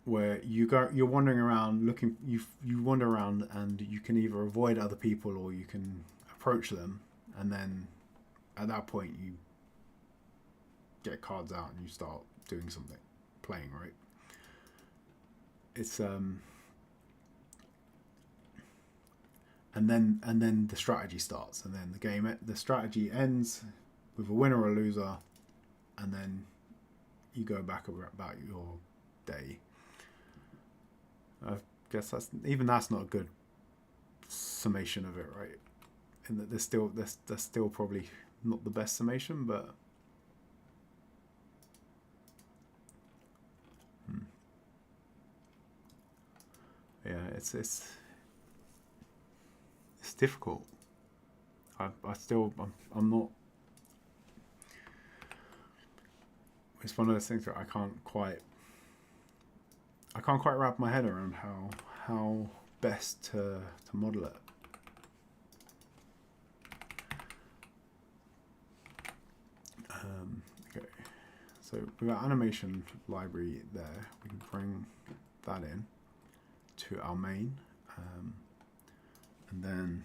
Where you're wandering around looking, you wander around and you can either avoid other people or you can approach them, and then at that point you get cards out and you start doing something, playing, right? It's and then the strategy starts, and then the strategy ends with a winner or a loser, and then you go back about your day. I guess that's not a good summation of it, right? And that there's still probably not the best summation, but yeah, it's difficult. I'm not. It's one of those things that I can't quite wrap my head around how best to model it. Okay, so with our animation library there, we can bring that in to our main, and then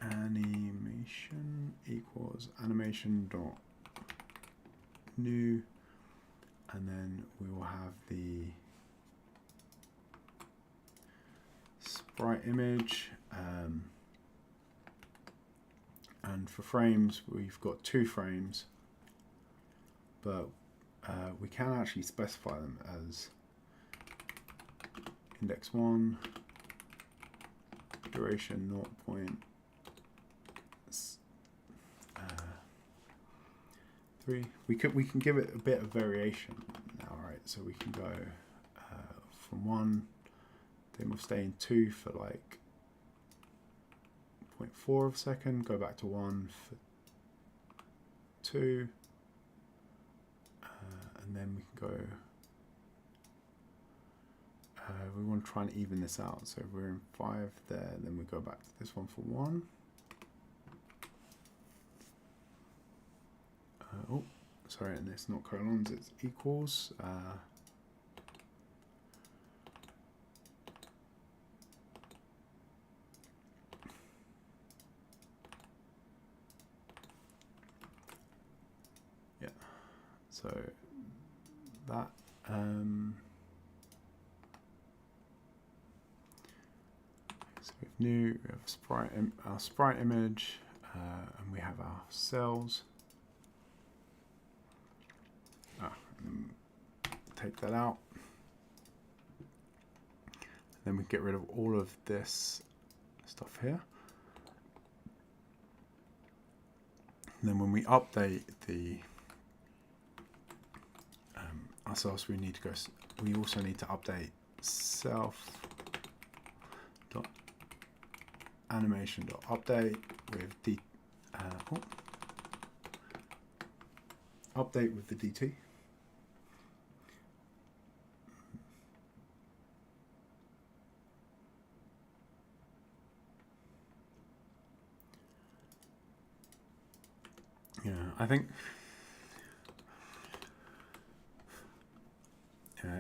animation equals animation dot new, and then we will have the sprite image, and for frames we've got 2 frames, but we can actually specify them as index 1, duration 0.3. We can give it a bit of variation now, right? So we can go from 1, then we'll stay in 2 for like 0.4 of a second, go back to 1 for 2, and then we can go, we want to try and even this out, so we're in 5 there, then we go back to this one for 1. Oh, sorry, and it's not colons, it's equals. Yeah, so that. So we have new, we have our sprite image, and we have our cells. Take that out. Then we get rid of all of this stuff here. And then when we update the ourselves, we need to go. We also need to update self dot animation dot update with update with the DT. Yeah, I think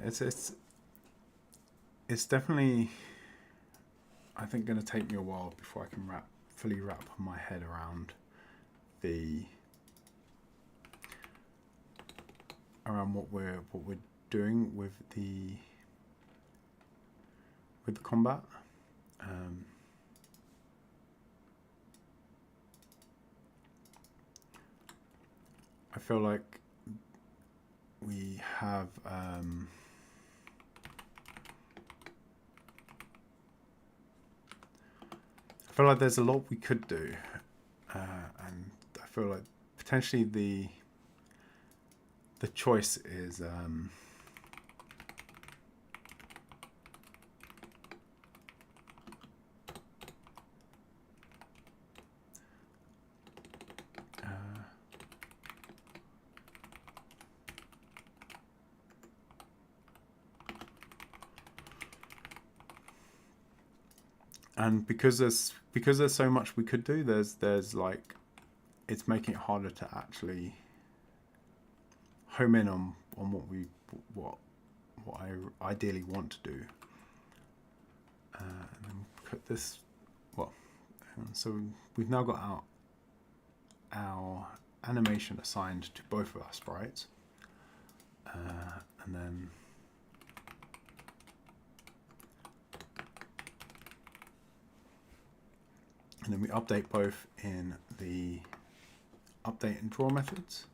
it's definitely, I think, going to take me a while before I can fully wrap my head around what we're doing with the combat. I feel like we have I feel like there's a lot we could do, and I feel like potentially the choice is and because there's so much we could do, there's like, it's making it harder to actually home in on what I ideally want to do. And then put this, well, so we've now got our animation assigned to both of our sprites, and then we update both in the update and draw methods.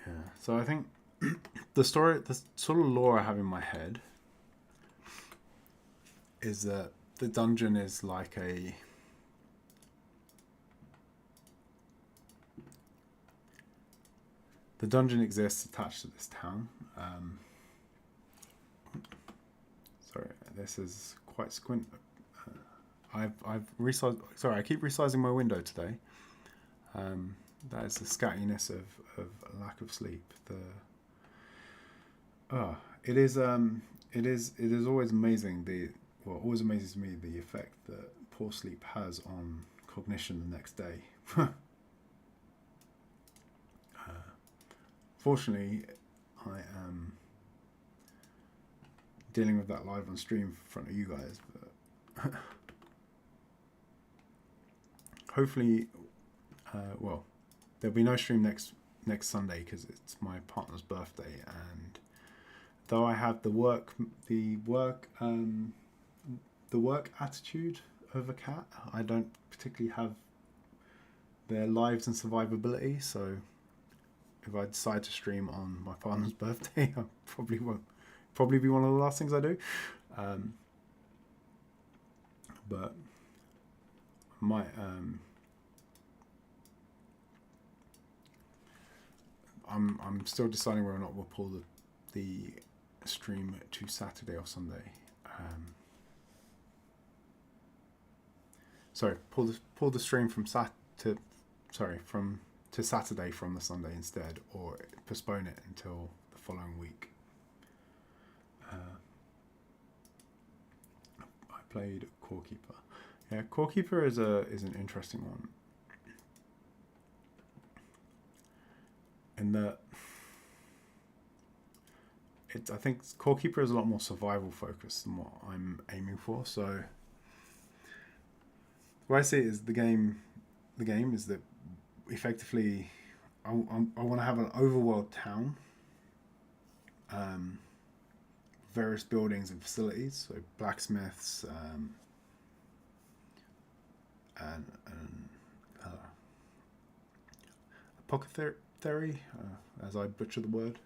Yeah, so I think the sort of lore I have in my head is that the dungeon is like the dungeon exists attached to this town. Sorry, this is quite squint. I've resized. Sorry, I keep resizing my window today. That is the scattiness of lack of sleep. It is always amazing. Always amazes me the effect that poor sleep has on cognition the next day. unfortunately, I am dealing with that live on stream in front of you guys, but hopefully, well, there'll be no stream next Sunday because it's my partner's birthday, and though I have the work attitude of a cat, I don't particularly have their lives and survivability. So if I decide to stream on my partner's birthday, I probably won't. Probably be one of the last things I do. But I might. I'm still deciding whether or not we'll pull the stream to Saturday or Sunday. Sorry, pull the stream from to Saturday from the Sunday instead, or postpone it until the following week. I played Core Keeper. Yeah, Core Keeper is an interesting one. In that, I think Core Keeper is a lot more survival focused than what I'm aiming for. So, what I see is the game is that effectively, I want to have an overworld town. Various buildings and facilities, so blacksmiths, and apothecary, as I butcher the word,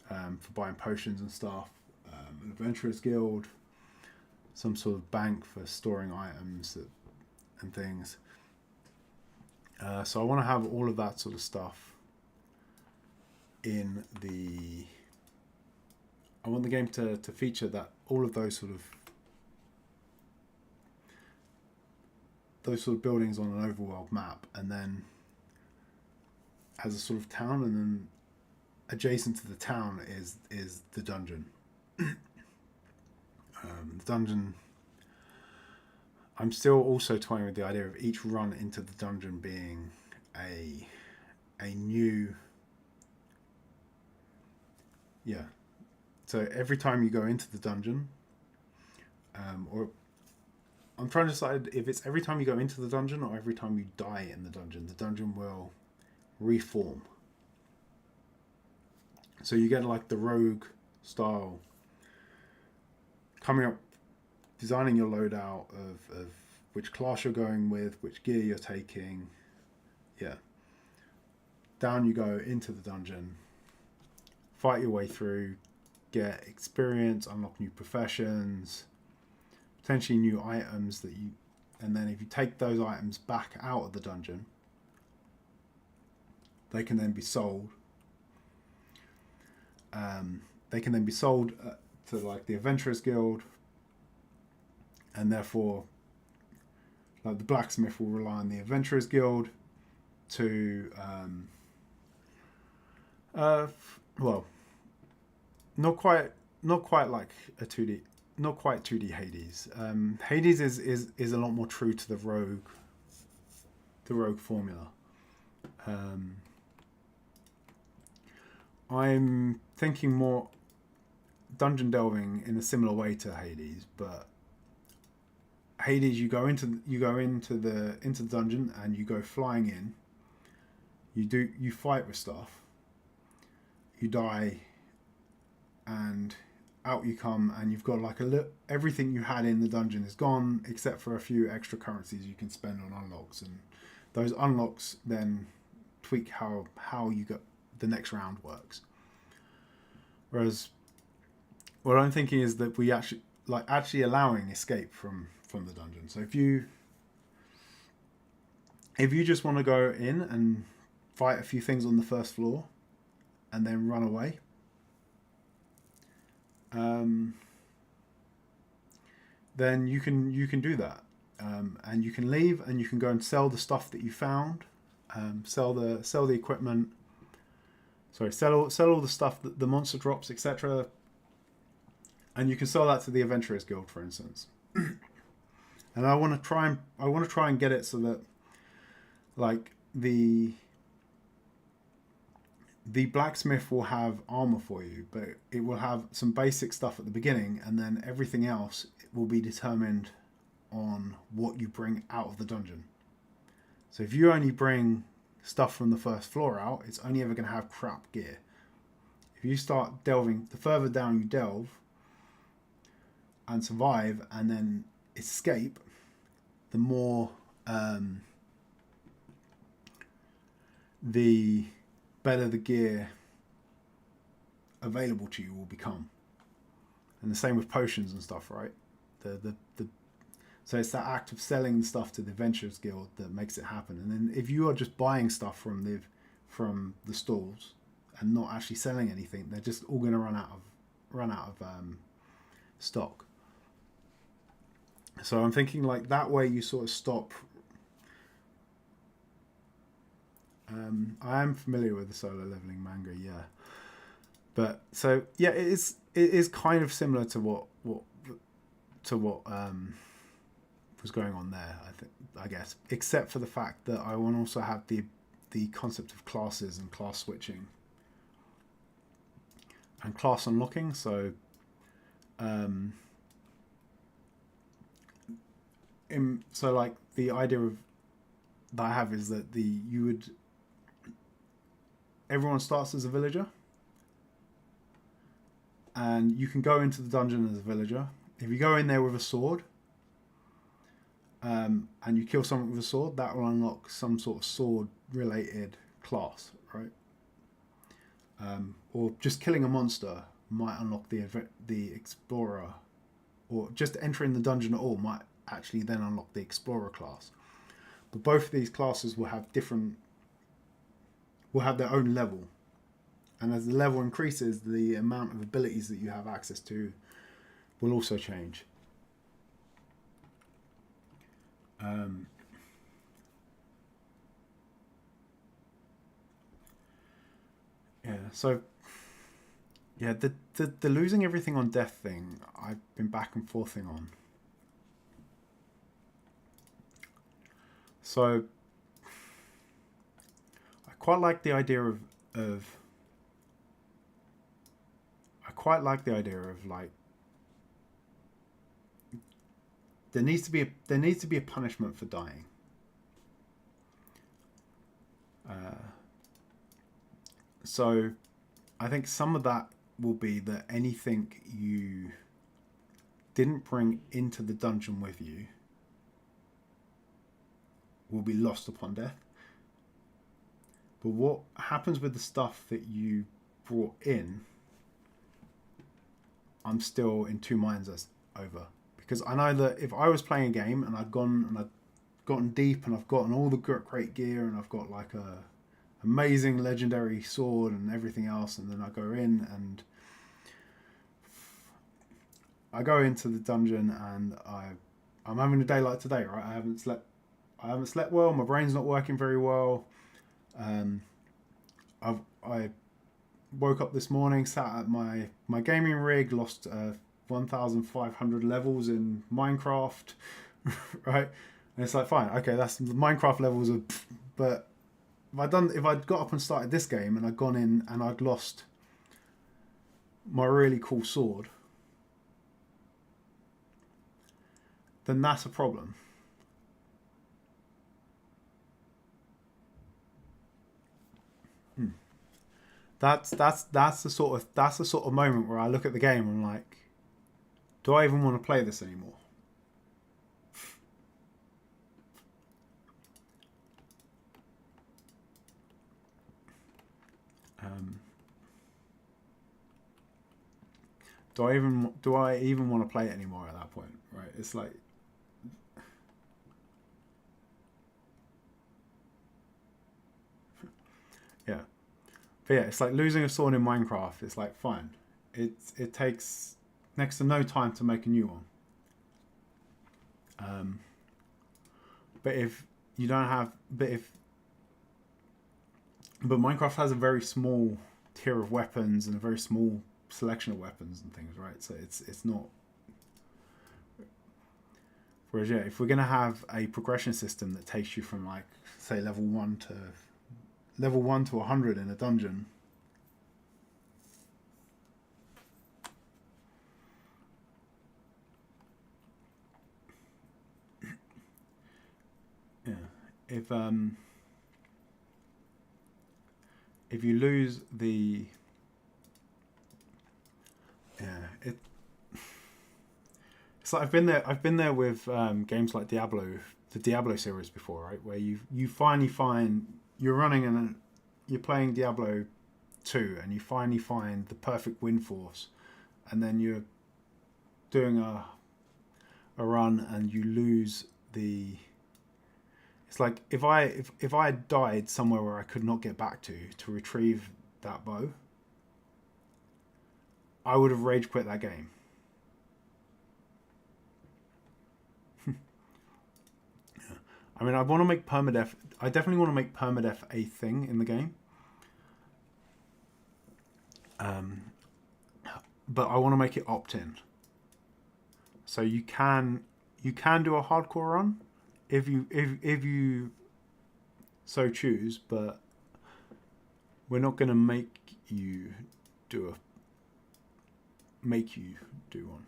for buying potions and stuff, an adventurers guild, some sort of bank for storing items and things. So I want to have all of that sort of stuff in the... I want the game to feature that all of those sort of buildings on an overworld map, and then as a sort of town, and then adjacent to the town is the dungeon. The dungeon. I'm still also toying with the idea of each run into the dungeon being a new. Yeah. So every time you go into the dungeon, or I'm trying to decide if it's every time you go into the dungeon or every time you die in the dungeon will reform. So you get like the rogue style coming up, designing your loadout of which class you're going with, which gear you're taking. Yeah. Down you go into the dungeon, fight your way through, get experience, unlock new professions, potentially new items and then if you take those items back out of the dungeon, they can then be sold. They can then be sold to like the Adventurers Guild, and therefore, like the blacksmith will rely on the Adventurers Guild to, well, not quite like a 2D, not quite 2D Hades. Hades is a lot more true to the rogue formula. I'm thinking more dungeon delving in a similar way to Hades, but Hades, you go into the dungeon and you go flying in. You fight with stuff. You die, and out you come, and you've got like everything you had in the dungeon is gone except for a few extra currencies you can spend on unlocks, and those unlocks then tweak how you got the next round works. Whereas what I'm thinking is that we actually allowing escape from the dungeon. So if you just want to go in and fight a few things on the first floor and then run away, then you can do that, and you can leave and you can go and sell the stuff that you found, sell the equipment. Sorry, sell all the stuff that the monster drops, etc. And you can sell that to the Adventurers Guild, for instance. And I want to try and get it so that, like, the the blacksmith will have armor for you, but it will have some basic stuff at the beginning, and then everything else will be determined on what you bring out of the dungeon. So if you only bring stuff from the first floor out, it's only ever going to have crap gear. If you start delving, the further down you delve and survive and then escape, the more the better the gear available to you will become. And the same with potions and stuff, right? So it's that act of selling stuff to the Adventurers Guild that makes it happen. And then if you are just buying stuff from the stalls and not actually selling anything, they're just all going to run out of stock. So I'm thinking like that way you sort of stop. I am familiar with the solo leveling manga, yeah. But so yeah, it is kind of similar to what was going on there, I guess, except for the fact that I want to also have the concept of classes and class switching and class unlocking. So so like the idea of that I have is that everyone starts as a villager, and you can go into the dungeon as a villager. If you go in there with a sword, and you kill someone with a sword, that will unlock some sort of sword-related class, right? Or just killing a monster might unlock the explorer, or just entering the dungeon at all might actually then unlock the explorer class. But both of these classes will have their own level, and as the level increases, the amount of abilities that you have access to will also change. So yeah, the losing everything on death thing, I've been back and forthing on. So I quite like the idea of like there needs to be a punishment for dying. So I think some of that will be that anything you didn't bring into the dungeon with you will be lost upon death. But what happens with the stuff that you brought in, I'm still in two minds as over. Because I know that if I was playing a game and I'd gotten deep and I've gotten all the great gear and I've got like a amazing legendary sword and everything else, and then I go in and I go into the dungeon and I'm having a day like today, right? I haven't slept well. My brain's not working very well. I woke up this morning, sat at my gaming rig, lost 1,500 levels in Minecraft, right? And it's like, fine, okay, that's the Minecraft levels of, but if I'd got up and started this game and I'd gone in and I'd lost my really cool sword, then that's a problem. That's the sort of moment where I look at the game and I'm like, do I even want to play this anymore? Do I even want to play it anymore at that point? Right? It's like, yeah, but yeah, it's like losing a sword in Minecraft. It's like, fine, it takes next to no time to make a new one. But if you don't have, but Minecraft has a very small tier of weapons and a very small selection of weapons and things, right? So it's not. Whereas yeah, if we're gonna have a progression system that takes you from like say level 1 to 100 in a dungeon, if you lose the it's like I've been there with games like the Diablo series before, right? Where you finally find you're running and you're playing Diablo 2 and you finally find the perfect wind force, and then you're doing a run and you lose the. It's like if I died somewhere where I could not get back to retrieve that bow, I would have rage quit that game. I mean, I want to make permadeath. I definitely want to make permadeath a thing in the game. But I want to make it opt-in. So you can do a hardcore run if you so choose, but we're not going to make you do one.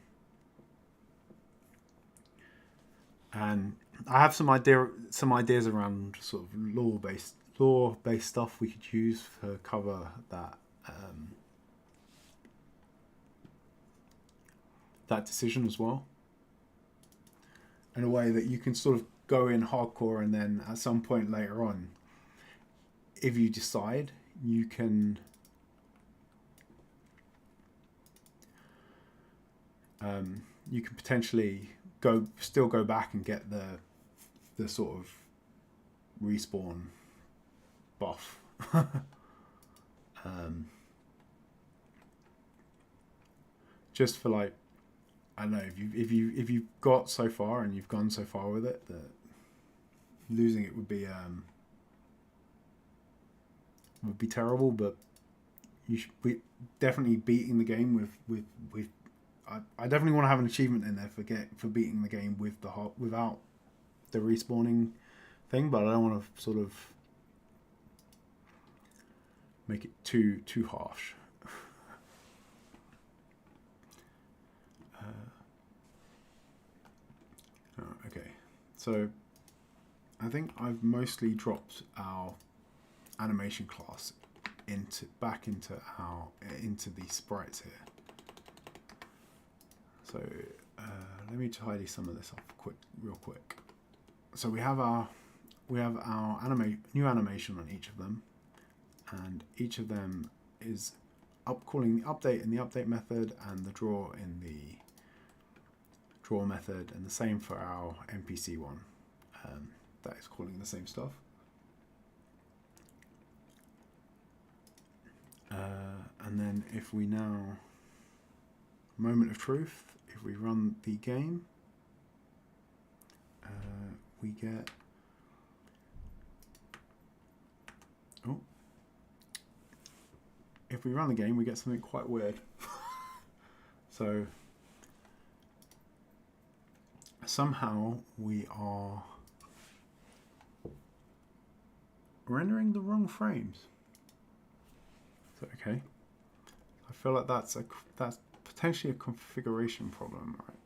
And I have some ideas around sort of lore based stuff we could use to cover that that decision as well, in a way that you can sort of go in hardcore, and then at some point later on, if you decide, you can potentially still go back and get the sort of respawn buff. Just for like, I don't know, if you've got so far and you've gone so far with it that losing it would be terrible, but you should be definitely beating the game with I definitely want to have an achievement in there for beating the game without the respawning thing, but I don't want to sort of make it too harsh. Okay, so I think I've mostly dropped our animation class back into the sprites here. So let me tidy some of this up real quick. So we have our new animation on each of them, and each of them is calling the update in the update method and the draw in the draw method, and the same for our NPC one. That is calling the same stuff. And then if we now, moment of truth, if we run the game, we get, if we run the game, we get something quite weird. So somehow we are rendering the wrong frames. So, okay, I feel like that's potentially a configuration problem, right?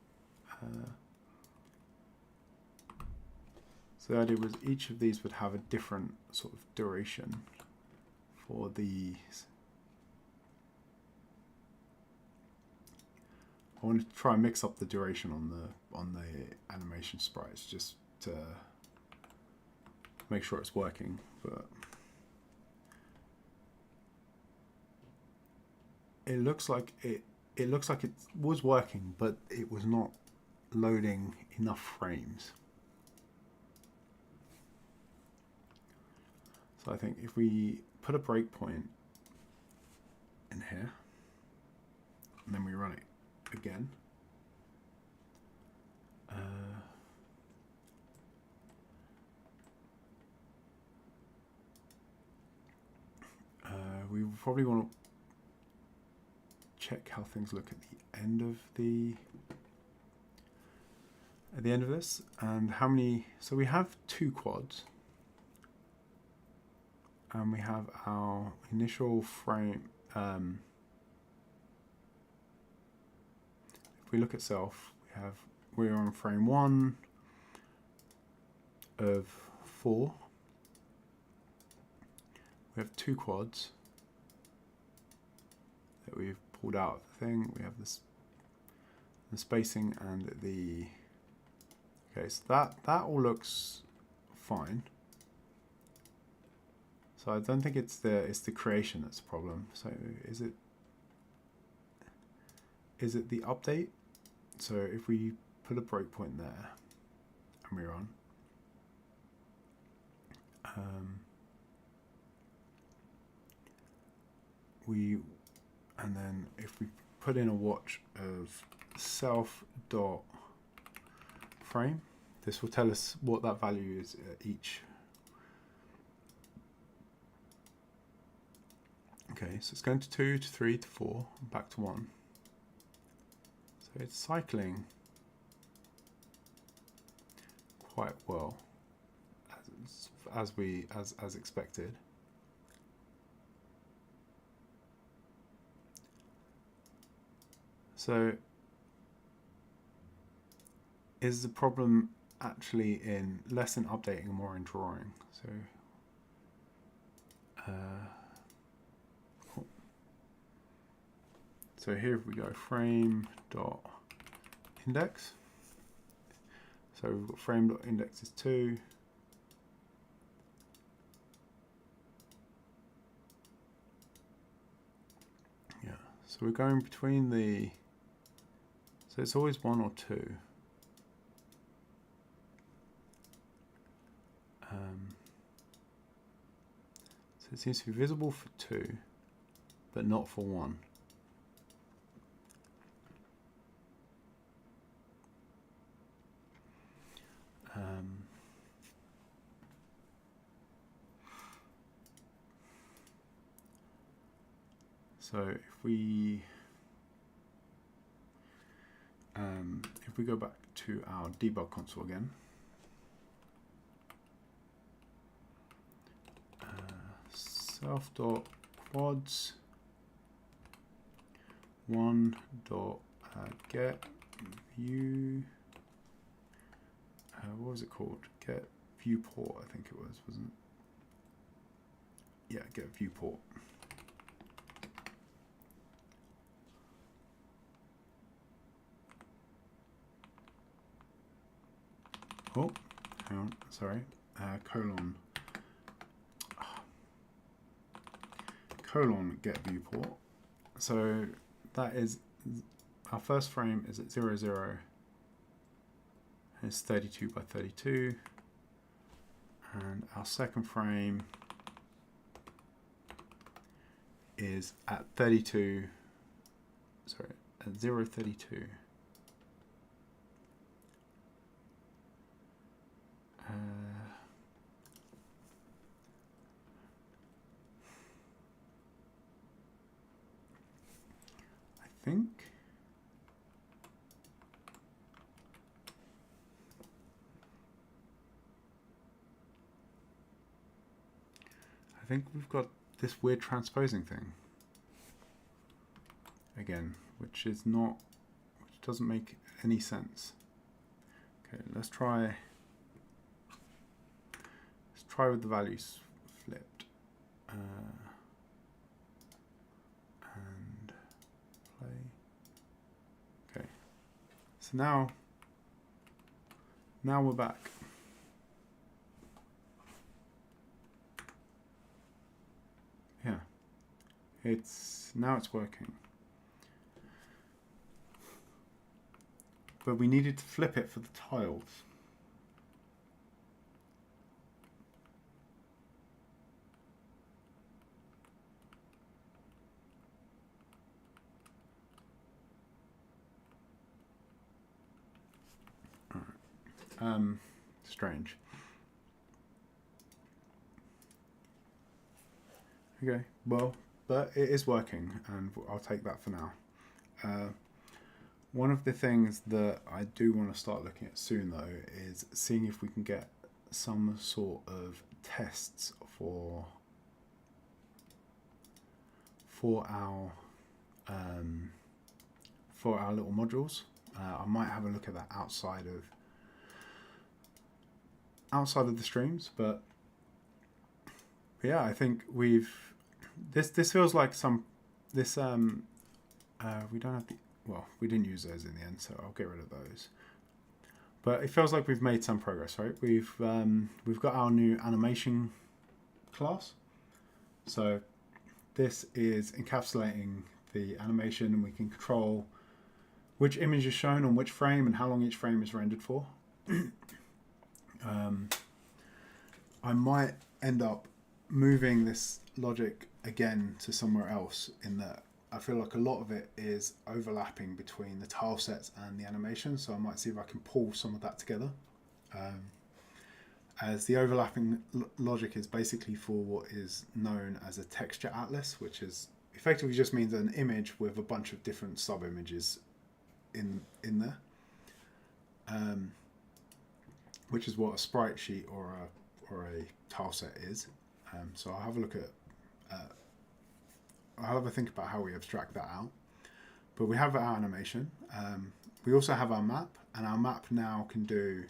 So the idea was each of these would have a different sort of duration for these. I want to try and mix up the duration on the animation sprites just to make sure it's working, but it looks like it was working, but it was not loading enough frames. So I think if we put a breakpoint in here and then we run it again, we probably want to check how things look at the end of this, and how many. So we have 2 quads, and we have our initial frame. If we look at self, we're on frame 1 of 4, we have two quads that we've pulled out of the thing. We have this, the spacing and the, okay, so that all looks fine. So I don't think it's the creation that's the problem. So is it the update? So if we put a breakpoint there and we're on, and then if we put in a watch of self dot frame, this will tell us what that value is at each. Okay, so it's going to 2 to 3 to 4, back to 1. So it's cycling quite well as expected. So is the problem actually in less in updating and more in drawing? So so here we go, frame dot index. So we've got frame dot index is 2. Yeah, so we're going between the, so it's always 1 or 2. So it seems to be visible for 2, but not for 1. So if we go back to our debug console again, self dot quads 1 dot get view, what was it called? Get viewport, I think it was, wasn't it? Yeah, get viewport. Oh, hang on, sorry. Colon get viewport. So that is, our first frame is at 0, 0. It's 32 by 32. And our second frame is at 32, sorry, at 0, 32. I think we've got this weird transposing thing again, which doesn't make any sense. Okay, let's try with the values flipped and play. Okay, so now we're back. Yeah, now it's working. But we needed to flip it for the tiles. Strange. Okay, well, but it is working, and I'll take that for now. One of the things that I do want to start looking at soon, though, is seeing if we can get some sort of tests for our little modules. I might have a look at that outside of the streams, but yeah, I think this feels like this we don't have the, well, we didn't use those in the end, so I'll get rid of those. But it feels like we've made some progress, right? We've got our new animation class. So this is encapsulating the animation, and we can control which image is shown on which frame and how long each frame is rendered for. I might end up moving this logic again to somewhere else, in that I feel like a lot of it is overlapping between the tile sets and the animation, so I might see if I can pull some of that together. As the overlapping logic is basically for what is known as a texture atlas, which is effectively just means an image with a bunch of different sub-images in there, which is what a sprite sheet or a tile set is. So I'll have a look at I'll have a think about how we abstract that out. But we have our animation. We also have our map, and our map now can do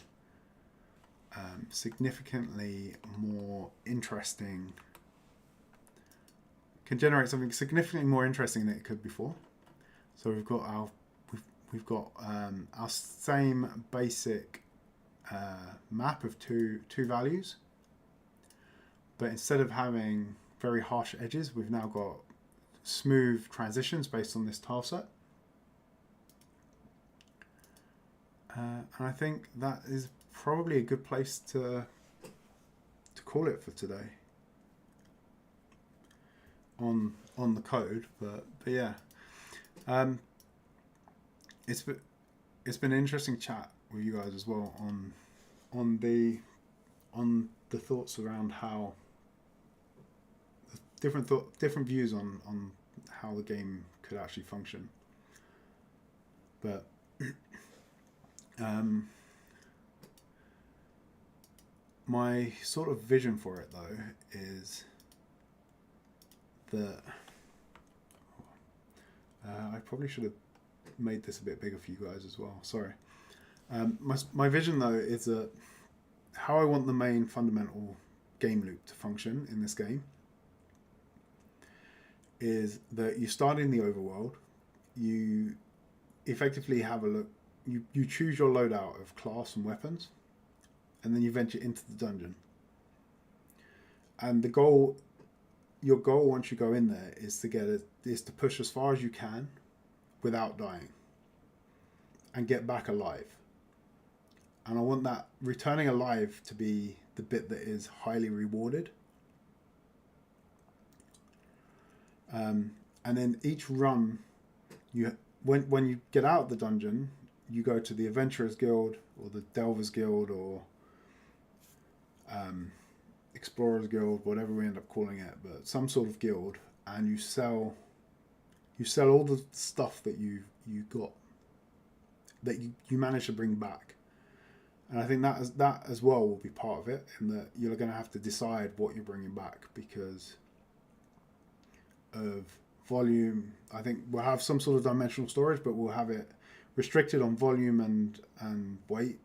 significantly more interesting, can generate something significantly more interesting than it could before. So we've got our same basic map of two values, but instead of having very harsh edges, we've now got smooth transitions based on this tile set. And I think that is probably a good place to call it for today on the code. But yeah, it's been an interesting chat with you guys as well on the thoughts around how different views on how the game could actually function. But my sort of vision for it though is that I probably should have made this a bit bigger for you guys as well. Sorry. My vision though is that how I want the main fundamental game loop to function in this game is that you start in the overworld, you effectively have a look, you choose your loadout of class and weapons, and then you venture into the dungeon. And your goal once you go in there is to push as far as you can without dying and get back alive. And I want that returning alive to be the bit that is highly rewarded. And then each run, when you get out of the dungeon, you go to the Adventurers Guild or the Delvers Guild or Explorers Guild, whatever we end up calling it, but some sort of guild, and you sell all the stuff that you got, that you managed to bring back. And I think that as well will be part of it, in that you're going to have to decide what you're bringing back because of volume. I think we'll have some sort of dimensional storage, but we'll have it restricted on volume and weight.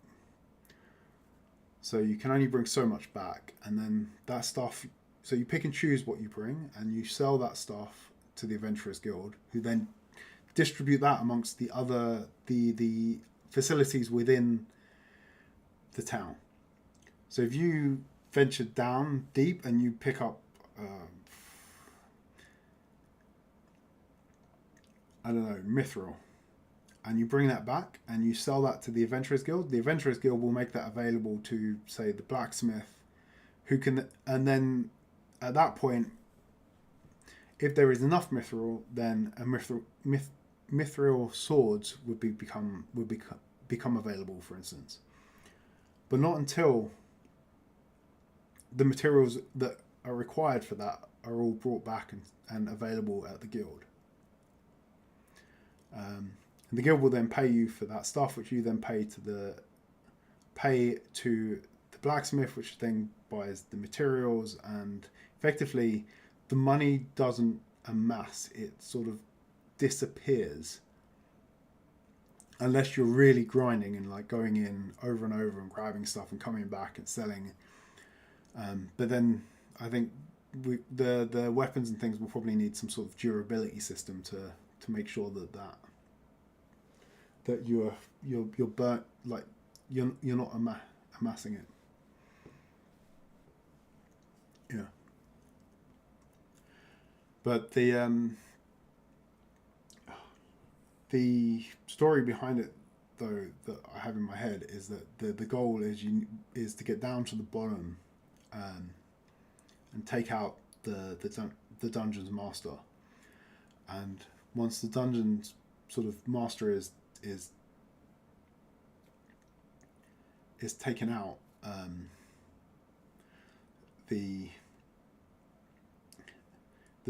So you can only bring so much back, and then that stuff, so you pick and choose what you bring, and you sell that stuff to the Adventurers Guild, who then distribute that amongst the other the facilities within the town. So if you venture down deep and you pick up I don't know, mithril, and you bring that back and you sell that to the Adventurers Guild, the Adventurers Guild will make that available to, say, the blacksmith, who can, and then at that point, if there is enough mithril, then a mithril swords would become available, for instance. But not until the materials that are required for that are all brought back and available at the guild. And the guild will then pay you for that stuff, which you then pay to the blacksmith, which then buys the materials, and effectively the money doesn't amass, it sort of disappears unless you're really grinding and like going in over and over and grabbing stuff and coming back and selling. But then I think the weapons and things will probably need some sort of durability system to make sure that you're burnt, like you're not amassing it. Yeah. But the story behind it, though, that I have in my head is that the goal is to get down to the bottom, um, and take out the dungeon's master. And once the dungeon's sort of master is taken out, the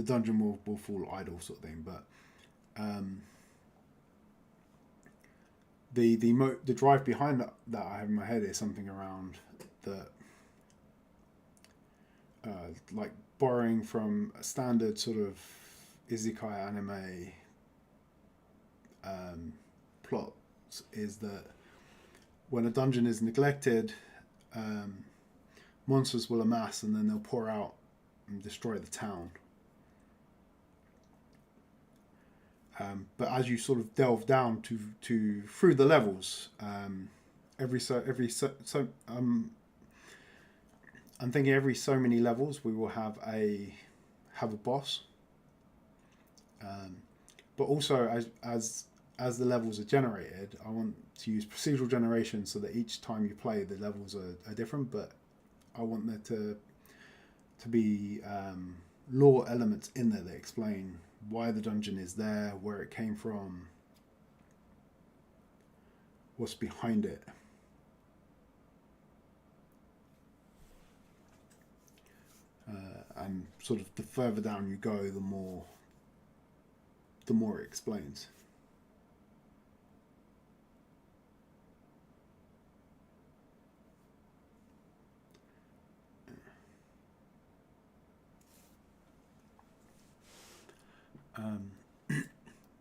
dungeon will fall idle, sort of thing. But the drive behind that I have in my head is something around the like borrowing from a standard sort of isekai anime plot, is that when a dungeon is neglected, monsters will amass and then they'll pour out and destroy the town. But as you sort of delve down to through the levels, I'm thinking every so many levels we will have a boss. But also as the levels are generated, I want to use procedural generation so that each time you play the levels are different. But I want there to be lore elements in there that explain why the dungeon is there, where it came from, what's behind it. And sort of the further down you go, the more it explains.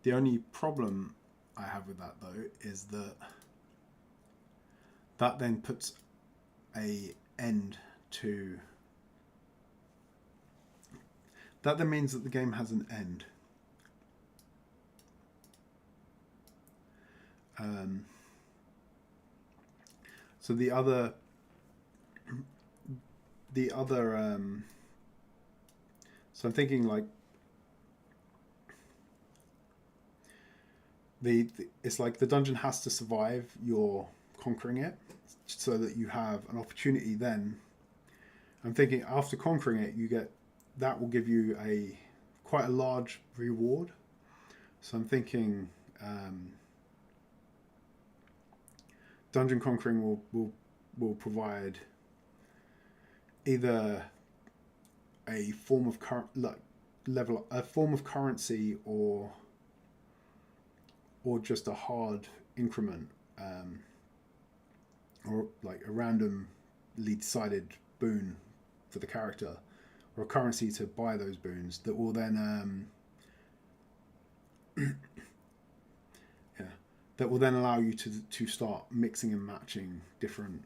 The only problem I have with that, though, is that then puts a end to. That then means that the game has an end. So the other so I'm thinking like it's like the dungeon has to survive your conquering it, so that you have an opportunity. Then I'm thinking after conquering it, that will give you quite a large reward. So I'm thinking dungeon conquering will provide either a form of a form of currency, or just a hard increment, or like a randomly decided boon for the character, or a currency to buy those boons that will then that will then allow you to start mixing and matching different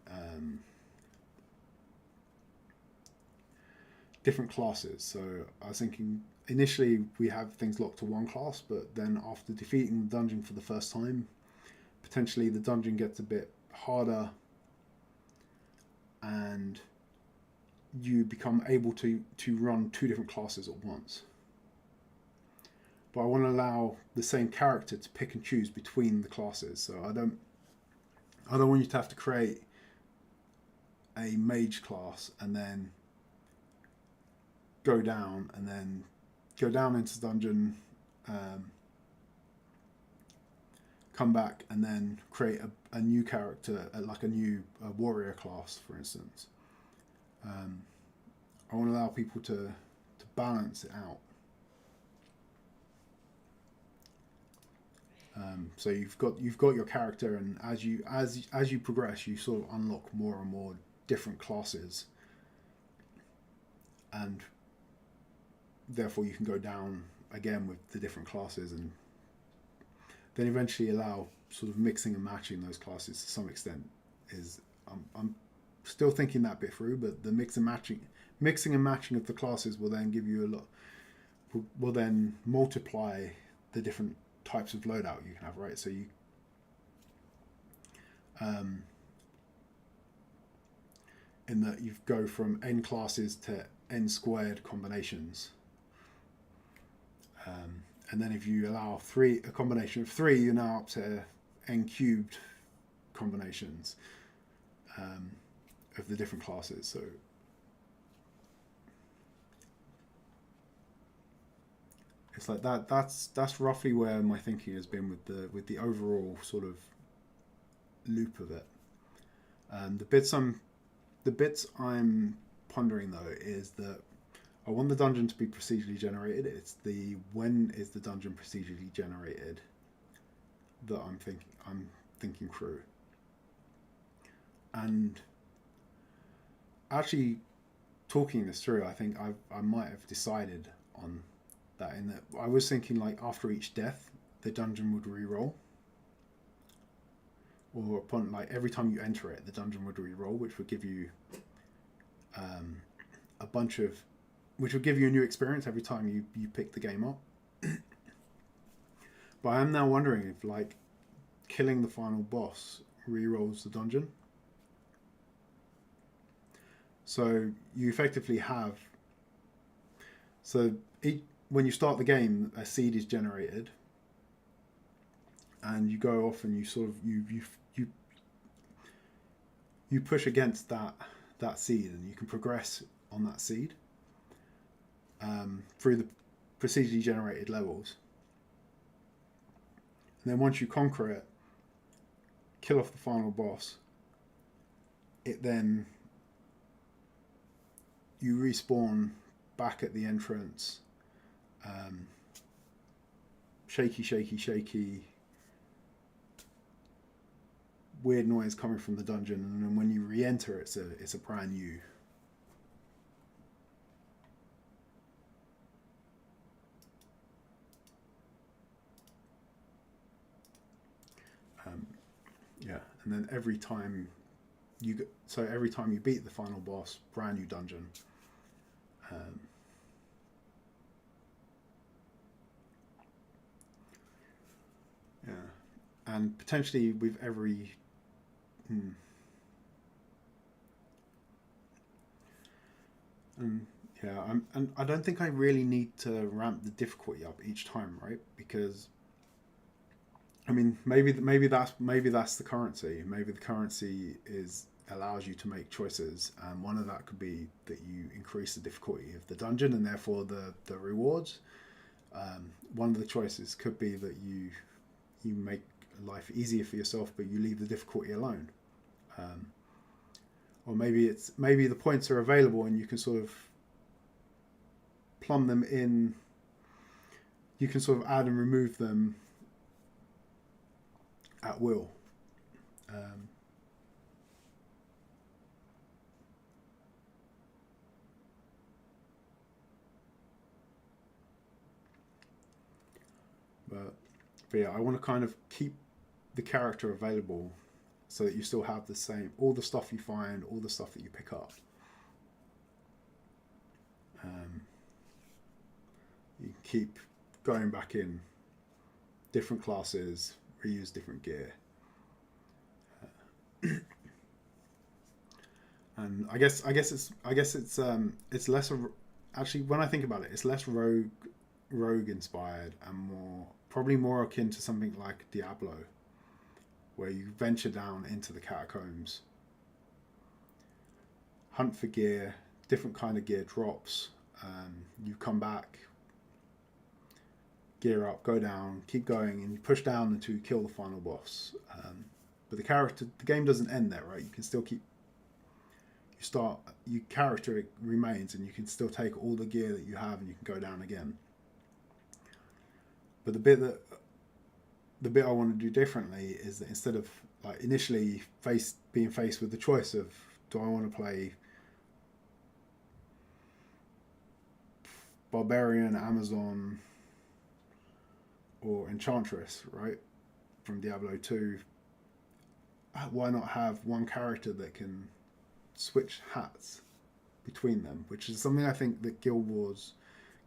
classes. So I was thinking initially we have things locked to one class, but then after defeating the dungeon for the first time, potentially the dungeon gets a bit harder and you become able to run two different classes at once. But I want to allow the same character to pick and choose between the classes. So I don't want you to have to create a mage class and then go down into the dungeon, come back and then create a new character, like a new warrior class, for instance. I want to allow people to balance it out. So you've got your character, and as you progress, you sort of unlock more and more different classes, and therefore you can go down again with the different classes, and then eventually allow sort of mixing and matching those classes to some extent. I'm still thinking that bit through, but the mixing mixing and matching of the classes will then give you a lot. Will then multiply the different types of loadout you can have, right? So you in that you go from n classes to n squared combinations. And then if you allow a combination of 3, you're now up to n cubed combinations of the different classes. So it's like that. That's roughly where my thinking has been with the overall sort of loop of it. The bits I'm pondering though is that I want the dungeon to be procedurally generated. It's the when is the dungeon procedurally generated that I'm thinking through. And actually talking this through, I think I might have decided on that, in that I was thinking like after each death the dungeon would re-roll, or upon like every time you enter it the dungeon would re-roll, which would give you which would give you a new experience every time you pick the game up. But I am now wondering if like killing the final boss re-rolls the dungeon. So you effectively have, when you start the game a seed is generated and you go off and you sort of you push against that seed and you can progress on that seed through the procedurally generated levels. And then once you conquer it, kill off the final boss, it then you respawn back at the entrance, shaky, weird noise coming from the dungeon, and then when you re-enter it's a brand new. Yeah, and then every time you beat the final boss, brand new dungeon. Yeah, and potentially with every. Yeah, and I don't think I really need to ramp the difficulty up each time, right? Because I mean, maybe that's the currency. Maybe the currency allows you to make choices, and one of that could be that you increase the difficulty of the dungeon and therefore the rewards. One of the choices could be that you make life easier for yourself, but you leave the difficulty alone. Or maybe the points are available and you can sort of plumb them in. You can sort of add and remove them at will. But yeah, I want to kind of keep the character available so that you still have all the stuff you find, all the stuff that you pick up. You can keep going back in different classes, reuse different gear. And I guess it's less actually, when I think about it, it's less rogue inspired and probably more akin to something like Diablo, where you venture down into the catacombs, hunt for gear, different kind of gear drops, you come back, gear up, go down, keep going, and you push down until you kill the final boss. But the game doesn't end there, right? You can still keep. Your character remains, and you can still take all the gear that you have, and you can go down again. But the bit I want to do differently is that instead of like initially being faced with the choice of, do I want to play Barbarian, Amazon, or Enchantress, right, from Diablo 2, why not have one character that can switch hats between them, which is something I think that Guild Wars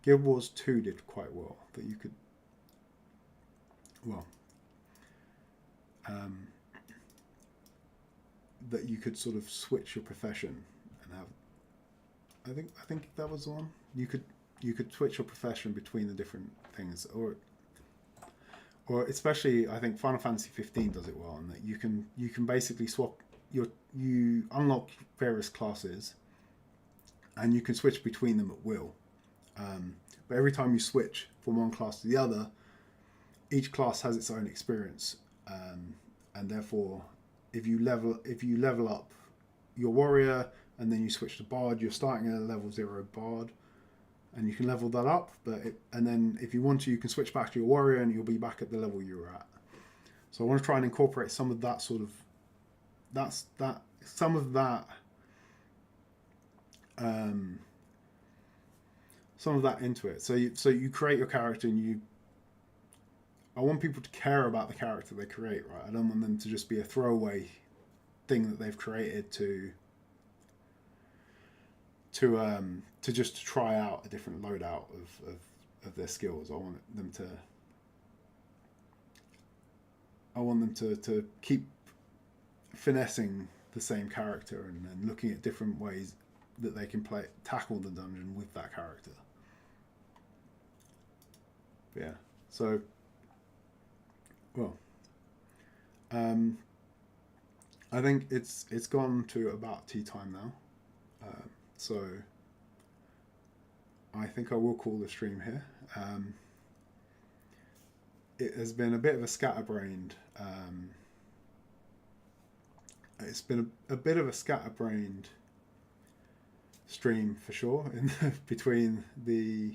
2 did quite well. That you could, well, um, that you could sort of switch your profession and have. I think that was the one. You could switch your profession between the different things, or especially I think Final Fantasy 15 does it well, and that you can basically swap you unlock various classes, and you can switch between them at will. But every time you switch from one class to the other, each class has its own experience, and therefore, if you level up your warrior and then you switch to bard, you're starting at a level 0 bard, and you can level that up. And then if you want to, you can switch back to your warrior, and you'll be back at the level you were at. So I want to try and incorporate some of that sort of some of that into it. So you create your character, and I want people to care about the character they create, right? I don't want them to just be a throwaway thing that they've created to just try out a different loadout of their skills. I want them to keep finessing the same character and looking at different ways that they can tackle the dungeon with that character. But yeah, so I think it's gone to about tea time now, so I think I will call the stream here. It has been a bit of a scatterbrained. It's been a bit of a scatterbrained stream for sure, between the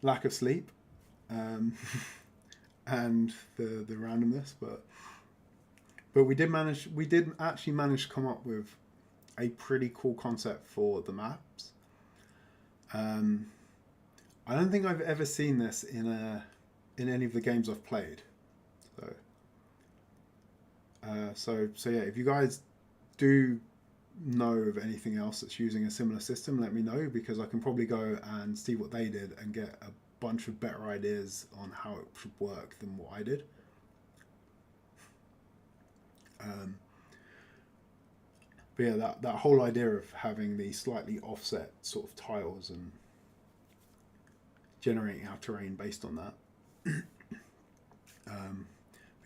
lack of sleep and the randomness, but we did actually manage to come up with a pretty cool concept for the maps. I don't think I've ever seen this in any of the games I've played. So yeah, if you guys do know of anything else that's using a similar system, let me know, because I can probably go and see what they did and get a bunch of better ideas on how it should work than what I did. But yeah, that whole idea of having these slightly offset sort of tiles and generating our terrain based on that.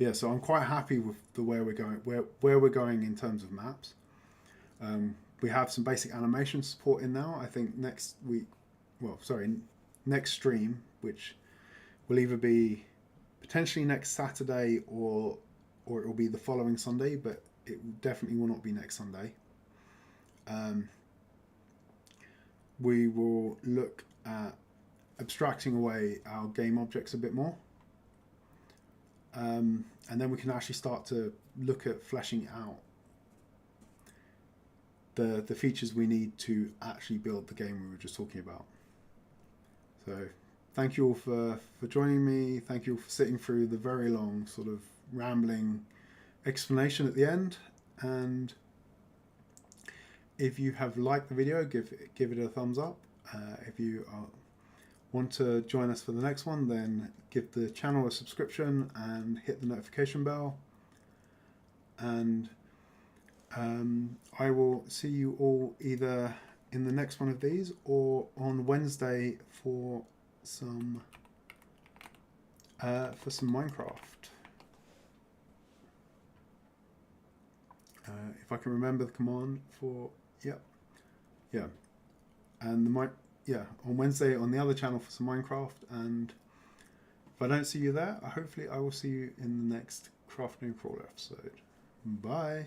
Yeah, so I'm quite happy with the way we're going, where we're going in terms of maps. We have some basic animation support in now. I think next stream, which will either be potentially next Saturday or it will be the following Sunday, but it definitely will not be next Sunday. We will look at abstracting away our game objects a bit more. And then we can actually start to look at fleshing out the features we need to actually build the game we were just talking about. So thank you all for joining me. Thank you all for sitting through the very long sort of rambling explanation at the end. And if you have liked the video, give it a thumbs up. If you want to join us for the next one, then give the channel a subscription and hit the notification bell. And I will see you all either in the next one of these or on Wednesday for some Minecraft. If I can remember the command for and on Wednesday on the other channel for some Minecraft. And if I don't see you there, hopefully I will see you in the next Craft and Crawl episode. Bye.